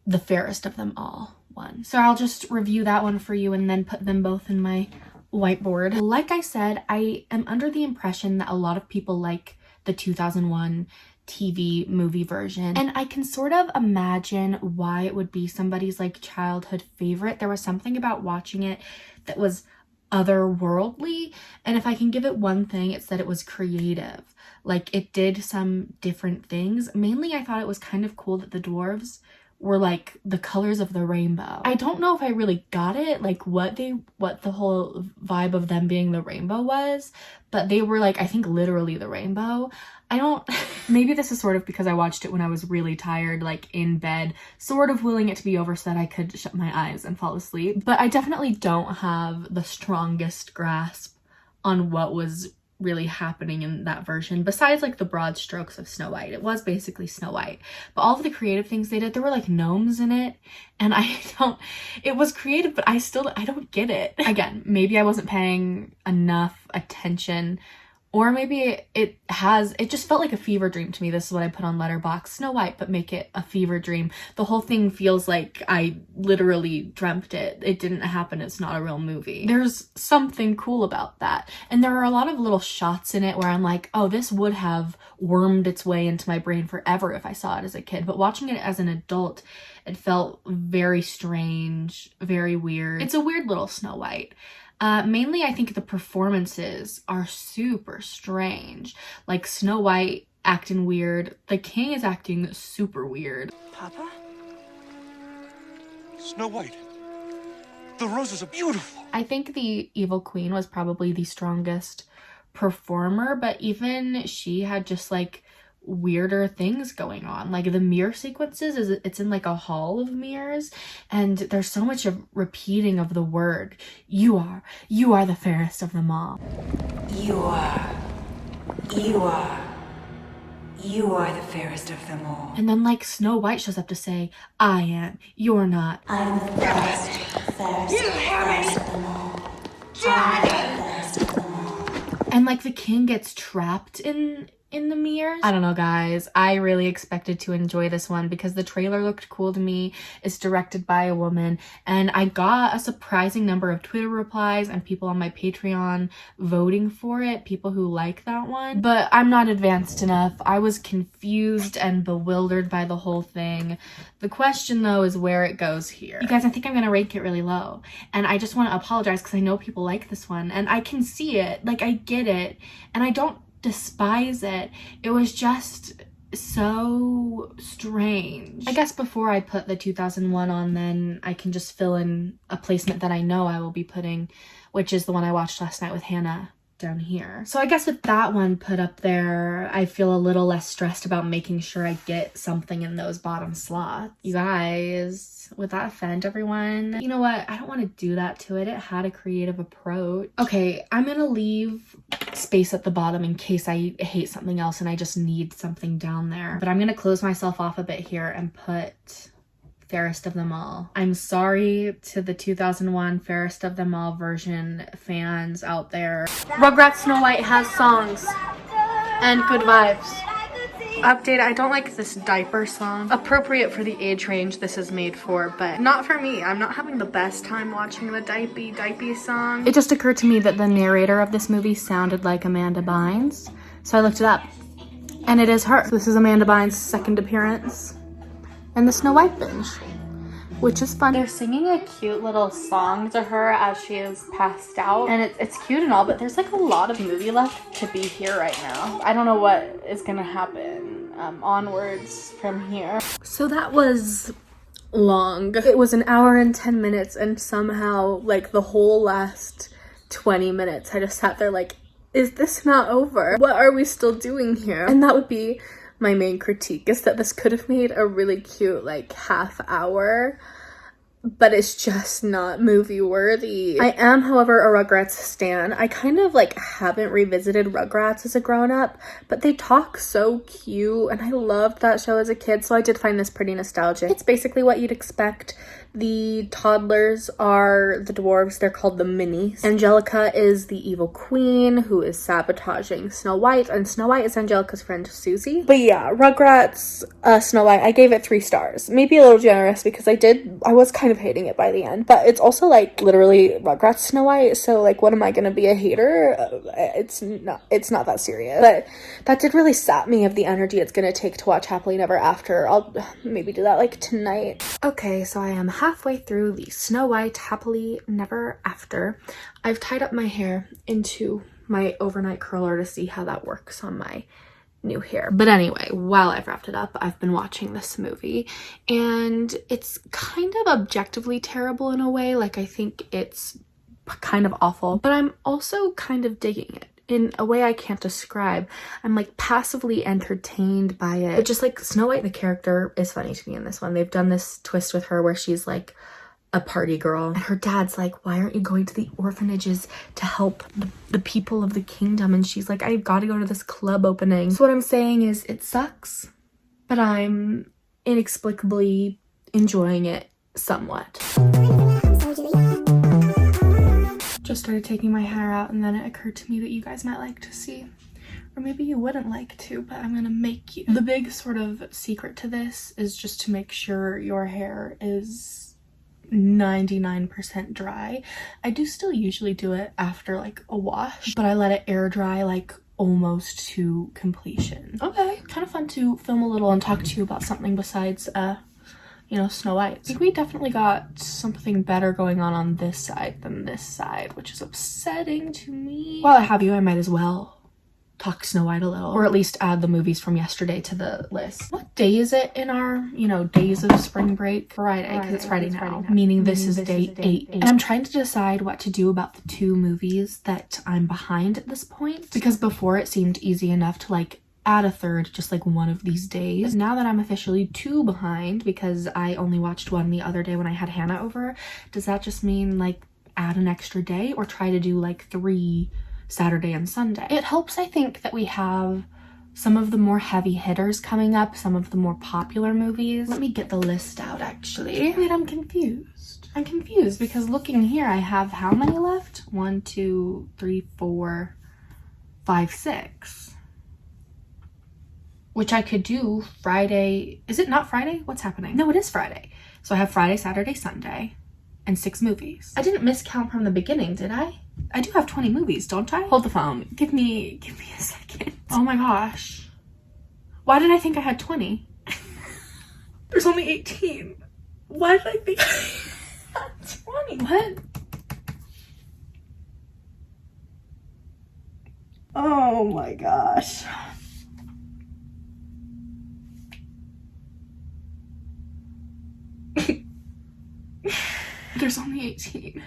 The Fairest of Them All one. So I'll just review that one for you and then put them both in my whiteboard. Like I said, I am under the impression that a lot of people like the 2001 TV movie version, and I can sort of imagine why it would be somebody's like childhood favorite. There was something about watching it that was otherworldly, and if I can give it one thing, it's that it was creative. Like it did some different things. Mainly I thought it was kind of cool that the dwarves were like the colors of the rainbow. I don't know if I really got it, like what the whole vibe of them being the rainbow was, but they were like, I think literally the rainbow. Maybe this is sort of because I watched it when I was really tired, like in bed, sort of willing it to be over so that I could shut my eyes and fall asleep. But I definitely don't have the strongest grasp on what was really happening in that version, besides like the broad strokes of Snow White. It was basically Snow White, but all of the creative things they did, there were like gnomes in it, and it was creative, but I don't get it. Again, maybe I wasn't paying enough attention, or maybe it just felt like a fever dream to me. This is what I put on Letterboxd: Snow White, but make it a fever dream. The whole thing feels like I literally dreamt it. It didn't happen. It's not a real movie. There's something cool about that. And there are a lot of little shots in it where I'm like, oh, this would have wormed its way into my brain forever if I saw it as a kid. But watching it as an adult, it felt very strange, very weird. It's a weird little Snow White. Mainly, I think the performances are super strange. Like Snow White acting weird. The king is acting super weird. Papa? Snow White. The roses are beautiful. I think the evil queen was probably the strongest performer, but even she had just like weirder things going on. Like the mirror sequences, it's in like a hall of mirrors, and there's so much of repeating of the word you are the fairest of them all. You are the fairest of them all. And then like Snow White shows up to say, I am, you're not. I'm the fairest of them all. I'm the fairest of them all. And like the king gets trapped in the mirrors. I don't know, guys. I really expected to enjoy this one because the trailer looked cool to me. It's directed by a woman, and I got a surprising number of Twitter replies and people on my Patreon voting for it, people who like that one. But I'm not advanced enough. I was confused and bewildered by the whole thing. The question though is where it goes here. You guys, I think I'm gonna rank it really low, and I just want to apologize because I know people like this one and I can see it, like I get it, and I don't despise it. It was just so strange. I guess before I put the 2001 on, then I can just fill in a placement that I know I will be putting, which is the one I watched last night with Hannah down here. So I guess with that one put up there, I feel a little less stressed about making sure I get something in those bottom slots. You guys, would that offend everyone? You know what? I don't want to do that to it. It had a creative approach. Okay, I'm gonna leave space at the bottom in case I hate something else and I just need something down there. But I'm gonna close myself off a bit here and put Fairest of Them All. I'm sorry to the 2001 Fairest of Them All version fans out there. Rugrats Snow White has songs and good vibes. Update, I don't like this diaper song. Appropriate for the age range this is made for, but not for me. I'm not having the best time watching the diaper song. It just occurred to me that the narrator of this movie sounded like Amanda Bynes, so I looked it up, and it is her. So this is Amanda Bynes' second appearance in the Snow White binge, which is fun. They're singing a cute little song to her as she is passed out, and it's cute and all, but there's like a lot of movie left to be here right now. I don't know what is gonna happen onwards from here. So that was long. It was an hour and 10 minutes, and somehow like the whole last 20 minutes I just sat there like, is this not over? What are we still doing here? And that would be my main critique, is that this could have made a really cute like half hour, but it's just not movie worthy. I am, however, a Rugrats stan. I kind of like haven't revisited Rugrats as a grown-up, but they talk so cute and I loved that show as a kid, so I did find this pretty nostalgic. It's basically what you'd expect. The toddlers are the dwarves. They're called the Minis. Angelica is the evil queen who is sabotaging Snow White, and Snow White is Angelica's friend Susie. But yeah, Rugrats Snow White, I gave it 3 stars. Maybe a little generous because I was kind of hating it by the end, but it's also like literally Rugrats Snow White, so like what am I gonna be, a hater? It's not that serious. But that did really sap me of the energy it's gonna take to watch Happily Never After. I'll maybe do that like tonight. Okay, so I am halfway through the Snow White Happily Never After. I've tied up my hair into my overnight curler to see how that works on my new hair. But anyway, while I've wrapped it up, I've been watching this movie, and it's kind of objectively terrible in a way. Like, I think it's kind of awful, but I'm also kind of digging it in a way I can't describe. I'm like passively entertained by it. But just like Snow White, the character, is funny to me in this one. They've done this twist with her where she's like a party girl, and her dad's like, why aren't you going to the orphanages to help the people of the kingdom? And she's like, I've got to go to this club opening. So what I'm saying is, it sucks, but I'm inexplicably enjoying it somewhat. Just started taking my hair out, and then it occurred to me that you guys might like to see, or maybe you wouldn't like to, but I'm gonna make you. The big sort of secret to this is just to make sure your hair is 99% dry. I do still usually do it after like a wash, but I let it air dry like almost to completion. Okay, kind of fun to film a little and talk to you about something besides you know, Snow White. I think we definitely got something better going on this side than this side, which is upsetting to me. While I have you, I might as well talk Snow White a little, or at least add the movies from yesterday to the list. What day is it in our, you know, days of spring break? Friday, because it's Friday now. Meaning this is day 8. And I'm trying to decide what to do about the 2 movies that I'm behind at this point, because before it seemed easy enough to like add a third just like one of these days. Now that I'm officially 2 behind because I only watched one the other day when I had Hannah over, does that just mean like add an extra day or try to do like 3 Saturday and Sunday? It helps, I think, that we have some of the more heavy hitters coming up, some of the more popular movies. Let me get the list out actually. Wait, I'm confused. I'm confused because looking here, I have how many left? 1, 2, 3, 4, 5, 6. Which I could do Friday. Is it not Friday? What's happening? No, it is Friday. So I have Friday, Saturday, Sunday, and 6 movies. I didn't miscount from the beginning, did I? I do have 20 movies, don't I? Hold the phone. Give me a second. Oh my gosh. Why did I think I had 20? There's only 18. Why did I think I had 20? What? Oh my gosh. There's only 18.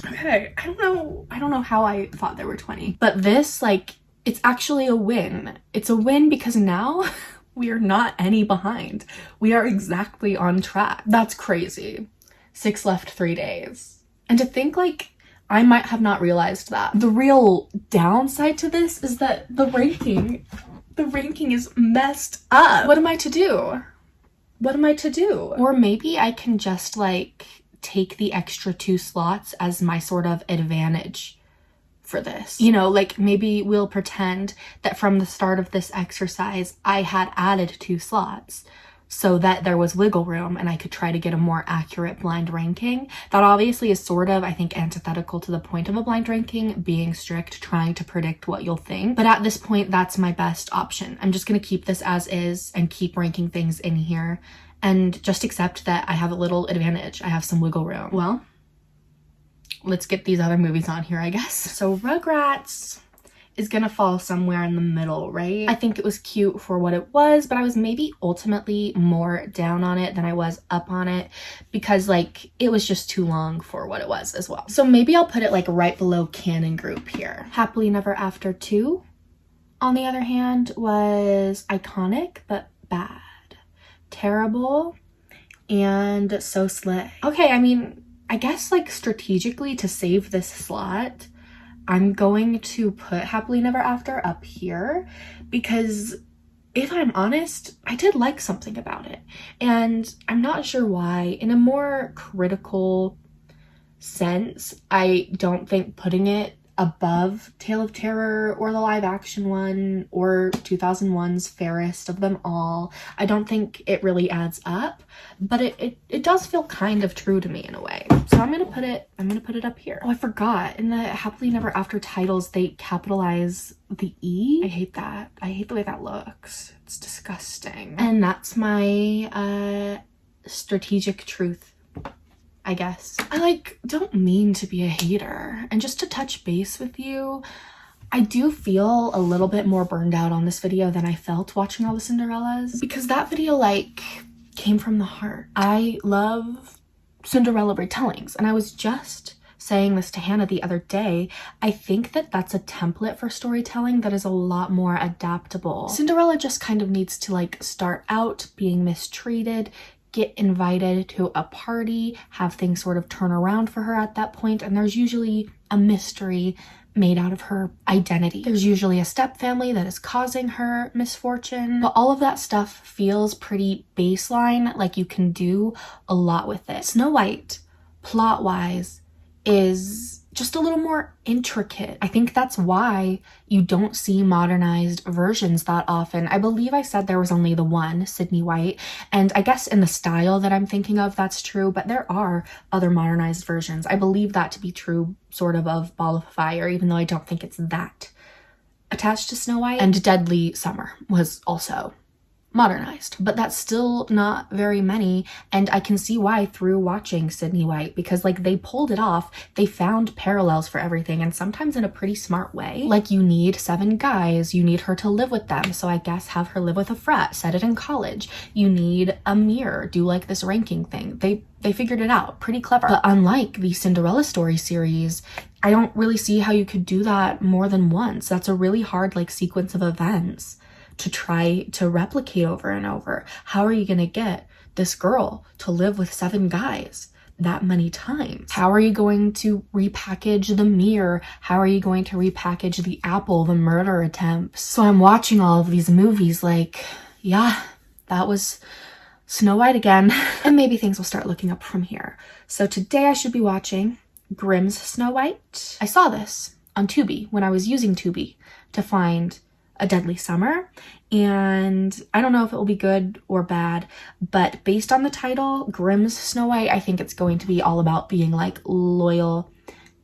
Okay, I don't know how I thought there were 20. But this, like, it's actually a win. It's a win because now we are not any behind. We are exactly on track. That's crazy. 6 left, 3 days. And to think, like, I might have not realized that. The real downside to this is that the ranking is messed up. What am I to do? What am I to do? Or maybe I can just like take the extra 2 slots as my sort of advantage for this. You know, like maybe we'll pretend that from the start of this exercise, I had added 2 slots so that there was wiggle room and I could try to get a more accurate blind ranking. That obviously is sort of, I think, antithetical to the point of a blind ranking, being strict, trying to predict what you'll think. But at this point, that's my best option. I'm just gonna keep this as is and keep ranking things in here and just accept that I have a little advantage. I have some wiggle room. Well, let's get these other movies on here, I guess. So Rugrats is gonna fall somewhere in the middle, right? I think it was cute for what it was, but I was maybe ultimately more down on it than I was up on it because like it was just too long for what it was as well. So maybe I'll put it like right below canon group here. Happily Never After 2, on the other hand, was iconic but bad, terrible, and so slay. Okay, I mean, I guess like strategically to save this slot, I'm going to put Happily Never After up here because if I'm honest, I did like something about it. And I'm not sure why. In a more critical sense, I don't think putting it above Tale of Terror or the live action one or 2001's Fairest of Them All, I don't think it really adds up, but it does feel kind of true to me in a way. So I'm gonna put it up here. Oh, I forgot, in the Happily Never After titles, they capitalize the E. I hate that. I hate the way that looks. It's disgusting. And that's my strategic truth, I guess. I don't mean to be a hater, and just to touch base with you, I do feel a little bit more burned out on this video than I felt watching all the Cinderellas because that video came from the heart. I love Cinderella retellings, and I was just saying this to Hannah the other day. I think that that's a template for storytelling that is a lot more adaptable. Cinderella just kind of needs to start out being mistreated, get invited to a party, have things sort of turn around for her at that point, and there's usually a mystery made out of her identity. There's usually a stepfamily that is causing her misfortune, but all of that stuff feels pretty baseline, like you can do a lot with it. Snow White, plot-wise, is just a little more intricate. I think that's why you don't see modernized versions that often. I believe I said there was only the one, Sydney White, and I guess in the style that I'm thinking of, that's true, but there are other modernized versions. I believe that to be true sort of Ball of Fire, even though I don't think it's that attached to Snow White. And Deadly Summer was also modernized, but that's still not very many, and I can see why through watching Sydney White, because they pulled it off. They found parallels for everything, and sometimes in a pretty smart way. You need 7 guys, you need her to live with them, so I guess have her live with a frat, set it in college. You need a mirror, do this ranking thing. They figured it out, pretty clever. But unlike the Cinderella story series, I don't really see how you could do that more than once. That's a really hard like sequence of events to try to replicate over and over. How are you gonna get this girl to live with 7 guys that many times? How are you going to repackage the mirror? How are you going to repackage the apple, the murder attempts? So I'm watching all of these movies like, yeah, that was Snow White again. And maybe things will start looking up from here. So today I should be watching Grimm's Snow White. I saw this on Tubi when I was using Tubi to find A Deadly Summer, and I don't know if it will be good or bad, but based on the title, Grimm's Snow White, I think it's going to be all about being like loyal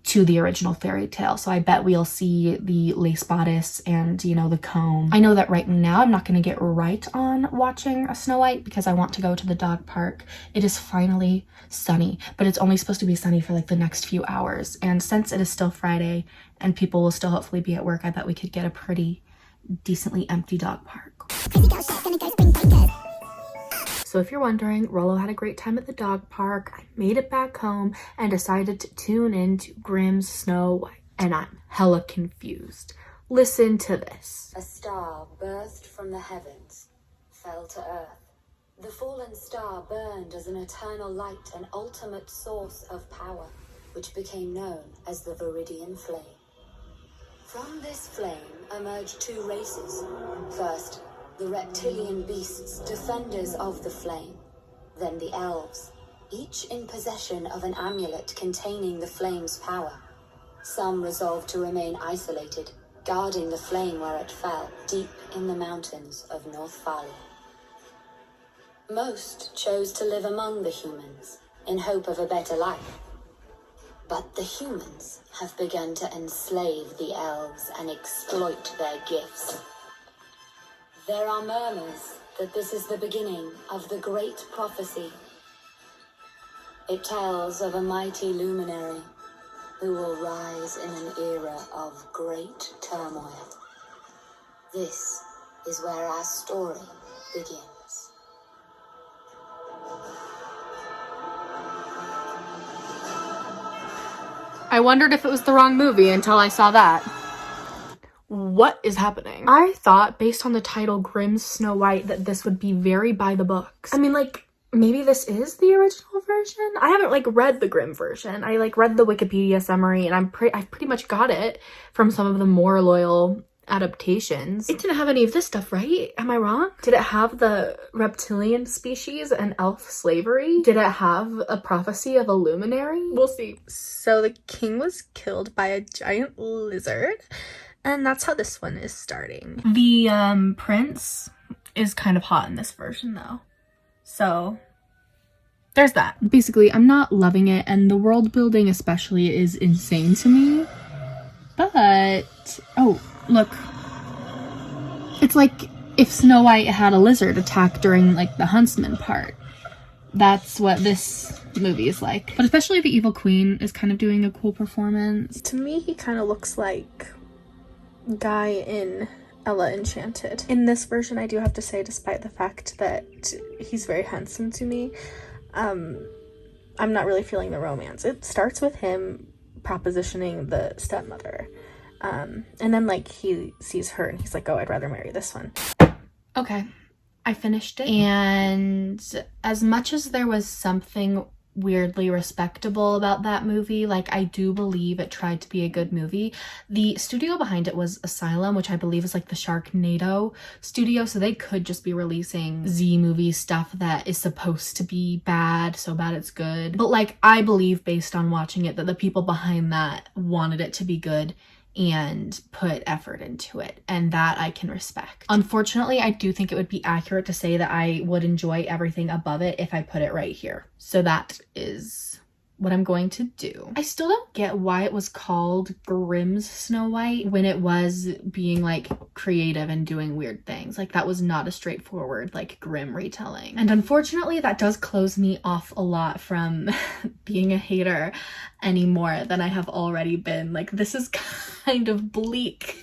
to the original fairy tale. So I bet we'll see the lace bodice and, you know, the comb. I know that right now I'm not going to get right on watching a Snow White because I want to go to the dog park. It is finally sunny, but it's only supposed to be sunny for like the next few hours. And since it is still Friday and people will still hopefully be at work, I bet we could get a pretty decently empty dog park. So if you're wondering, Rollo had a great time at the dog park. I made it back home and decided to tune into Grimm's Snow White. And I'm hella confused. Listen to this. A star burst from the heavens, fell to earth. The fallen star burned as an eternal light, an ultimate source of power, which became known as the Viridian Flame. From this flame emerged 2 races. First, the reptilian beasts, defenders of the flame. Then the elves, each in possession of an amulet containing the flame's power. Some resolved to remain isolated, guarding the flame where it fell, deep in the mountains of North Falia. Most chose to live among the humans, in hope of a better life. But the humans have begun to enslave the elves and exploit their gifts. There are murmurs that this is the beginning of the great prophecy. It tells of a mighty luminary who will rise in an era of great turmoil. This is where our story begins. I wondered if it was the wrong movie until I saw that. What is happening? I thought, based on the title Grimm's Snow White, that this would be very by the books. I mean, like, maybe this is the original version? I haven't, like, read the Grimm version. I, like, read the Wikipedia summary, and I've pretty much got it from some of the more loyal adaptations. It didn't have any of this stuff, right? Am I wrong? Did it have the reptilian species and elf slavery? Did it have a prophecy of a luminary? We'll see. So the king was killed by a giant lizard. And that's how this one is starting. The prince is kind of hot in this version though. So there's that. Basically, I'm not loving it, and the world building especially is insane to me. But, oh, look. It's like if Snow White had a lizard attack during like the huntsman part. That's what this movie is like. But especially the evil queen is kind of doing a cool performance. To me, he kind of looks like guy in Ella Enchanted. In this version, I do have to say, despite the fact that he's very handsome to me, I'm not really feeling the romance. It starts with him propositioning the stepmother, and then like he sees her and he's like, oh, I'd rather marry this one. Okay, I finished it, and as much as there was something weirdly respectable about that movie, like I do believe it tried to be a good movie. The studio behind it was Asylum, which I believe is like the Sharknado studio, so they could just be releasing Z movie stuff that is supposed to be bad, so bad it's good. But like I believe, based on watching it, that the people behind that wanted it to be good and put effort into it, and that I can respect. Unfortunately, I do think it would be accurate to say that I would enjoy everything above it if I put it right here. So that is what I'm going to do. I still don't get why it was called Grimm's Snow White when it was being like creative and doing weird things. Like that was not a straightforward like Grimm retelling. And unfortunately that does close me off a lot from being a hater any more than I have already been. Like this is kind of bleak.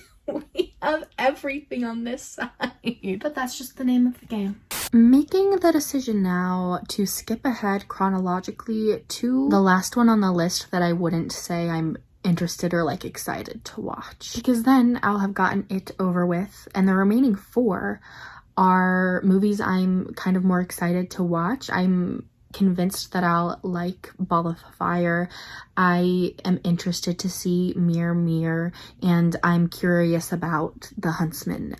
We have everything on this side. But that's just the name of the game. Making the decision now to skip ahead chronologically to the last one on the list that I wouldn't say I'm interested or like excited to watch, because then I'll have gotten it over with, and the remaining 4 are movies I'm kind of more excited to watch. I'm convinced that I'll like Ball of Fire. I am interested to see Mirror Mirror, and I'm curious about The Huntsman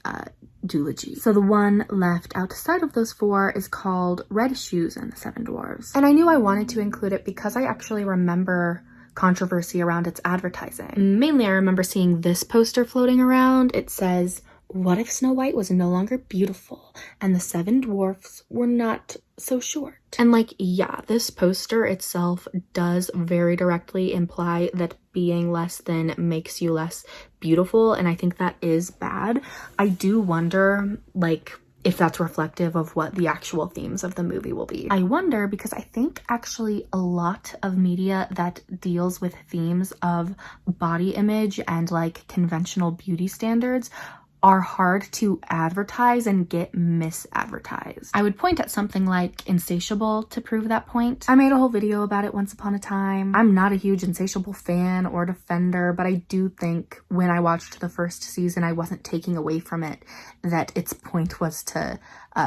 duology. So the one left outside of those 4 is called Red Shoes and the Seven Dwarfs. And I knew I wanted to include it because I actually remember controversy around its advertising. Mainly I remember seeing this poster floating around. It says, "What if Snow White was no longer beautiful and the 7 dwarfs were not so short?" And like, yeah, this poster itself does very directly imply that being less than makes you less beautiful, and I think that is bad. I do wonder, like, if that's reflective of what the actual themes of the movie will be. I wonder because I think actually a lot of media that deals with themes of body image and like conventional beauty standards are hard to advertise and get misadvertised. I would point at something like Insatiable to prove that point. I made a whole video about it once upon a time. I'm not a huge Insatiable fan or defender, but I do think when I watched the first season, I wasn't taking away from it that its point was to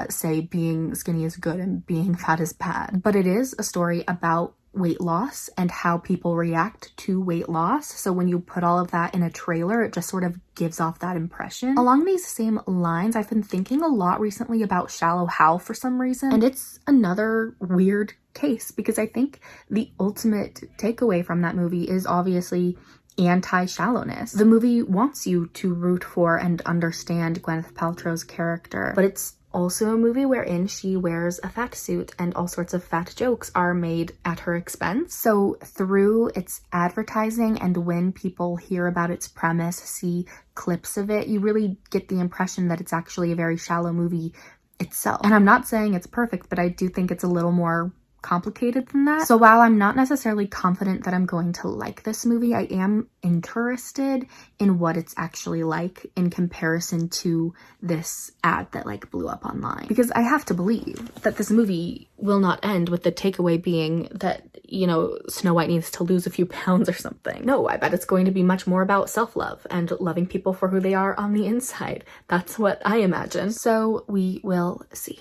say being skinny is good and being fat is bad. But it is a story about weight loss and how people react to weight loss. So when you put all of that in a trailer, it just sort of gives off that impression. Along these same lines, I've been thinking a lot recently about Shallow Hal for some reason, and it's another weird case because I think the ultimate takeaway from that movie is obviously anti-shallowness. The movie wants you to root for and understand Gwyneth Paltrow's character, but it's also a movie wherein she wears a fat suit and all sorts of fat jokes are made at her expense. So through its advertising and when people hear about its premise, see clips of it, you really get the impression that it's actually a very shallow movie itself. And I'm not saying it's perfect, but I do think it's a little more complicated than that. So while I'm not necessarily confident that I'm going to like this movie, I am interested in what it's actually like in comparison to this ad that like blew up online. Because I have to believe that this movie will not end with the takeaway being that, you know, Snow White needs to lose a few pounds or something. No, I bet it's going to be much more about self-love and loving people for who they are on the inside. That's what I imagine. So we will see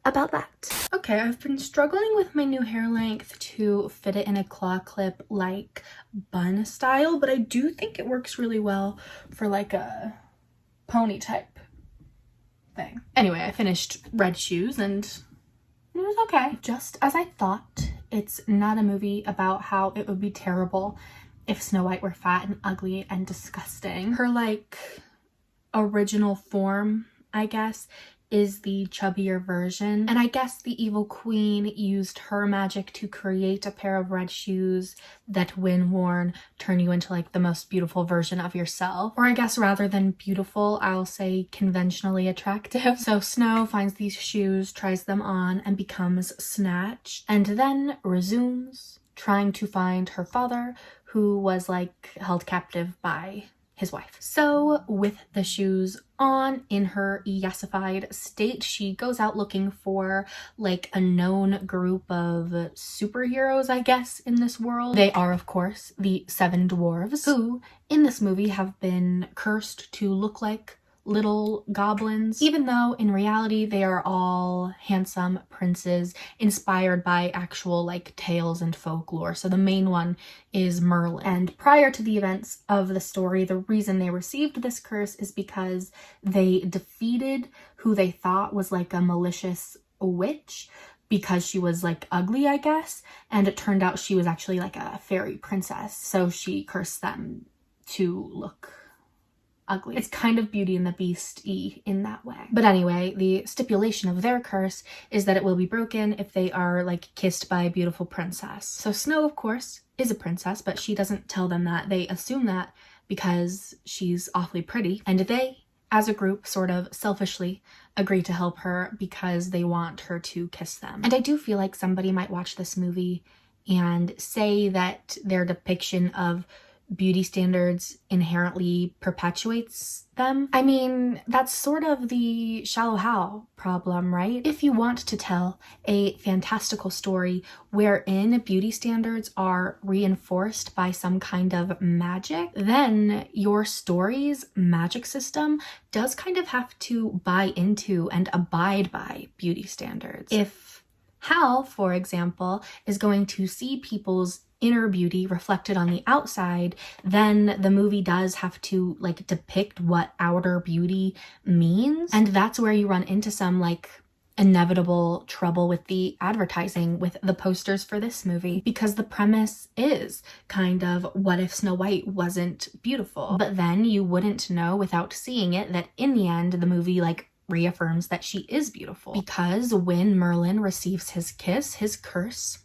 about that. Okay, I've been struggling with my new hair length to fit it in a claw clip like bun style, but I do think it works really well for like a pony type thing. Anyway, I finished Red Shoes and it was okay. Just as I thought, it's not a movie about how it would be terrible if Snow White were fat and ugly and disgusting. Her like original form, I guess, is the chubbier version. And I guess the evil queen used her magic to create a pair of red shoes that when worn turn you into like the most beautiful version of yourself. Or I guess rather than beautiful, I'll say conventionally attractive. So Snow finds these shoes, tries them on, and becomes snatched, and then resumes trying to find her father, who was like held captive by his wife. So with the shoes on, in her yassified state, she goes out looking for like a known group of superheroes, I guess, in this world. They are, of course, the 7 dwarves, who in this movie have been cursed to look like little goblins, even though in reality they are all handsome princes inspired by actual like tales and folklore. So the main one is Merlin. And prior to the events of the story, the reason they received this curse is because they defeated who they thought was like a malicious witch, because she was like ugly, I guess, and it turned out she was actually like a fairy princess. So she cursed them to look ugly. It's kind of Beauty and the Beast-y in that way. But anyway, the stipulation of their curse is that it will be broken if they are like kissed by a beautiful princess. So Snow, of course, is a princess, but she doesn't tell them that. They assume that because she's awfully pretty, and they, as a group, sort of selfishly agree to help her because they want her to kiss them. And I do feel like somebody might watch this movie and say that their depiction of beauty standards inherently perpetuates them. I mean, that's sort of the shallow how problem, right? If you want to tell a fantastical story wherein beauty standards are reinforced by some kind of magic, then your story's magic system does kind of have to buy into and abide by beauty standards. If Hal, for example, is going to see people's inner beauty reflected on the outside, then the movie does have to like depict what outer beauty means. And that's where you run into some like inevitable trouble with the advertising with the posters for this movie, because the premise is kind of, what if Snow White wasn't beautiful? But then you wouldn't know without seeing it that in the end the movie like reaffirms that she is beautiful, because when Merlin receives his kiss, his curse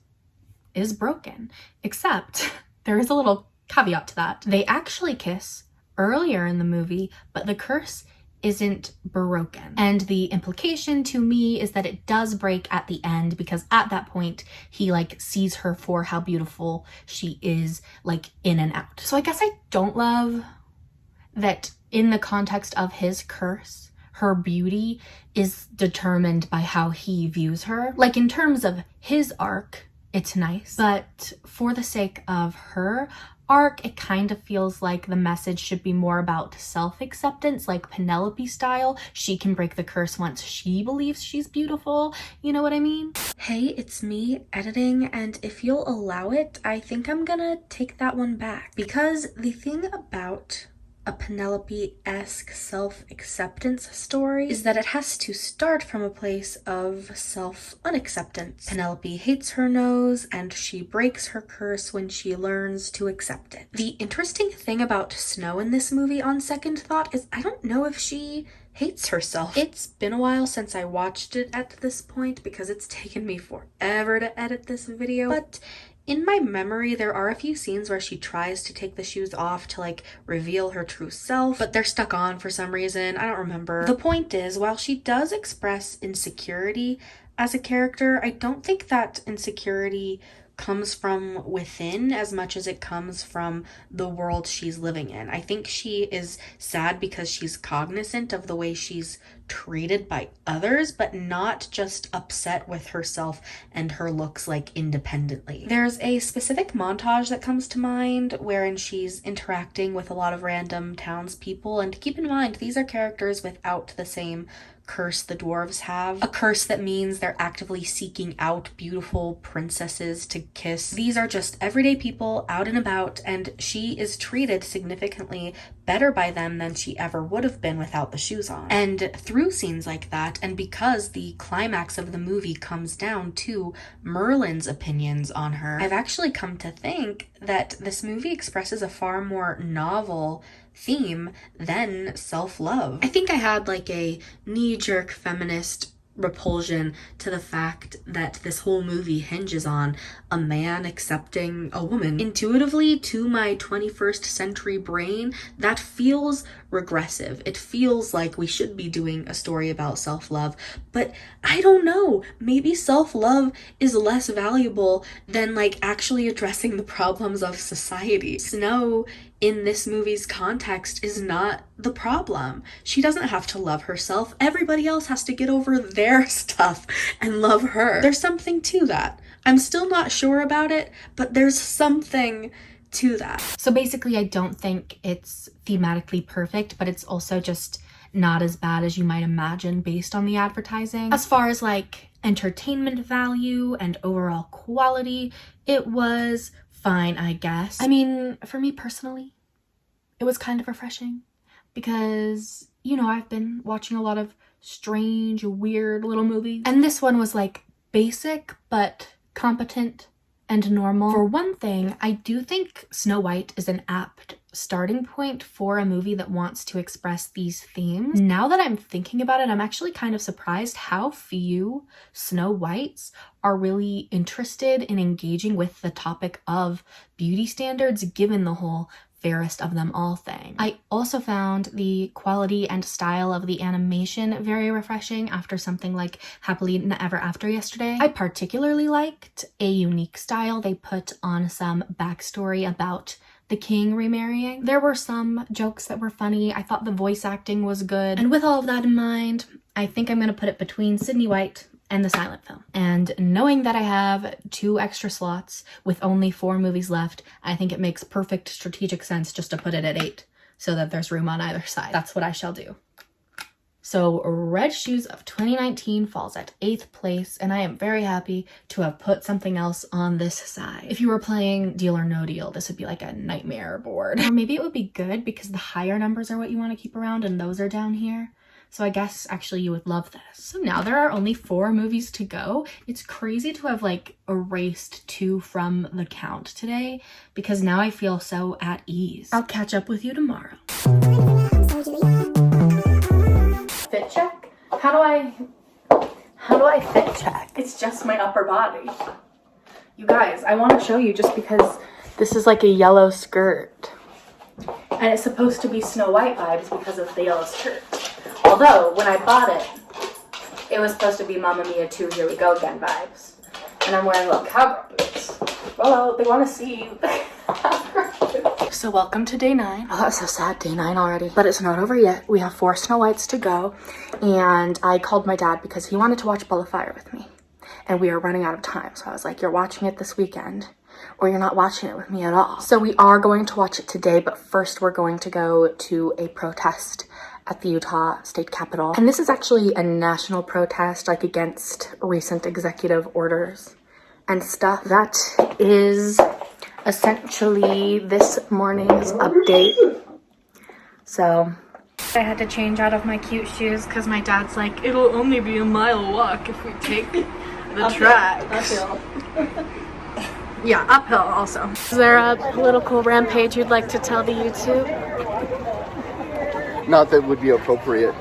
is broken. Except there is a little caveat to that. They actually kiss earlier in the movie, but the curse isn't broken. And the implication to me is that it does break at the end, because at that point he like sees her for how beautiful she is, like in and out. So I guess I don't love that in the context of his curse, her beauty is determined by how he views her. Like in terms of his arc, it's nice, but for the sake of her arc, it kind of feels like the message should be more about self-acceptance, like Penelope style. She can break the curse once she believes she's beautiful. You know what I mean? Hey, it's me editing, and if you'll allow it, I think I'm gonna take that one back, because the thing about a Penelope-esque self-acceptance story is that it has to start from a place of self-unacceptance. Penelope hates her nose, and she breaks her curse when she learns to accept it. The interesting thing about Snow in this movie, on second thought, is I don't know if she hates herself. It's been a while since I watched it at this point, because it's taken me forever to edit this video, but in my memory, there are a few scenes where she tries to take the shoes off to like reveal her true self, but they're stuck on for some reason. I don't remember. The point is, while she does express insecurity as a character, I don't think that insecurity comes from within as much as it comes from the world she's living in. I think she is sad because she's cognizant of the way she's treated by others, but not just upset with herself and her looks like independently. There's a specific montage that comes to mind wherein she's interacting with a lot of random townspeople, and keep in mind these are characters without the same curse the dwarves have, a curse that means they're actively seeking out beautiful princesses to kiss. These are just everyday people out and about, and she is treated significantly better by them than she ever would have been without the shoes on. And through scenes like that, and because the climax of the movie comes down to Merlin's opinions on her, I've actually come to think that this movie expresses a far more novel theme than self-love. I think I had like a knee-jerk feminist repulsion to the fact that this whole movie hinges on a man accepting a woman. Intuitively, to my 21st century brain, that feels regressive. It feels like we should be doing a story about self-love, but I don't know. Maybe self-love is less valuable than like actually addressing the problems of society. Snow in this movie's context is not the problem. She doesn't have to love herself. Everybody else has to get over their stuff and love her. There's something to that. I'm still not sure about it, but there's something to that. So basically, I don't think it's thematically perfect, but it's also just not as bad as you might imagine based on the advertising. As far as like entertainment value and overall quality, it was fine, I guess. I mean, for me personally, it was kind of refreshing because, you know, I've been watching a lot of strange, weird little movies, and this one was like basic but competent and normal. For one thing, I do think Snow White is an apt starting point for a movie that wants to express these themes. Now that I'm thinking about it, I'm actually kind of surprised how few Snow Whites are really interested in engaging with the topic of beauty standards, given the whole fairest of them all thing. I also found the quality and style of the animation very refreshing after something like Happily Ever After yesterday. I particularly liked a unique style they put on some backstory about the king remarrying. There were some jokes that were funny. I thought the voice acting was good. And with all of that in mind, I think I'm gonna put it between Sydney White and the silent film. And knowing that I have 2 extra slots with only 4 movies left, I think it makes perfect strategic sense just to put it at 8 so that there's room on either side. That's what I shall do. So Red Shoes of 2019 falls at 8th place, and I am very happy to have put something else on this side. If you were playing Deal or No Deal, this would be like a nightmare board. Or maybe it would be good because the higher numbers are what you want to keep around and those are down here. So I guess actually you would love this. So now there are only 4 movies to go. It's crazy to have like erased 2 from the count today because now I feel so at ease. I'll catch up with you tomorrow. Fit check? How do I fit check? It's just my upper body. You guys, I want to show you just because this is like a yellow skirt. And it's supposed to be Snow White vibes because of the yellow skirt. Although, when I bought it, it was supposed to be Mamma Mia 2 Here We Go Again vibes. And I'm wearing little cowgirl boots. Well, they want to see So welcome to day 9. Oh, that's so sad, day 9 already. But it's not over yet. We have 4 Snow Whites to go. And I called my dad because he wanted to watch Ball of Fire with me. And we are running out of time. So I was like, you're watching it this weekend or you're not watching it with me at all. So we are going to watch it today, but first we're going to go to a protest at the Utah State Capitol. And this is actually a national protest, like against recent executive orders and stuff. That is essentially this morning's update. So I had to change out of my cute shoes because my dad's like, it'll only be a mile walk if we take the tracks. Uphill. Yeah, uphill also. Is there a political rampage you'd like to tell the YouTube? Not that would be appropriate.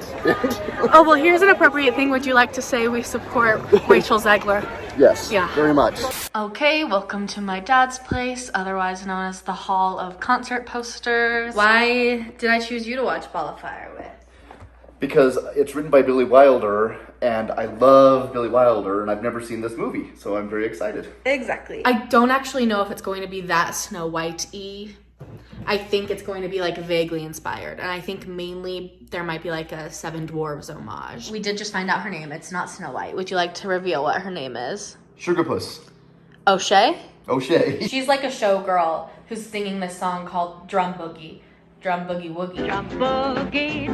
Oh, well, here's an appropriate thing. Would you like to say we support Rachel Zegler? Yes, yeah. Very much. Okay, welcome to my dad's place, otherwise known as the Hall of Concert Posters. Why did I choose you to watch Ball of Fire with? Because it's written by Billy Wilder, and I love Billy Wilder, and I've never seen this movie, so I'm very excited. Exactly. I don't actually know if it's going to be that Snow White-y. I think it's going to be like vaguely inspired, and I think mainly there might be like a Seven Dwarves homage. We did just find out her name. It's not Snow White. Would you like to reveal what her name is? Sugarpuss. O'Shea? O'Shea. She's like a showgirl who's singing this song called Drum Boogie. Drum Boogie Woogie. Drum boogie,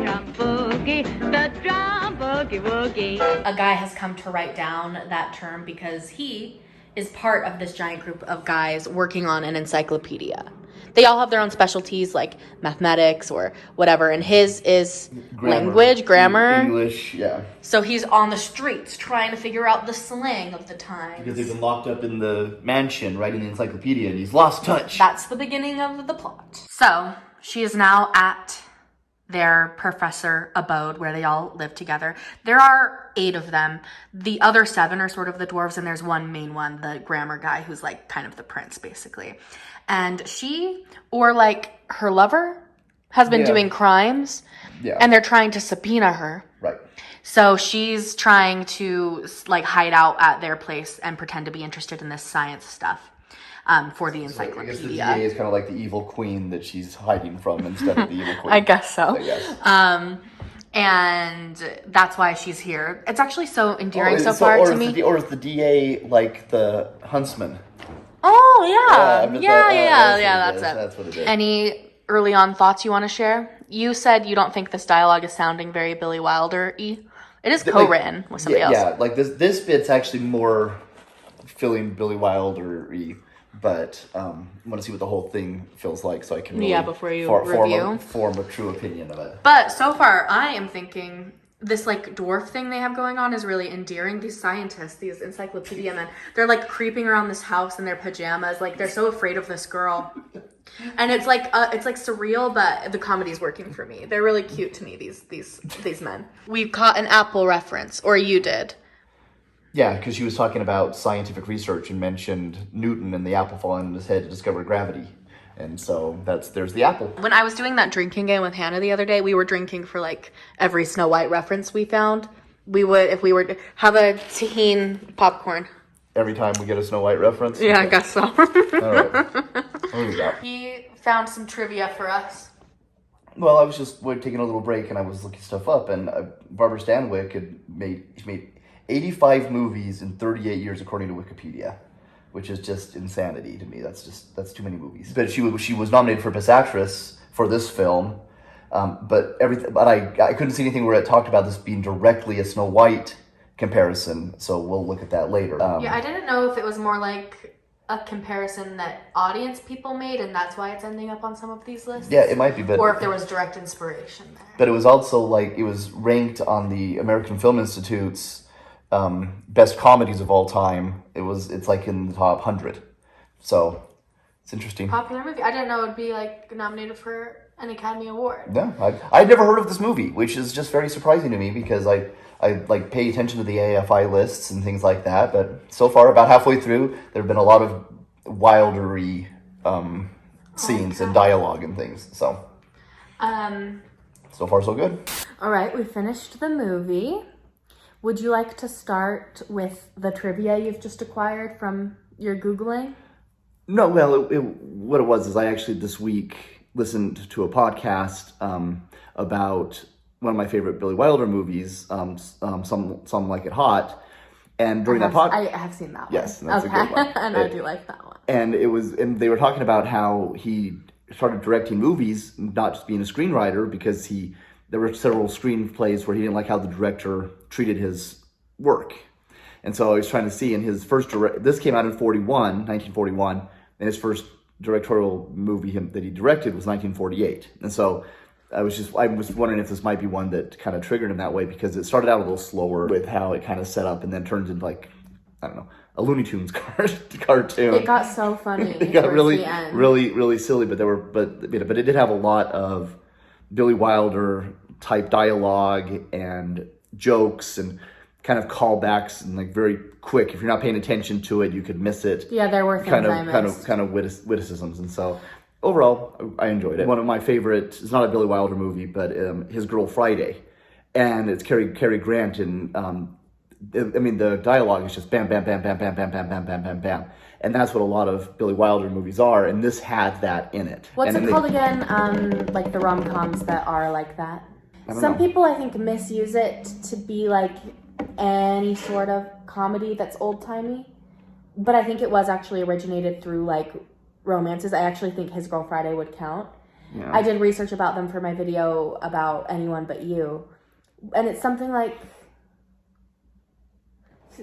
the drum boogie woogie. A guy has come to write down that term because he is part of this giant group of guys working on an encyclopedia. They all have their own specialties like mathematics or whatever, and his is language, grammar. English, yeah. So he's on the streets trying to figure out the slang of the time. Because they've been locked up in the mansion writing the encyclopedia and he's lost touch. That's the beginning of the plot. So she is now at their professor abode where they all live together. There are 8 of them. The other 7 are sort of the dwarves, and there's one main one, the grammar guy, who's like kind of the prince basically. And she, or like her lover, has been doing crimes. Yeah. And they're trying to subpoena her. Right. So she's trying to like hide out at their place and pretend to be interested in this science stuff for the encyclopedia. I guess the DA is kind of like the evil queen that she's hiding from instead of the evil queen. I guess so. I guess. And that's why she's here. It's actually so endearing so far to me. Or is the DA like the huntsman? Oh, yeah. That's what it is. Any early on thoughts you want to share? You said you don't think this dialogue is sounding very Billy Wilder-y. It is co-written with somebody else. Yeah, like this bit's actually more feeling Billy Wilder-y, but I want to see what the whole thing feels like so I can really before you review. Form a true opinion of it. But so far, I am thinking this like dwarf thing they have going on is really endearing. These scientists, these encyclopedia men, they're like creeping around this house in their pajamas. Like they're so afraid of this girl. And it's like surreal, but the comedy's working for me. They're really cute to me, these men. We caught an Apple reference, or you did. Yeah, because she was talking about scientific research and mentioned Newton and the apple falling on his head to discover gravity. And so there's the apple. When I was doing that drinking game with Hannah the other day, we were drinking for like every Snow White reference we found. We would, if we were to have a tahini popcorn. Every time we get a Snow White reference? Yeah, I guess so. All right. What do we got? He found some trivia for us. Well, I was just taking a little break and I was looking stuff up, and Barbara Stanwyck she made 85 movies in 38 years according to Wikipedia, which is just insanity to me. That's too many movies. But she was nominated for Best Actress for this film, but I couldn't see anything where it talked about this being directly a Snow White comparison. So we'll look at that later. Yeah, I didn't know if it was more like a comparison that audience people made, and that's why it's ending up on some of these lists. Yeah, it might be, but or if there was direct inspiration there. But it was also it was ranked on the American Film Institute's best comedies of all time. It's like in the top 100. So it's interesting. Popular movie. I didn't know it would be nominated for an Academy Award. No, I'd never heard of this movie, which is just very surprising to me because I pay attention to the AFI lists and things like that. But so far, about halfway through, there have been a lot of wildery scenes and dialogue and things. So far so good. All right, we finished the movie. Would you like to start with the trivia you've just acquired from your Googling? No, well, what it was is I actually this week listened to a podcast about one of my favorite Billy Wilder movies, Some Like It Hot, and during that podcast, I have seen that one. Yes, that's a good one, and I do like that one. And they were talking about how he started directing movies, not just being a screenwriter, because there were several screenplays where he didn't like how the director treated his work, and so I was trying to see in his first this came out in 1941, and his first directorial movie that he directed was 1948, and so I was wondering if this might be one that kind of triggered him that way, because it started out a little slower with how it kind of set up and then turns into a Looney Tunes cartoon. It got so funny. It got really silly, but it did have a lot of Billy Wilder type dialogue and jokes and kind of callbacks and very quick. If you're not paying attention to it, you could miss it. Yeah, there were things I missed. Kind of witticisms, and so. Overall, I enjoyed it. One of my favorite, it's not a Billy Wilder movie, but His Girl Friday. And it's Cary Grant, and the dialogue is just bam, bam, bam, bam, bam, bam, bam, bam, bam, bam, bam. And that's what a lot of Billy Wilder movies are, and this had that in it. What's it called again? Like the rom-coms that are like that? Some people, I think, misuse it to be like any sort of comedy that's old-timey. But I think it was actually originated through romances. I actually think His Girl Friday would count. Yeah. I did research about them for my video about Anyone But You. And it's something like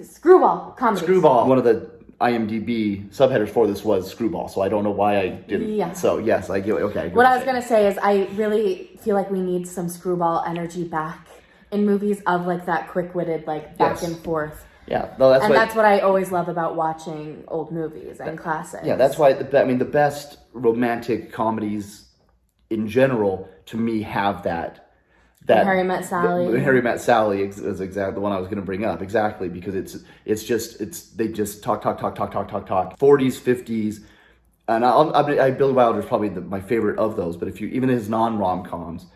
Screwball comedy. Screwball. One of the IMDb subheaders for this was Screwball, so I don't know why I didn't. Yeah. So yes, I get okay. What I was going to say is I really feel like we need some Screwball energy back in movies of that quick-witted back and forth. Yeah, that's what I always love about watching old movies and classics. Yeah, that's why the best romantic comedies in general to me have that Harry Met Sally. Harry Met Sally is exactly the one I was going to bring up. Exactly, because they just talk. 40s, 50s, and Billy Wilder is probably my favorite of those. But even his non-rom-coms,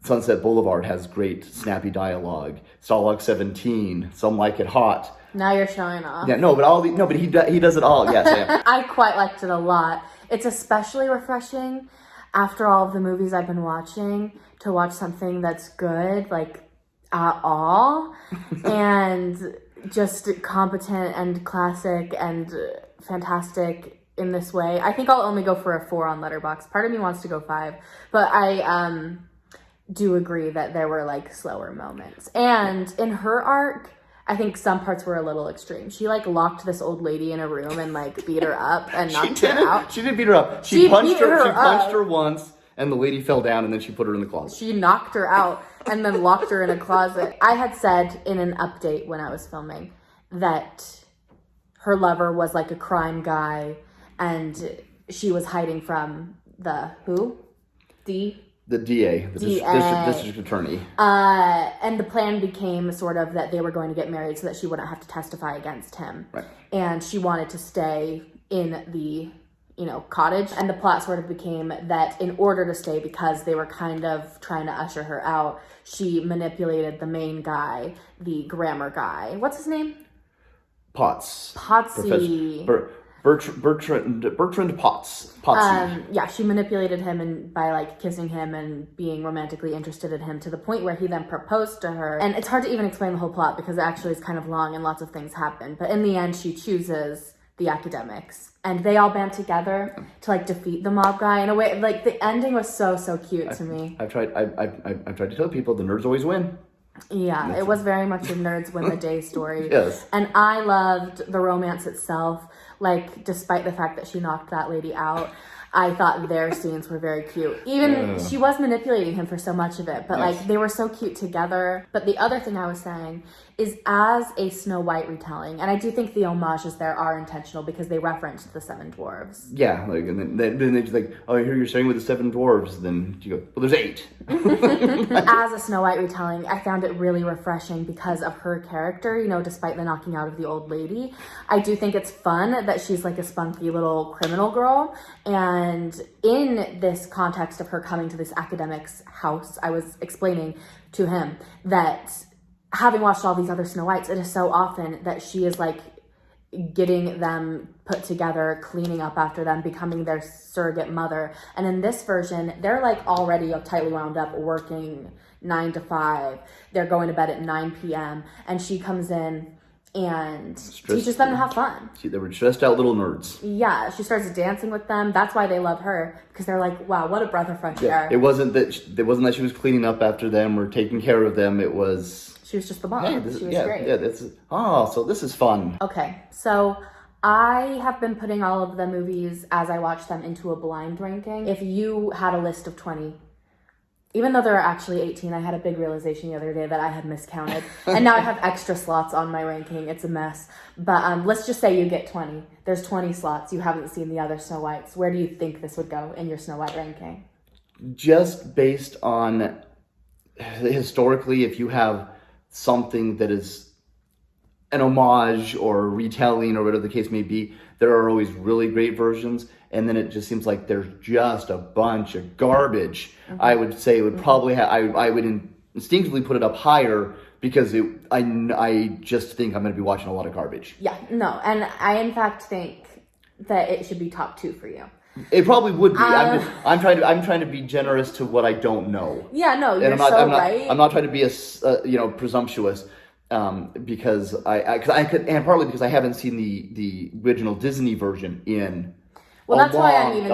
Sunset Boulevard has great snappy dialogue. Stalag 17, Some Like It Hot. Now you're showing off. Yeah, but he does it all. Yes, I quite liked it a lot. It's especially refreshing after all of the movies I've been watching to watch something that's good, at all, and just competent and classic and fantastic in this way. I think I'll only go for a 4 on Letterboxd. Part of me wants to go 5, but I do agree that there were slower moments. And in her arc, I think some parts were a little extreme. She locked this old lady in a room and beat her up and knocked her out. She didn't beat her up. She punched her once, and the lady fell down, and then she put her in the closet. She knocked her out and then locked her in a closet. I had said in an update when I was filming that her lover was a crime guy, and she was hiding from the who? The DA, the district attorney. And the plan became sort of that they were going to get married so that she wouldn't have to testify against him. Right. And she wanted to stay in the, cottage. And the plot sort of became that in order to stay, because they were kind of trying to usher her out, she manipulated the main guy, the grammar guy. What's his name? Potts. Potsy. Bertrand Potts. Yeah, she manipulated him and by like kissing him and being romantically interested in him to the point where he then proposed to her. And it's hard to even explain the whole plot because it actually is kind of long and lots of things happen. But in the end, she chooses the academics and they all band together to like defeat the mob guy in a way. Like the ending was so cute to me. I've tried to tell people the nerds always win. Yeah, it was very much a nerds win the day story. Yes. And I loved the romance itself. Like, despite the fact that she knocked that lady out, I thought their scenes were very cute. Even she was manipulating him for so much of it, but like they were so cute together. But the other thing I was saying is, as a Snow White retelling, and I do think the homages there are intentional because they referenced the Seven Dwarves. Yeah, like and then they just like, oh, here you're staying with the Seven Dwarves. Then you go, well, there's 8. As a Snow White retelling, I found it really refreshing because of her character. You know, despite the knocking out of the old lady, I do think it's fun that she's like a spunky little criminal girl. And in this context of her coming to this academic's house, I was explaining to him that having watched all these other Snow Whites, it is so often that she is like getting them put together, cleaning up after them, becoming their surrogate mother. And in this version, they're like already tightly wound up working 9 to 5. They're going to bed at 9 p.m. And she comes in and teaches them to have fun. They were stressed out little nerds. Yeah, she starts dancing with them. That's why they love her, because they're like, wow, what a breath of fresh air. It wasn't that she was cleaning up after them or taking care of them. It was... She was just the bomb. Hey, she was great. Yeah, so this is fun. Okay, so I have been putting all of the movies as I watch them into a blind ranking. If you had a list of 20, even though there are actually 18, I had a big realization the other day that I had miscounted. And now I have extra slots on my ranking. It's a mess. But let's just say you get 20. There's 20 slots. You haven't seen the other Snow Whites. Where do you think this would go in your Snow White ranking? Just based on historically, if you have something that is an homage or a retelling or whatever the case may be, there are always really great versions. And then it just seems like there's just a bunch of garbage. Mm-hmm. I would say it would probably have, I would instinctively put it up higher because I just think I'm going to be watching a lot of garbage. Yeah, no. And I in fact think that it should be top 2 for you. It probably would be. I'm trying to be generous to what I don't know. Yeah, no, you're right. I'm not trying to be presumptuous. Because I could, and partly because I haven't seen the original Disney version in a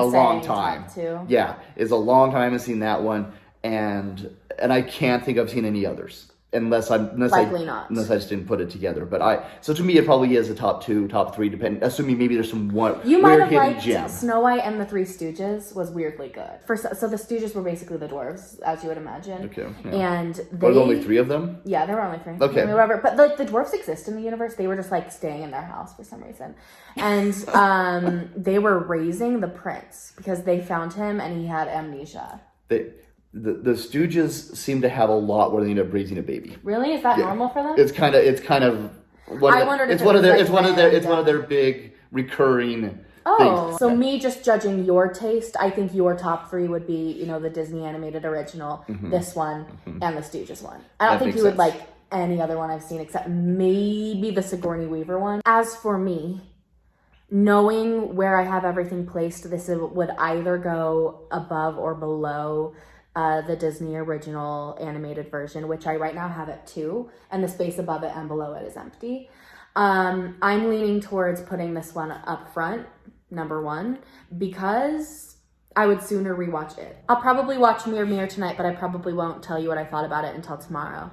long time. Top 2. Yeah, it's a long time I haven't seen that one, and I can't think I've seen any others unless I just didn't put it together. But so to me it probably is a top 2, top 3, depending. Assuming maybe there's some weird hidden gem. Snow White and the Three Stooges was weirdly good. So the Stooges were basically the dwarves, as you would imagine. Okay. Yeah. And were there only 3 of them? Yeah, there were only 3. Okay. I mean, whatever. But the dwarves exist in the universe. They were just like staying in their house for some reason, and they were raising the prince because they found him and he had amnesia. The Stooges seem to have a lot where they end up raising a baby. Really? Is that normal for them? It's kind of one of their big recurring things. So me just judging your taste, I think your top 3 would be, the Disney animated original, this one, and the Stooges one. I don't think you would like any other one I've seen except maybe the Sigourney Weaver one. As for me, knowing where I have everything placed, this would either go above or below the Disney original animated version, which I right now have at 2, and the space above it and below it is empty. I'm leaning towards putting this one up front, number 1, because I would sooner rewatch it. I'll probably watch Mir Mir tonight, but I probably won't tell you what I thought about it until tomorrow.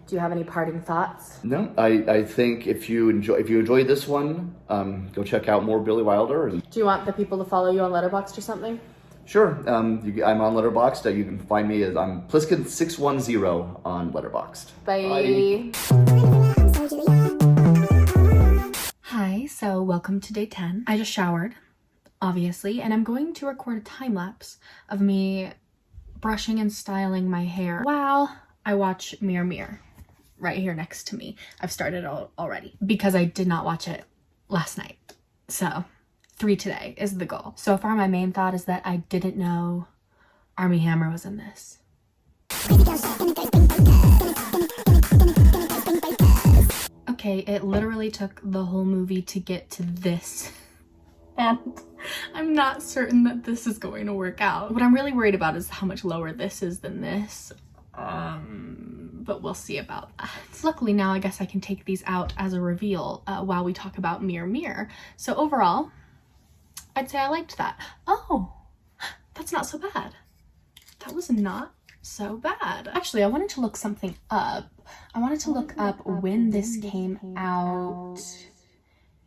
Do you have any parting thoughts? No, I think if you enjoy this one, go check out more Billy Wilder. Do you want the people to follow you on Letterboxd or something? Sure. I'm on Letterboxd. You can find me as I'm Pliskin610 on Letterboxd. Bye. Hi, so welcome to day 10. I just showered, obviously, and I'm going to record a time lapse of me brushing and styling my hair while I watch Mir Mir right here next to me. I've started already because I did not watch it last night. So 3 today is the goal. So far, my main thought is that I didn't know Armie Hammer was in this. Okay, it literally took the whole movie to get to this And I'm not certain that this is going to work out. What I'm really worried about is how much lower this is than this. But we'll see about that. Luckily now I guess I can take these out as a reveal while we talk about Mirror Mirror. So overall, I'd say I liked that. Oh, that's not so bad. That was not so bad. Actually, I wanted to look something up. I wanted to look up when this came out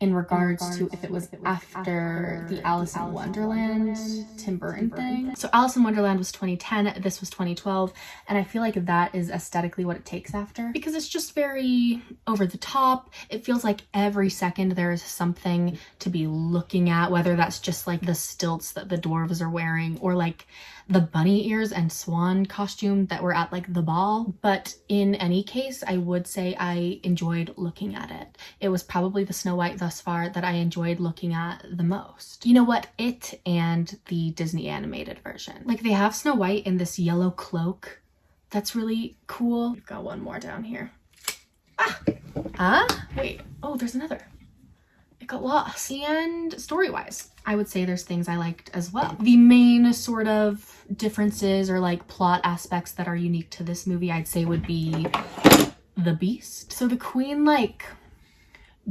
in regards to if it was after the Alice in Wonderland Tim Burton thing. So Alice in Wonderland was 2010, this was 2012, and I feel like that is aesthetically what it takes after, because it's just very over the top. It feels like every second there is something to be looking at, whether that's just like the stilts that the dwarves are wearing or like the bunny ears and swan costume that were at like the ball. But in any case, I would say I enjoyed looking at it. It was probably the Snow White thus far that I enjoyed looking at the most. You know what? It and the Disney animated version. Like they have Snow White in this yellow cloak. That's really cool. We've got one more down here. Wait, oh, there's another. It got lost. And story-wise, I would say there's things I liked as well. The main sort of differences or like plot aspects that are unique to this movie, I'd say would be the Beast. So the Queen like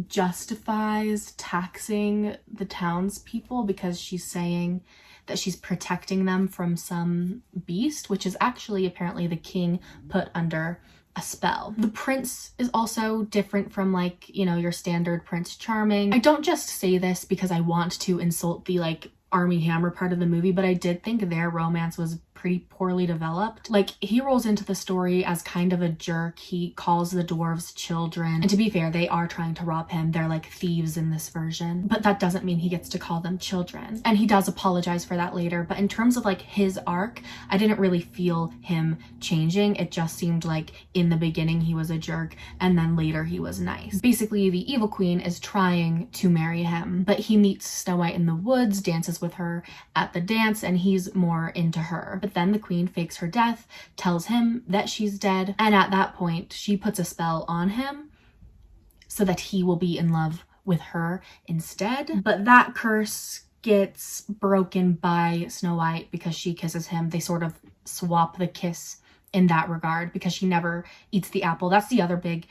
justifies taxing the townspeople because she's saying that she's protecting them from some beast, which is actually apparently the king put under a spell. The prince is also different from like, you know, your standard Prince Charming. I don't just say this because I want to insult the like Armie Hammer part of the movie, but I did think their romance was pretty poorly developed. Like he rolls into the story as kind of a jerk. He calls the dwarves children, and to be fair, they are trying to rob him. They're like thieves in this version, but that doesn't mean he gets to call them children, and he does apologize for that later. But in terms of like his arc, I didn't really feel him changing. It just seemed like in the beginning he was a jerk and then later he was nice. Basically the evil queen is trying to marry him, but he meets Snow White in the woods, dances with her at the dance, and he's more into her. But then the queen fakes her death, tells him that she's dead, and at that point she puts a spell on him so that he will be in love with her instead. But that curse gets broken by Snow White because she kisses him. They sort of swap the kiss in that regard because she never eats the apple. That's the other big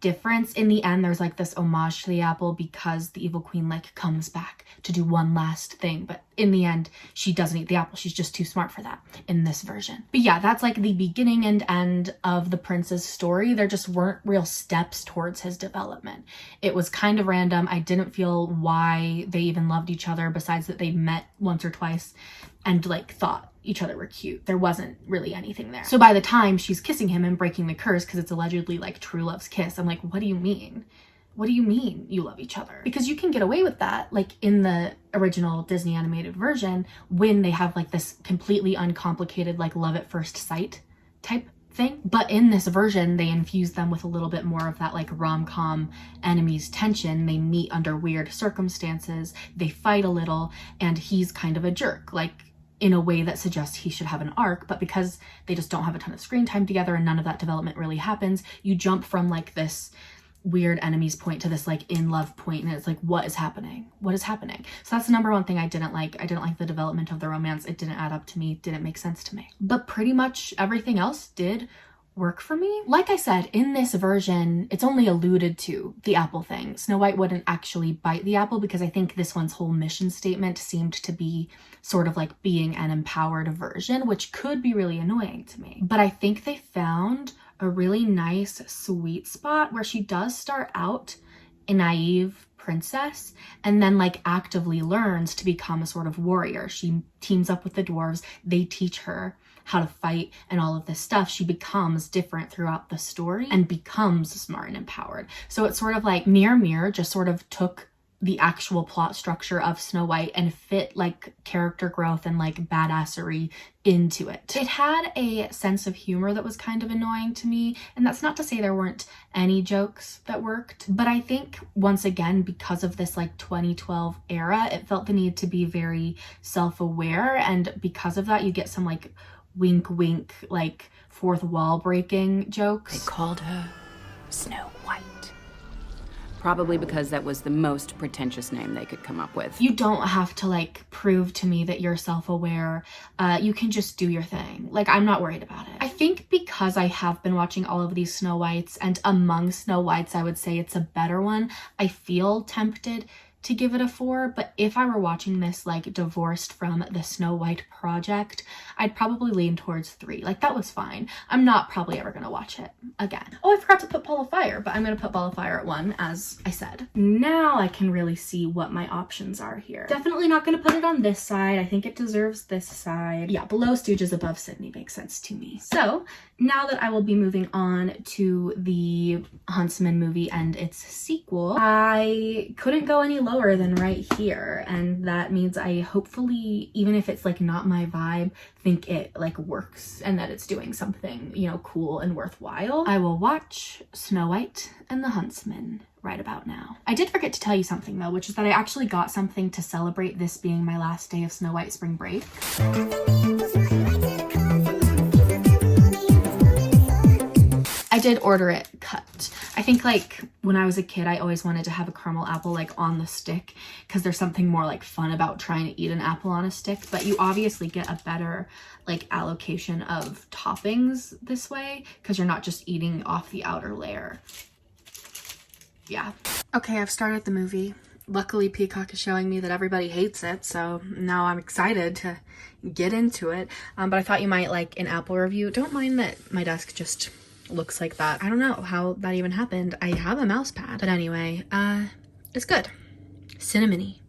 difference. In the end, there's like this homage to the apple because the evil queen like comes back to do one last thing, but in the end she doesn't eat the apple. She's just too smart for that in this version. But yeah, that's like the beginning and end of the prince's story. There just weren't real steps towards his development. It was kind of random. I didn't feel why they even loved each other besides that they met once or twice and like thought each other were cute. There wasn't really anything there. So by the time she's kissing him and breaking the curse because it's allegedly like true love's kiss, I'm like, what do you mean? What do you mean you love each other? Because you can get away with that like in the original Disney animated version when they have like this completely uncomplicated like love at first sight type thing. But in this version, they infuse them with a little bit more of that like rom-com enemies tension. They meet under weird circumstances, they fight a little, and he's kind of a jerk. Like in a way that suggests he should have an arc, but because they just don't have a ton of screen time together and none of that development really happens, you jump from like this weird enemies point to this like in love point, and it's like, what is happening? What is happening? So that's the number one thing I didn't like. I didn't like the development of the romance. It didn't add up to me, didn't make sense to me. But pretty much everything else did work for me. Like I said, in this version, it's only alluded to the apple thing. Snow White wouldn't actually bite the apple because I think this one's whole mission statement seemed to be sort of like being an empowered version, which could be really annoying to me. But I think they found a really nice sweet spot where she does start out a naive princess and then like actively learns to become a sort of warrior. She teams up with the dwarves, they teach her how to fight and all of this stuff. She becomes different throughout the story and becomes smart and empowered. So it's sort of like Mirror Mirror just sort of took the actual plot structure of Snow White and fit like character growth and like badassery into it. It had a sense of humor that was kind of annoying to me, and that's not to say there weren't any jokes that worked, but I think once again, because of this like 2012 era, it felt the need to be very self-aware, and because of that you get some like wink wink like fourth wall breaking jokes. They called her Snow White. probably because that was the most pretentious name they could come up with. You don't have to like prove to me that you're self-aware. You can just do your thing. Like, I'm not worried about it. I think because I have been watching all of these Snow Whites, and among Snow Whites I would say it's a better one, I feel tempted to give it a 4, but if I were watching this like divorced from the Snow White project, I'd probably lean towards 3. Like, that was fine. I'm not probably ever gonna watch it again. Oh, I forgot to put Ball of Fire, but I'm gonna put Ball of Fire at 1, as I said. Now I can really see what my options are here. Definitely not gonna put it on this side. I think it deserves this side. Yeah, below Stooges, above Sydney makes sense to me. So now that I will be moving on to the Huntsman movie and its sequel, I couldn't go any lower than right here, and that means I hopefully, even if it's like not my vibe, think it like works and that it's doing something, you know, cool and worthwhile. I will watch Snow White and the Huntsman right about now. I did forget to tell you something though, which is that I actually got something to celebrate this being my last day of Snow White spring break. I did order it cut. I think like when I was a kid, I always wanted to have a caramel apple like on the stick because there's something more like fun about trying to eat an apple on a stick, but you obviously get a better like allocation of toppings this way because you're not just eating off the outer layer. Yeah. Okay, I've started the movie. Luckily, Peacock is showing me that everybody hates it, so now I'm excited to get into it. But I thought you might like an apple review. Don't mind that my desk just looks like that. I don't know how that even happened. I have a mouse pad. But anyway, it's good. Cinnamony.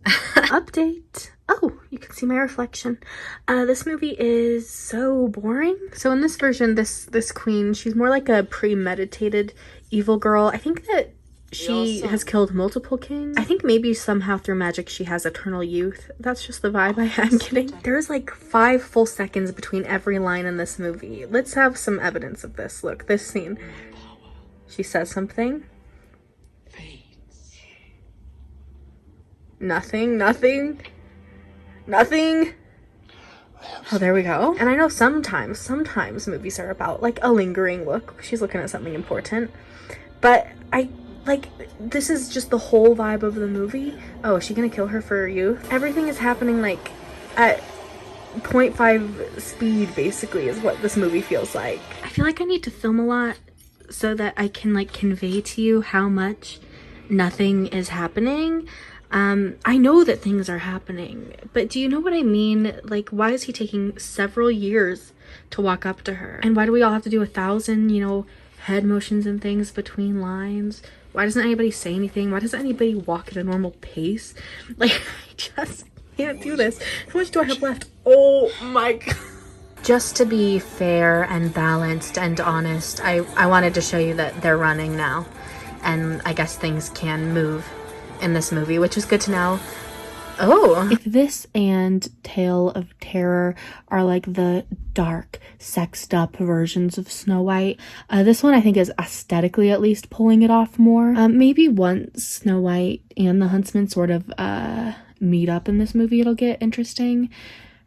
Update. Oh, you can see my reflection. This movie is so boring. So in this version, this queen, she's more like a premeditated evil girl. I think that she has killed multiple kings. I think maybe somehow through magic she has eternal youth. That's just the vibe I am getting. There's like 5 full seconds between every line in this movie. Let's have some evidence of this. Look, this scene. She says something. Nothing. Oh, there we go. And I know sometimes movies are about like a lingering look. She's looking at something important. But this is just the whole vibe of the movie. Oh, is she gonna kill her for youth? Everything is happening like at 0.5 speed, basically, is what this movie feels like. I feel like I need to film a lot so that I can like convey to you how much nothing is happening. I know that things are happening, but do you know what I mean? Like, why is he taking several years to walk up to her? And why do we all have to do 1,000, you know, head motions and things between lines? Why doesn't anybody say anything? Why doesn't anybody walk at a normal pace? Like, I just can't do this. How much do I have left? Oh my god. Just to be fair and balanced and honest, I wanted to show you that they're running now. And I guess things can move in this movie, which is good to know. Oh. If this and Tale of Terror are like the dark, sexed up versions of Snow White, this one I think is aesthetically at least pulling it off more. Maybe once Snow White and the Huntsman sort of meet up in this movie, it'll get interesting.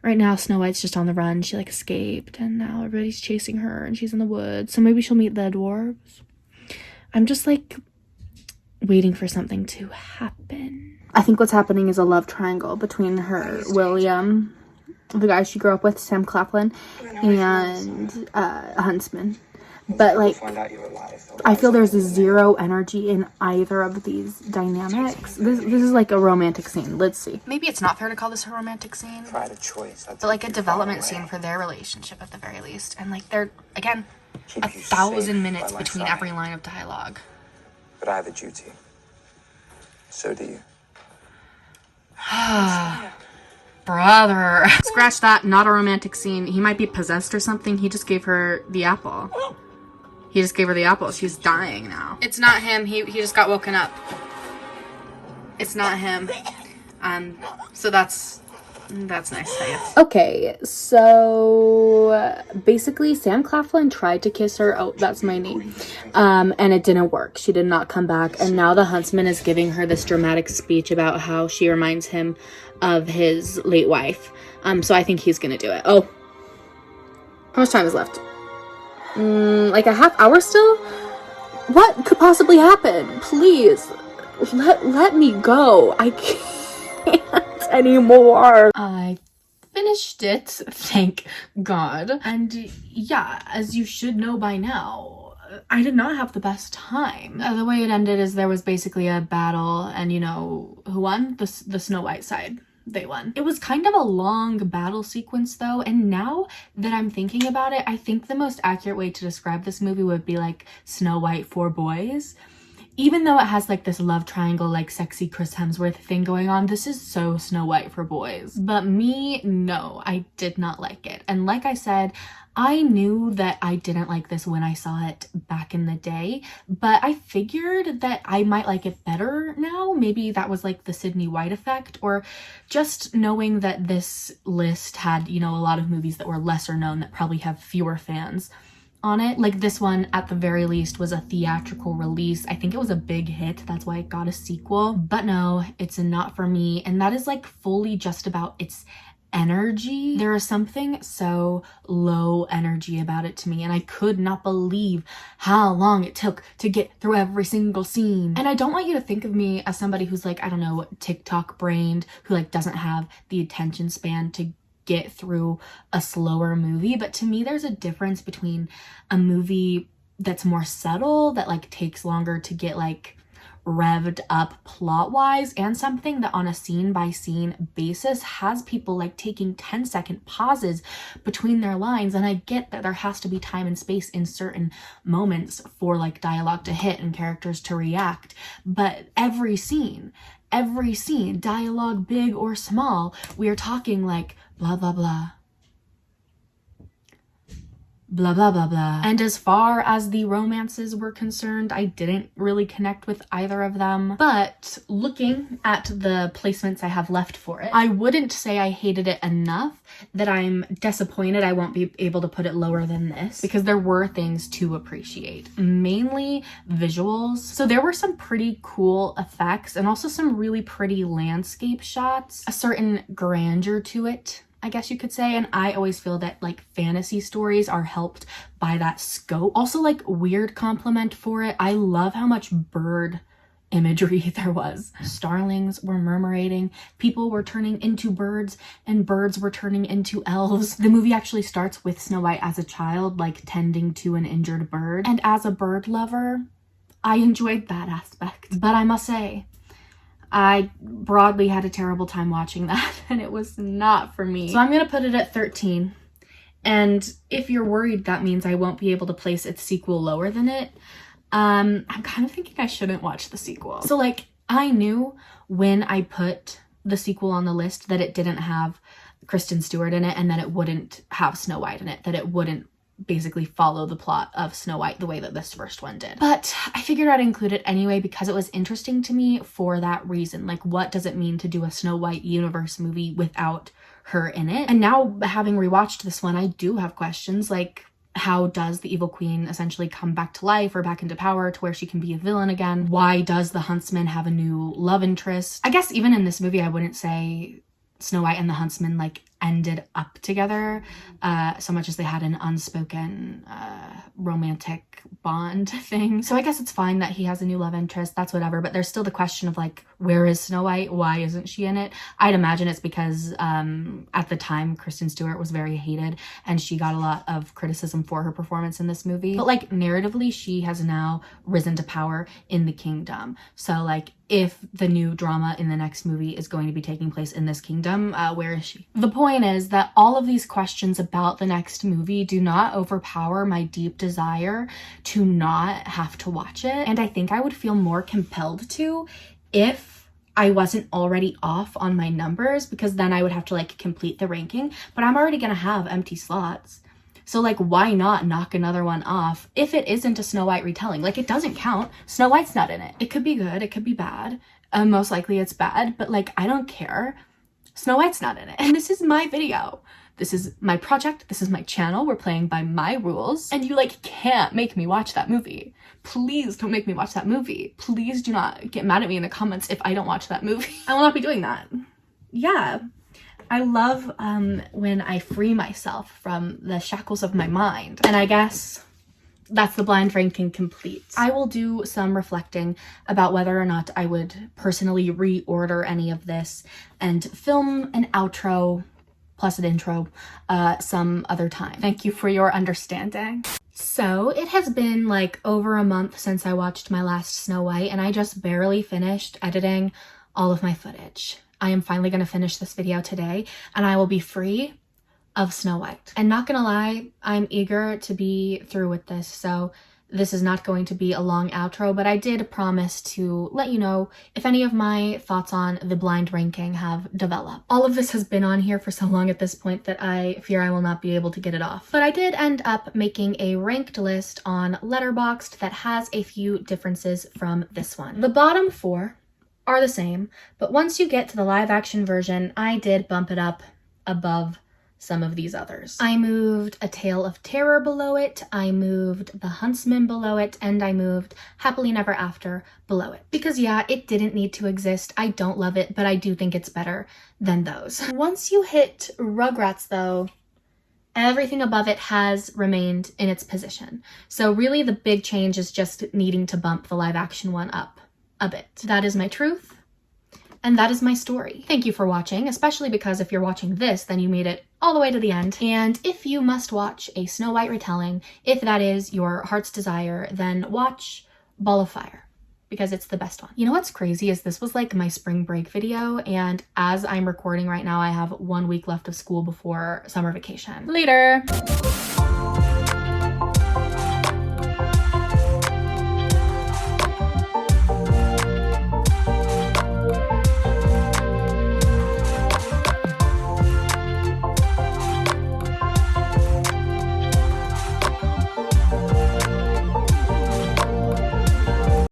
Right now, Snow White's just on the run. She like escaped and now everybody's chasing her and she's in the woods. So maybe she'll meet the dwarves. I'm just like waiting for something to happen. I think what's happening is a love triangle between her, William, the guy she grew up with, Sam Claflin, and a Huntsman. But like, I feel there's zero energy in either of these dynamics. This is like a romantic scene. Let's see. Maybe it's not fair to call this a romantic scene, but like a development scene for their relationship at the very least. And like, they're, again, 1,000 minutes between every line of dialogue. But I have a duty. So do you. Brother. Scratch that. Not a romantic scene. He might be possessed or something. He just gave her the apple. He just gave her the apple. She's dying now. It's not him. He just got woken up. It's not him. So that's nice, I guess. Okay, so basically Sam Claflin tried to kiss her. Oh, that's my name. And it didn't work. She did not come back. And now the Huntsman is giving her this dramatic speech about how she reminds him of his late wife. So I think he's gonna do it. Oh, how much time is left? Like a half hour still? What could possibly happen? Please, let me go. I can't anymore. I finished it, thank God. And yeah, as you should know by now, I did not have the best time. The way it ended is there was basically a battle, and you know who won? The Snow White side. They won. It was kind of a long battle sequence though, and now that I'm thinking about it, I think the most accurate way to describe this movie would be like Snow White for boys. Even though it has like this love triangle, like sexy Chris Hemsworth thing going on, this is so Snow White for boys. But me, no, I did not like it. And like I said, I knew that I didn't like this when I saw it back in the day, but I figured that I might like it better now. Maybe that was like the Sydney White effect, or just knowing that this list had, you know, a lot of movies that were lesser known that probably have fewer fans on it. Like this one, at the very least, was a theatrical release. I think it was a big hit. That's why it got a sequel. But no, it's not for me. And that is like fully just about its energy. There is something so low energy about it to me, and I could not believe how long it took to get through every single scene. And I don't want you to think of me as somebody who's like, I don't know, TikTok brained, who like doesn't have the attention span to get through a slower movie. But to me, there's a difference between a movie that's more subtle, that like takes longer to get like revved up plot wise, and something that on a scene by scene basis has people like taking 10-second pauses between their lines. And I get that there has to be time and space in certain moments for like dialogue to hit and characters to react, but every scene, dialogue big or small, we are talking like blah blah blah, blah blah blah blah. And as far as the romances were concerned, I didn't really connect with either of them. But looking at the placements I have left for it, I wouldn't say I hated it enough that I'm disappointed I won't be able to put it lower than this, because there were things to appreciate, mainly visuals. So there were some pretty cool effects and also some really pretty landscape shots, a certain grandeur to it, I guess you could say. And I always feel that like fantasy stories are helped by that scope. Also, like, weird compliment for it, I love how much bird imagery there was. Starlings were murmurating, people were turning into birds, and birds were turning into elves. The movie actually starts with Snow White as a child, like tending to an injured bird. And as a bird lover, I enjoyed that aspect. But I must say, I broadly had a terrible time watching that, and it was not for me. So I'm gonna put it at 13. And if you're worried that means I won't be able to place its sequel lower than it, I'm kind of thinking I shouldn't watch the sequel. So like, I knew when I put the sequel on the list that it didn't have Kristen Stewart in it, and that it wouldn't have Snow White in it, that it wouldn't basically follow the plot of Snow White the way that this first one did. But I figured I'd include it anyway because it was interesting to me for that reason. Like, what does it mean to do a Snow White universe movie without her in it? And now, having rewatched this one, I do have questions like, how does the evil queen essentially come back to life or back into power to where she can be a villain again? Why does the huntsman have a new love interest? I guess even in this movie, I wouldn't say Snow White and the huntsman like ended up together so much as they had an unspoken romantic bond thing. So I guess it's fine that he has a new love interest, that's whatever, but there's still the question of like, where is Snow White? Why isn't she in it? I'd imagine it's because at the time Kristen Stewart was very hated and she got a lot of criticism for her performance in this movie. But like, narratively, she has now risen to power in the kingdom. So like, if the new drama in the next movie is going to be taking place in this kingdom, where is she? The point is that all of these questions about the next movie do not overpower my deep desire to not have to watch it. And I think I would feel more compelled to if I wasn't already off on my numbers, because then I would have to like complete the ranking, but I'm already gonna have empty slots. So like, why not knock another one off if it isn't a Snow White retelling? Like, it doesn't count. Snow White's not in it. It could be good, it could be bad. Most likely it's bad, but like, I don't care. Snow White's not in it. And this is my video. This is my project. This is my channel. We're playing by my rules. And you like can't make me watch that movie. Please don't make me watch that movie. Please do not get mad at me in the comments if I don't watch that movie. I will not be doing that. Yeah. I love when I free myself from the shackles of my mind. And I guess that's the blind ranking complete. I will do some reflecting about whether or not I would personally reorder any of this and film an outro plus an intro some other time. Thank you for your understanding. So it has been like over a month since I watched my last Snow White, and I just barely finished editing all of my footage. I am finally gonna finish this video today, and I will be free of Snow White. And not gonna lie, I'm eager to be through with this, so this is not going to be a long outro, but I did promise to let you know if any of my thoughts on the blind ranking have developed. All of this has been on here for so long at this point that I fear I will not be able to get it off. But I did end up making a ranked list on Letterboxd that has a few differences from this one. The bottom 4 are the same, but once you get to the live action version, I did bump it up above some of these others. I moved A Tale of Terror below it, I moved The Huntsman below it, and I moved Happily Never After below it. Because yeah, it didn't need to exist. I don't love it, but I do think it's better than those. Once you hit Rugrats though, everything above it has remained in its position. So really the big change is just needing to bump the live action one up a bit. That is my truth. And that is my story. Thank you for watching, especially because if you're watching this, then you made it all the way to the end. And if you must watch a Snow White retelling, if that is your heart's desire, then watch Ball of Fire, because it's the best one. You know what's crazy is this was like my spring break video, and as I'm recording right now, I have 1 week left of school before summer vacation. Later.